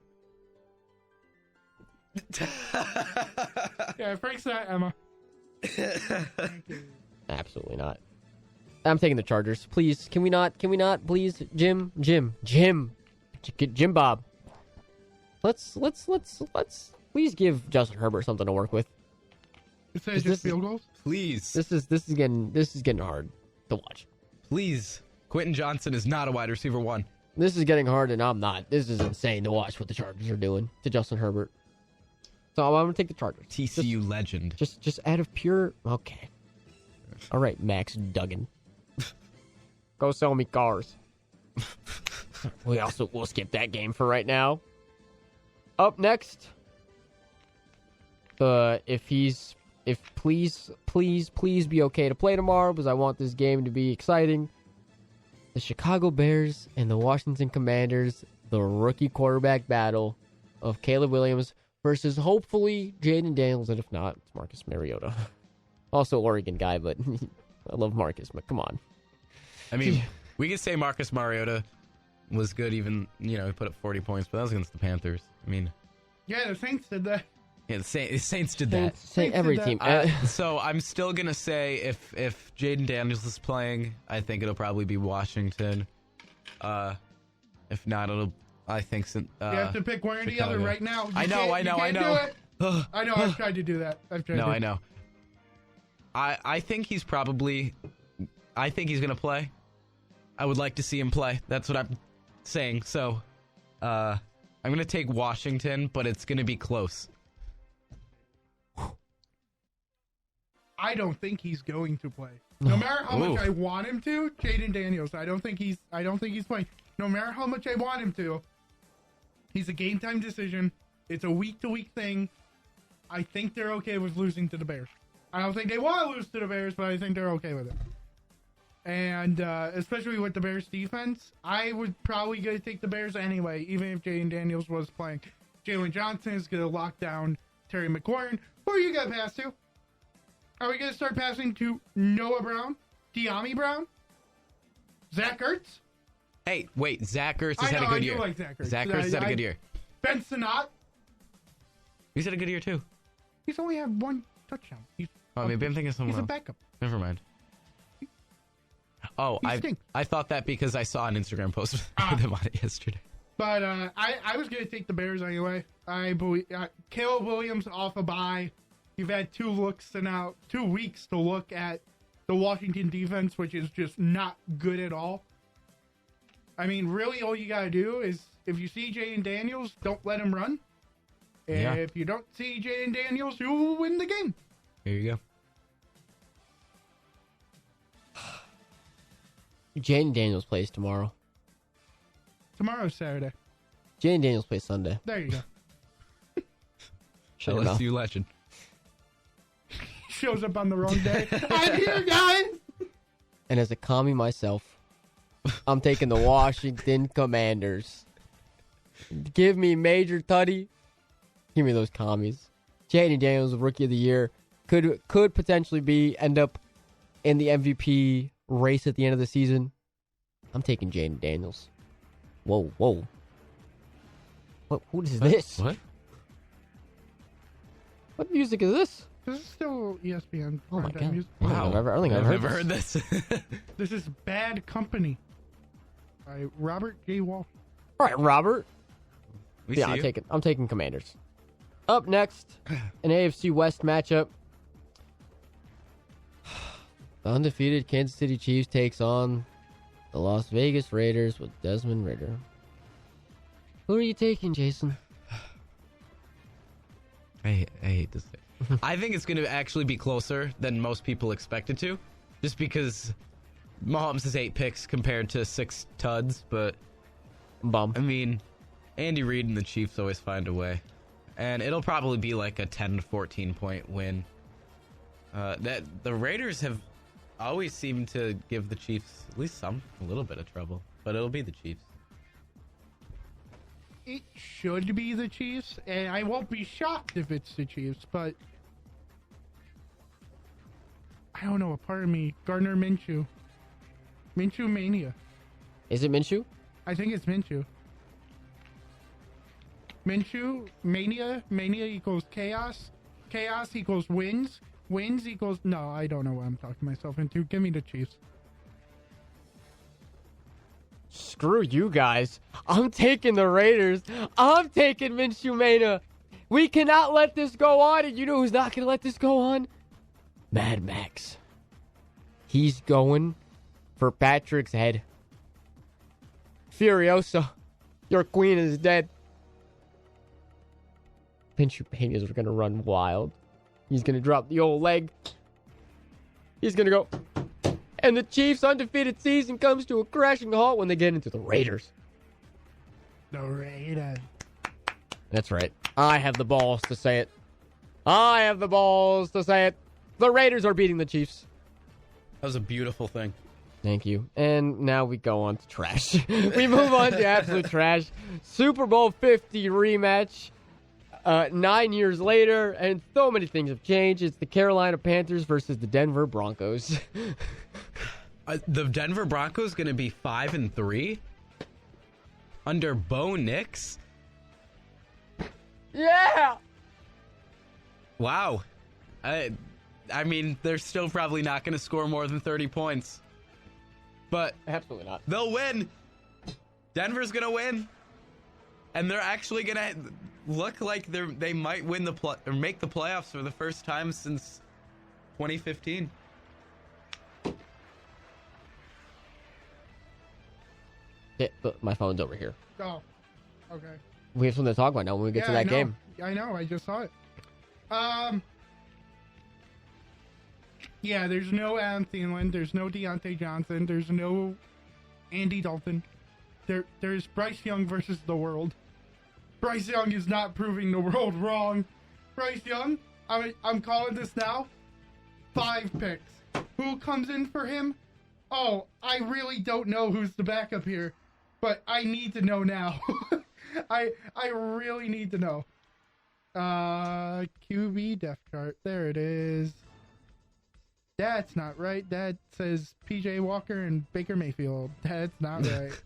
E: Yeah, Frank's not Emma.
H: Absolutely not. I'm taking the Chargers. Please, can we not? Please, Jim Bob. Let's please give Justin Herbert something to work with.
E: Instead of just field goals?
I: Please.
H: This is getting hard to watch.
I: Please. Quentin Johnson is not a wide receiver 1.
H: This is getting hard, and I'm not. This is insane to watch what the Chargers are doing to Justin Herbert. So I'm going to take the Chargers.
I: TCU legend.
H: Just out of pure... Okay. All right, Max Duggan. Go sell me cars. We'll skip that game for right now. Up next, please be okay to play tomorrow, because I want this game to be exciting. The Chicago Bears and the Washington Commanders, the rookie quarterback battle of Caleb Williams versus hopefully Jaden Daniels, and if not, it's Marcus Mariota. Also Oregon guy, but I love Marcus, but come on.
I: I mean, we could say Marcus Mariota was good, even, he put up 40 points, but that was against the Panthers. I mean...
E: Yeah, the Saints did that.
I: Yeah, the Saints did that.
H: Every team.
I: So I'm still going to say if Jaden Daniels is playing, I think it'll probably be Washington. If not, I think...
E: you have to pick one or the other right now.
I: I know.
E: I know, I've tried to do that.
I: I know. I think he's probably... I think he's going to play. I would like to see him play. That's what I'm saying. So, I'm going to take Washington, but it's going to be close.
E: I don't think he's going to play. No matter how much I want him to, Jaden Daniels, I don't think he's playing. No matter how much I want him to, he's a game time decision. It's a week to week thing. I think they're okay with losing to the Bears. I don't think they want to lose to the Bears, but I think they're okay with it. And especially with the Bears defense, I would probably going to take the Bears anyway, even if Jaden Daniels was playing. Jalen Johnson is going to lock down Terry McLaurin. Who are you going to pass to? Are we going to start passing to Noah Brown? De'Ami Brown? Zach Ertz?
I: Hey, wait, Zach Ertz has had a good year.
E: Like Zach Ertz.
I: Zach Ertz has had a good year.
E: Ben Sinnott?
I: He's had a good year, too.
E: He's only had 1 touchdown.
I: Maybe I'm thinking of someone
E: else. He's a backup.
I: Never mind. Oh, I thought that because I saw an Instagram post with him on it yesterday.
E: But I was going to take the Bears anyway. I believe Caleb Williams off a bye. You've had 2 weeks to look at the Washington defense, which is just not good at all. I mean, really, all you got to do is, if you see Jaden Daniels, don't let him run. And if you don't see Jaden Daniels, you will win the game.
I: Here you go.
H: Jaden Daniels plays tomorrow.
E: Tomorrow's Saturday.
H: Jaden Daniels plays Sunday.
E: There you go.
I: LSU legend.
E: Shows up on the wrong day. I'm here, guys!
H: And as a commie myself, I'm taking the Washington Commanders. Give me Major Tutty. Give me those commies. Jaden Daniels, Rookie of the Year, could potentially end up in the MVP race at the end of the season. I'm taking Jaden Daniels. Whoa. What is this?
I: What?
H: What music is this?
E: This is still ESPN.
H: Oh my god!
E: Music.
I: Wow.
H: I don't think I've
I: never heard this.
E: This is Bad Company by Robert J. Walsh.
H: All right, Robert.
I: We see
H: I'm
I: you.
H: taking Commanders. Up next, an AFC West matchup. The undefeated Kansas City Chiefs takes on the Las Vegas Raiders with Desmond Ridder. Who are you taking, Jason?
I: I hate to say it. I think it's going to actually be closer than most people expect it to, just because Mahomes has 8 picks compared to 6 tuds. But I mean, Andy Reid and the Chiefs always find a way, and it'll probably be like a 10 to 14 point win. That the Raiders have always seemed to give the Chiefs at least a little bit of trouble, but it'll be the Chiefs.
E: It should be the Chiefs, and I won't be shocked if it's the Chiefs, but I don't know, a part of me, Gardner Minshew. Minshew Mania.
H: Is it Minshew?
E: I think it's Minshew. Minshew, Mania equals chaos. Chaos equals wins. Wins equals... No, I don't know what I'm talking myself into. Give me the Chiefs.
H: Screw you guys. I'm taking the Raiders. I'm taking Minshew Mania. We cannot let this go on, and you know who's not going to let this go on? Mad Max. He's going for Patrick's head. Furiosa, your queen is dead. Minshew Mania is going to run wild. He's going to drop the old leg. He's going to go. And the Chiefs' undefeated season comes to a crashing halt when they get into the Raiders.
E: The Raiders.
H: That's right. I have the balls to say it. I have the balls to say it. The Raiders are beating the Chiefs.
I: That was a beautiful thing.
H: Thank you. And now we go on to trash. We move on to absolute trash. Super Bowl 50 rematch. 9 years later, and so many things have changed. It's the Carolina Panthers versus the Denver Broncos.
I: The Denver Broncos going to be 5-3 under Bo Nix.
H: Yeah.
I: Wow. I mean, they're still probably not going to score more than 30 points, but
H: Absolutely not.
I: they'll win. Denver's going to win, and they're actually going to look like they might win or make the playoffs for the first time since 2015.
H: Yeah, but my phone's over here.
E: Oh, okay.
H: We have something to talk about now when we get to that game.
E: I know. I just saw it. Yeah, there's no Adam Thielen. There's no Deontay Johnson. There's no Andy Dalton. There's Bryce Young versus the world. Bryce Young is not proving the world wrong. Bryce Young, I'm calling this now. 5 picks. Who comes in for him? Oh, I really don't know who's the backup here, but I need to know now. I really need to know. QB depth chart. There it is. That's not right. That says PJ Walker and Baker Mayfield. That's not right.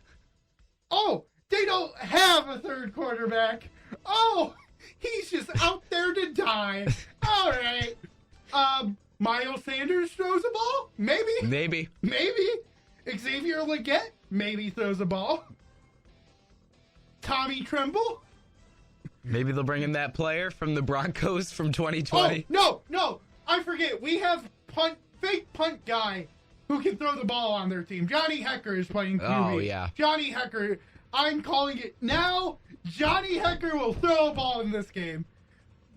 E: Oh, they don't have a third quarterback. Oh, he's just out there to die. All right. Miles Sanders throws a ball? Maybe. Xavier Legette? Maybe throws a ball. Tommy Tremble?
I: Maybe they'll bring in that player from the Broncos from 2020.
E: Oh, no. I forget. We have fake punt guy who can throw the ball on their team. Johnny Hecker is playing QB.
I: Oh, yeah.
E: Johnny Hecker. I'm calling it now. Johnny Hecker will throw a ball in this game.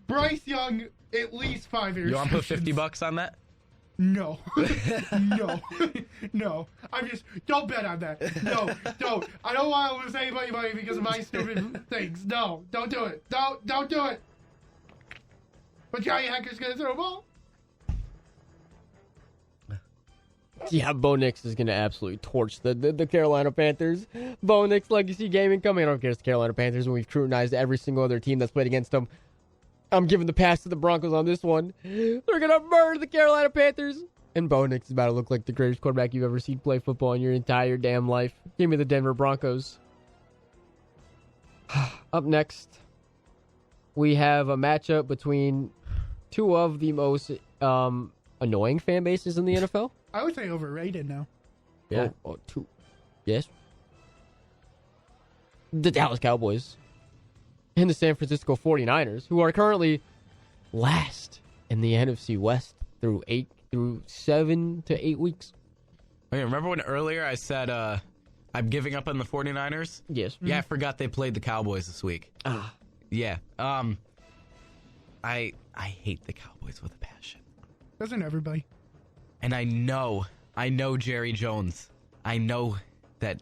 E: Bryce Young, at least 5 years.
I: You want to put $50 on that?
E: No. No. I'm just, don't bet on that. No, don't. I don't want to lose anybody money because of my stupid things. No, don't do it. Don't do it. But Johnny Hecker's going to throw a ball.
H: Yeah, Bo Nix is going to absolutely torch the Carolina Panthers. Bo Nix Legacy Gaming coming. I don't care if it's the Carolina Panthers, and we've scrutinized every single other team that's played against them. I'm giving the pass to the Broncos on this one. They're going to murder the Carolina Panthers. And Bo Nix is about to look like the greatest quarterback you've ever seen play football in your entire damn life. Give me the Denver Broncos. Up next, we have a matchup between two of the most annoying fan bases in the NFL.
E: I would say overrated now.
H: Yeah. Two. Yes. The Dallas Cowboys and the San Francisco 49ers, who are currently last in the NFC West through 7 to 8 weeks.
I: Okay, remember when earlier I said I'm giving up on the 49ers?
H: Yes.
I: Yeah, I forgot they played the Cowboys this week.
H: Ah.
I: Yeah. I hate the Cowboys with a passion.
E: Doesn't everybody?
I: And I know Jerry Jones. I know that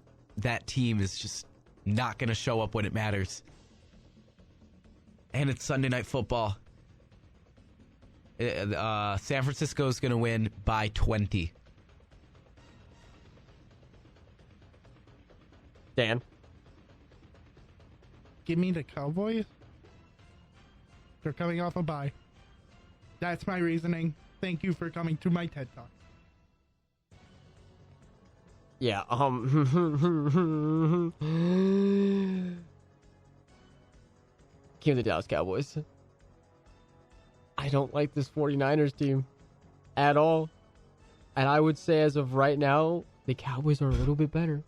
I: team is just not going to show up when it matters. And it's Sunday Night Football. San Francisco's going to win by 20.
H: Dan?
E: Give me the Cowboys. They're coming off a bye. That's my reasoning. Thank you for coming to my TED Talk.
H: Yeah, Give me the Dallas Cowboys. I don't like this 49ers team at all. And I would say as of right now, the Cowboys are a little bit better.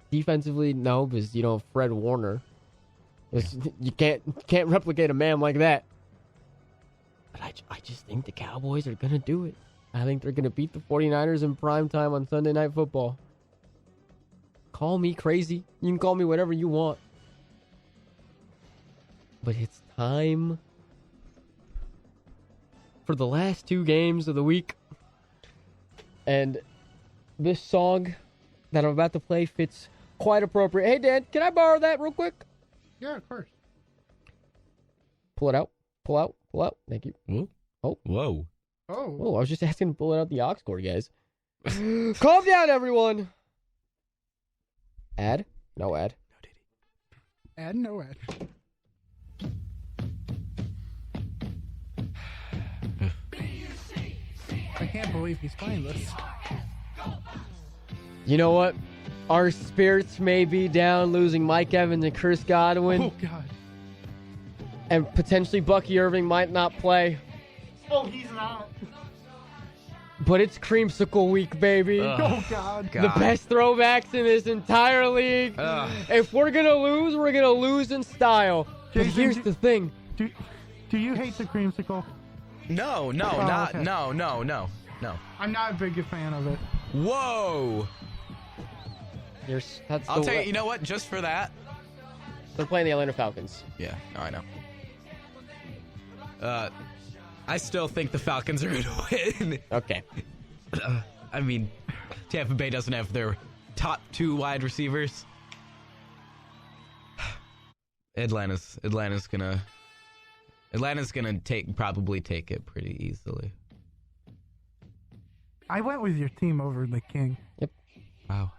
H: Defensively, no, because Fred Warner. You can't replicate a man like that. But I just think the Cowboys are gonna do it. I think they're gonna beat the 49ers in prime time on Sunday Night Football. Call me crazy. You can call me whatever you want. But it's time for the last 2 games of the week. And this song that I'm about to play fits quite appropriate. Hey, Dan, can I borrow that real quick?
E: Yeah, of course.
H: Pull it out. Pull out. Pull out. Thank you.
I: Whoa.
H: Oh.
I: Whoa.
H: Oh, I was just asking to pull it out the aux cord, guys. Calm down, everyone. Ad? No ad.
E: Ad, no ad. I can't believe he's playing this.
H: You know what? Our spirits may be down losing Mike Evans and Chris Godwin.
E: Oh, God.
H: And potentially Bucky Irving might not play.
E: Oh, he's not.
H: But it's creamsicle week, baby.
E: Oh, God.
H: The best throwbacks in this entire league. If we're going to lose, we're going to lose in style. But
E: Jason,
H: here's the thing.
E: Do you hate the creamsicle?
I: No.
E: Okay.
I: No.
E: I'm not a big fan of it.
I: Whoa. I'll tell you, you know what? Just for that.
H: They're playing the Atlanta Falcons.
I: Yeah, no, I know. I still think the Falcons are going to win.
H: Okay.
I: I mean, Tampa Bay doesn't have their top 2 wide receivers. Atlanta's gonna probably take it pretty easily.
E: I went with your team over the King.
H: Yep.
I: Wow.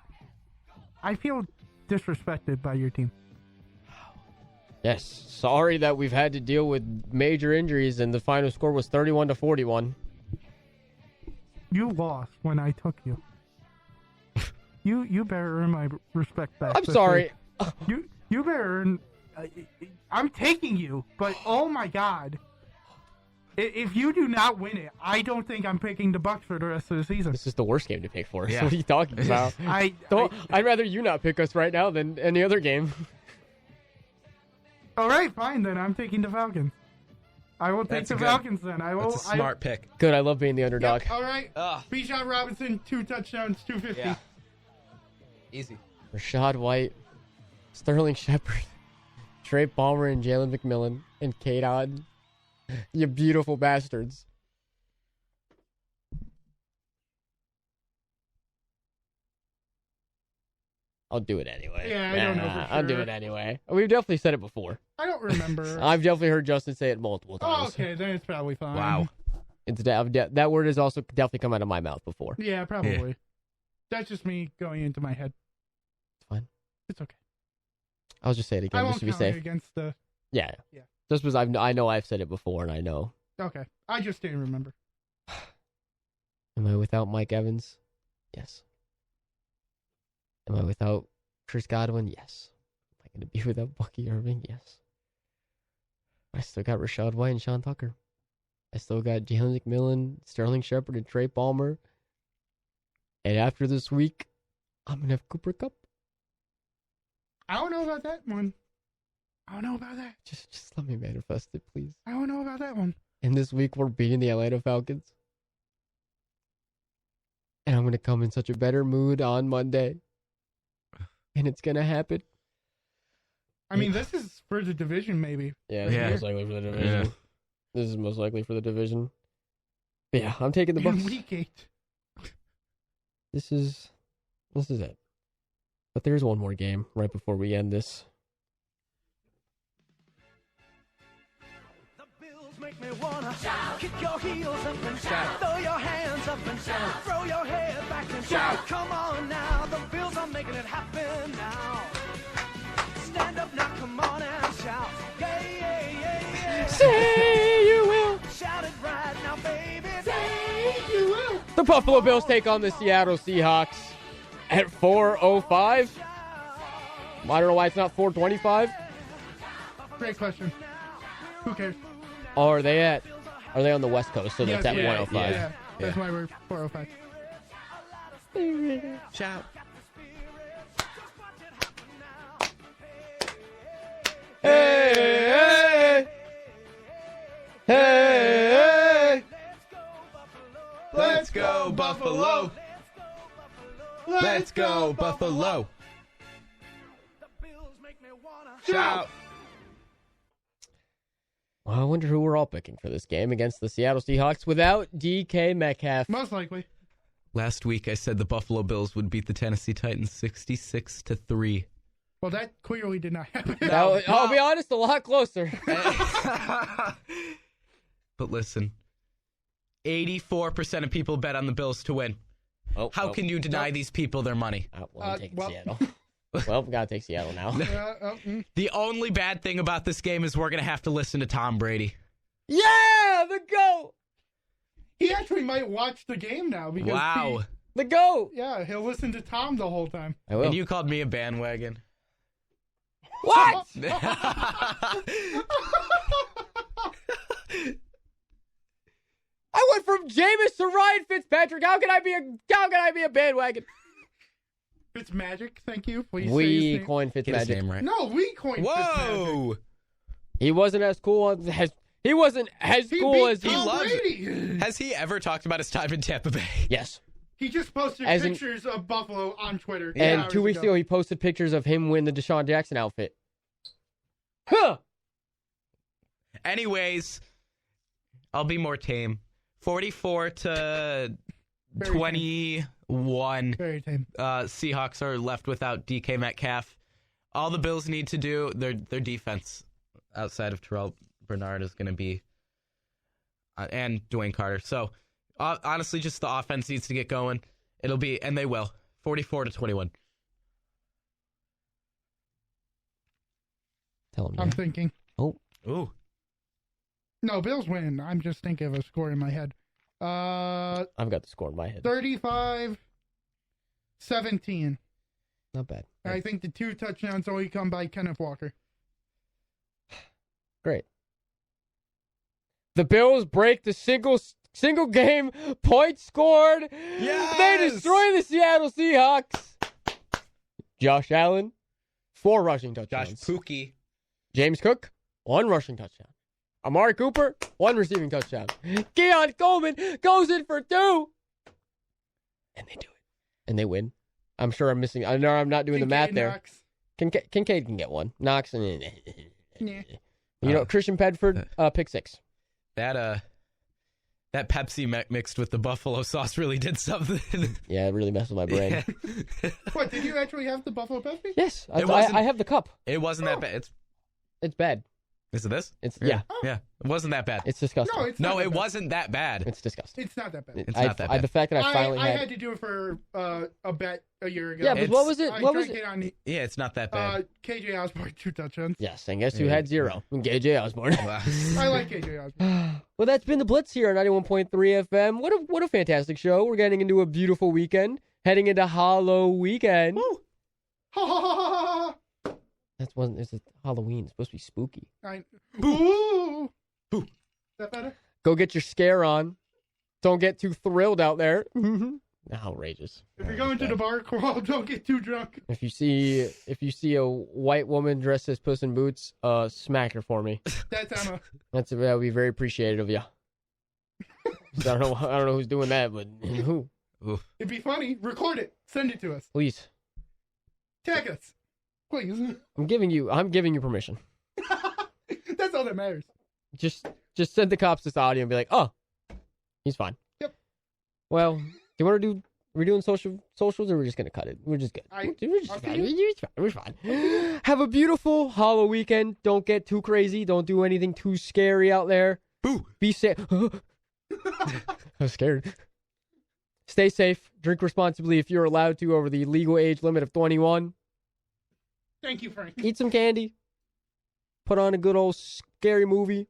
E: I feel disrespected by your team.
H: Yes. Sorry that we've had to deal with major injuries and the final score was 31-41.
E: You lost when I took you. You better earn my respect back.
H: I'm sorry.
E: You better earn... I'm taking you, but oh my God. If you do not win it, I don't think I'm picking the Bucks for the rest of the season.
H: This is the worst game to pick for us.
I: Yeah.
H: What are you talking about? I'd rather you not pick us right now than any other game.
E: All right, fine then. I'm taking the Falcons. I will take the Falcons then.
I: That's a smart pick.
H: Good. I love being the underdog.
E: Yep, all right. Bijan Robinson, 2 touchdowns, 250.
I: Yeah. Easy.
H: Rashad White, Sterling Shepard, Trey Palmer, and Jalen McMillan, and Kate Odd. You beautiful bastards. I'll do it anyway.
E: Yeah, I don't know for
H: I'll do
E: sure.
H: it anyway. We've definitely said it before.
E: I don't remember.
H: I've definitely heard Justin say it multiple
E: Oh,
H: times.
E: okay, then it's probably fine.
I: Wow.
H: It's that word has also definitely come out of my mouth before.
E: Yeah, probably. That's just me going into my head.
H: It's fine.
E: It's okay.
H: I'll just say it
E: I
H: again
E: won't
H: just to be
E: count it
H: safe.
E: against the...
H: Yeah.
E: Yeah.
H: Just because I know I've said it before and I know.
E: Okay. I just didn't remember.
H: Am I without Mike Evans? Yes. Am I without Chris Godwin? Yes. Am I going to be without Bucky Irving? Yes. I still got Rashad White and Sean Tucker. I still got Jalen McMillan, Sterling Shepard, and Trey Palmer. And after this week, I'm going to have Cooper Kupp.
E: I don't know about that one. I don't know about that.
H: Just let me manifest it, please.
E: I don't know about that one.
H: And this week we're beating the Atlanta Falcons. And I'm going to come in such a better mood on Monday. And it's going to happen.
E: I mean, this is for the division, maybe.
H: Yeah, this
I: Yeah.
H: is most likely for the division.
I: Yeah.
H: This is most likely for the division. But yeah, I'm taking the
E: In
H: Bucks.
E: week 8.
H: This is it. But there's one more game right before we end this.
A: Make me wanna shout. Kick your heels up and shout. Throw your hands up and shout. Throw your head back and shout. Come on now, the Bills are making it happen now. Stand up now, come on and shout. Yeah, yeah, yeah, yeah.
H: Say you will.
A: Shout it right now, baby. Say you will.
H: The Buffalo Bills take on the Seattle Seahawks at 4:05. I don't know why it's not 4:25.
E: Great question. Who cares?
H: Oh, are they on the West Coast? So that's at 105.
E: Yeah. That's why we're 405.
I: Shout.
H: Hey, hey, hey.
I: Let's go, Buffalo. Let's go, Buffalo. Shout.
H: Well, I wonder who we're all picking for this game against the Seattle Seahawks without DK Metcalf.
E: Most likely.
I: Last week I said the Buffalo Bills would beat the Tennessee Titans 66-3.
E: Well, that clearly did not happen.
H: I'll be honest, a lot closer.
I: But listen, 84% of people bet on the Bills to win. How can you deny these people their money?
H: Well, I'm taking Seattle. Well, we gotta take Seattle now.
I: The only bad thing about this game is we're going to have to listen to Tom Brady.
H: Yeah, the GOAT!
E: He actually might watch the game now. Because
I: Wow.
H: The GOAT!
E: Yeah, he'll listen to Tom the whole time.
H: I will.
I: And you called me a bandwagon.
H: What? I went from Jameis to Ryan Fitzpatrick. How can I be a bandwagon?
E: It's magic. Thank you. Please say
H: We
E: his name.
H: coined
I: Get his
H: Fitzmagic.
I: name right.
E: No, we coined Fitzmagic.
I: Whoa!
H: He wasn't as cool as he wasn't as
E: He
H: cool
E: beat
H: as he
E: Tom
I: loves it.
E: Brady.
I: Has he ever talked about his time in Tampa Bay?
H: Yes.
E: He just posted
H: As in-
E: pictures of Buffalo on Twitter.
H: And
E: hours
H: 2 weeks ago, he posted pictures of him wearing the Deshaun Jackson outfit. Huh.
I: Anyways, I'll be more tame. 44 to
E: Very
I: 21.
E: Very tame.
I: Seahawks are left without DK Metcalf. All the Bills need to do, their defense outside of Terrell Bernard is going to be, and Dwayne Carter. So, honestly, just the offense needs to get going. It'll be, and they will, 44 to 21.
H: Tell him.
E: I'm thinking.
I: Ooh.
E: No, Bills win. I'm just thinking of a score in my head.
H: I've got the score in my head.
E: 35-17.
H: Not bad.
E: I think the 2 touchdowns only come by Kenneth Walker.
H: Great. The Bills break the single game point scored.
I: Yes!
H: They destroy the Seattle Seahawks. Josh Allen, 4 rushing touchdowns.
I: Josh Pookie.
H: James Cook, 1 rushing touchdown. Amari Cooper, 1 receiving touchdown. Keon Coleman goes in for 2. And they do it. And they win. I'm sure I'm missing. I know I'm not doing the math there.
E: Knox.
H: Kincaid can get 1. Knox and
E: Yeah.
H: you know Christian Bedford, pick 6.
I: That Pepsi mixed with the buffalo sauce really did something.
H: Yeah, it really messed with my brain.
E: What, did you actually have the Buffalo Pepsi?
H: Yes,
I: It wasn't-
H: I have the cup.
I: It wasn't that bad.
H: It's bad.
I: Is it this?
H: It's
I: Yeah, it wasn't that bad.
H: It's disgusting.
E: No, it's
I: No,
E: not that
I: it
E: bad.
I: wasn't that bad.
H: It's disgusting.
E: It's not that bad.
I: It's not that bad.
H: The fact that I finally
E: I had to do it for a bet a year ago.
H: Yeah, but what was it?
E: I
H: What was
E: drank
H: it?
E: it on
I: Yeah, it's not that bad.
E: KJ Osborne 2 touchdowns.
H: Yes, and guess who had 0? KJ Osborne.
E: I like KJ Osborne.
H: Well, that's been the Blitz here on 91.3 FM. What a fantastic show. We're getting into a beautiful weekend, heading into Hollow Weekend.
E: Ha ha ha ha ha.
H: It's Halloween. It's supposed to be spooky.
E: Boo. Boo. Is that better?
H: Go get your scare on. Don't get too thrilled out there. Outrageous.
E: If you're going to the bar crawl, don't get too drunk.
H: If you see a white woman dressed as Puss in Boots, smack her for me.
E: That's Emma.
H: That would be very appreciative of you. I don't know who's doing that, but who?
I: Oof.
E: It'd be funny. Record it. Send it to us.
H: Please.
E: Tag us. Please.
H: I'm giving you permission.
E: That's all that matters.
H: Just send the cops this audio and be like, oh, he's fine.
E: Yep.
H: Well, do you want to do? We're doing socials, or we're just gonna cut it? We're just good. We're fine. Have a beautiful Halloween weekend. Don't get too crazy. Don't do anything too scary out there.
I: Boo.
H: Be safe. I'm scared. Stay safe. Drink responsibly if you're allowed to over the legal age limit of 21.
E: Thank you, Frank.
H: Eat some candy. Put on a good old scary movie.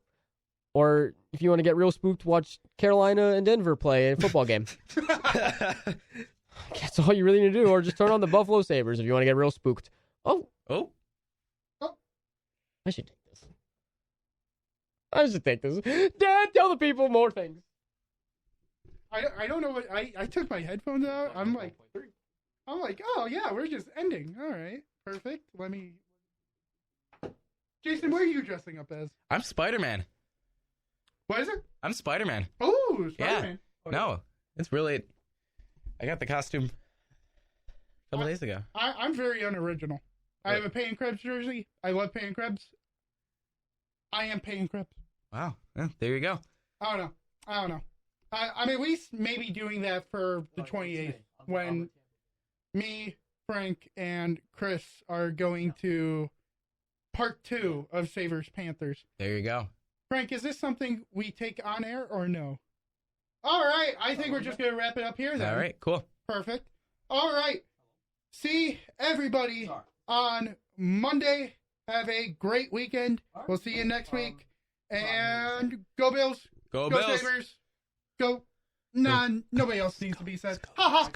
H: Or if you want to get real spooked, watch Carolina and Denver play a football game. That's all you really need to do. Or just turn on the Buffalo Sabres if you want to get real spooked. Oh. I should take this. Dad, tell the people more things.
E: I don't know what I took my headphones out. I'm like, oh yeah, we're just ending. All right, perfect. Let me. Jason, what are you dressing up as?
I: I'm Spider-Man.
E: What is it?
I: I'm Spider-Man.
E: Oh, Spider-Man.
I: Yeah. No, it's really. I got the costume a couple days ago.
E: I'm very unoriginal. I have a Payne Krebs jersey. I love Payne Krebs. I am Payne Krebs.
I: Wow. Yeah, there you go.
E: I don't know. I'm at least maybe doing that for the 28th when me, Frank, and Chris are going to part 2 of Savers Panthers.
I: There you go.
E: Frank, is this something we take on air or no? All right. I think we're just going to wrap it up here then.
I: All right, cool.
E: Perfect. All right. See everybody on Monday. Have a great weekend. We'll see you next week. And go Bills.
I: Go
E: Go
I: Bills.
E: Sabres. Go. Nobody else needs to be said. Ha ha.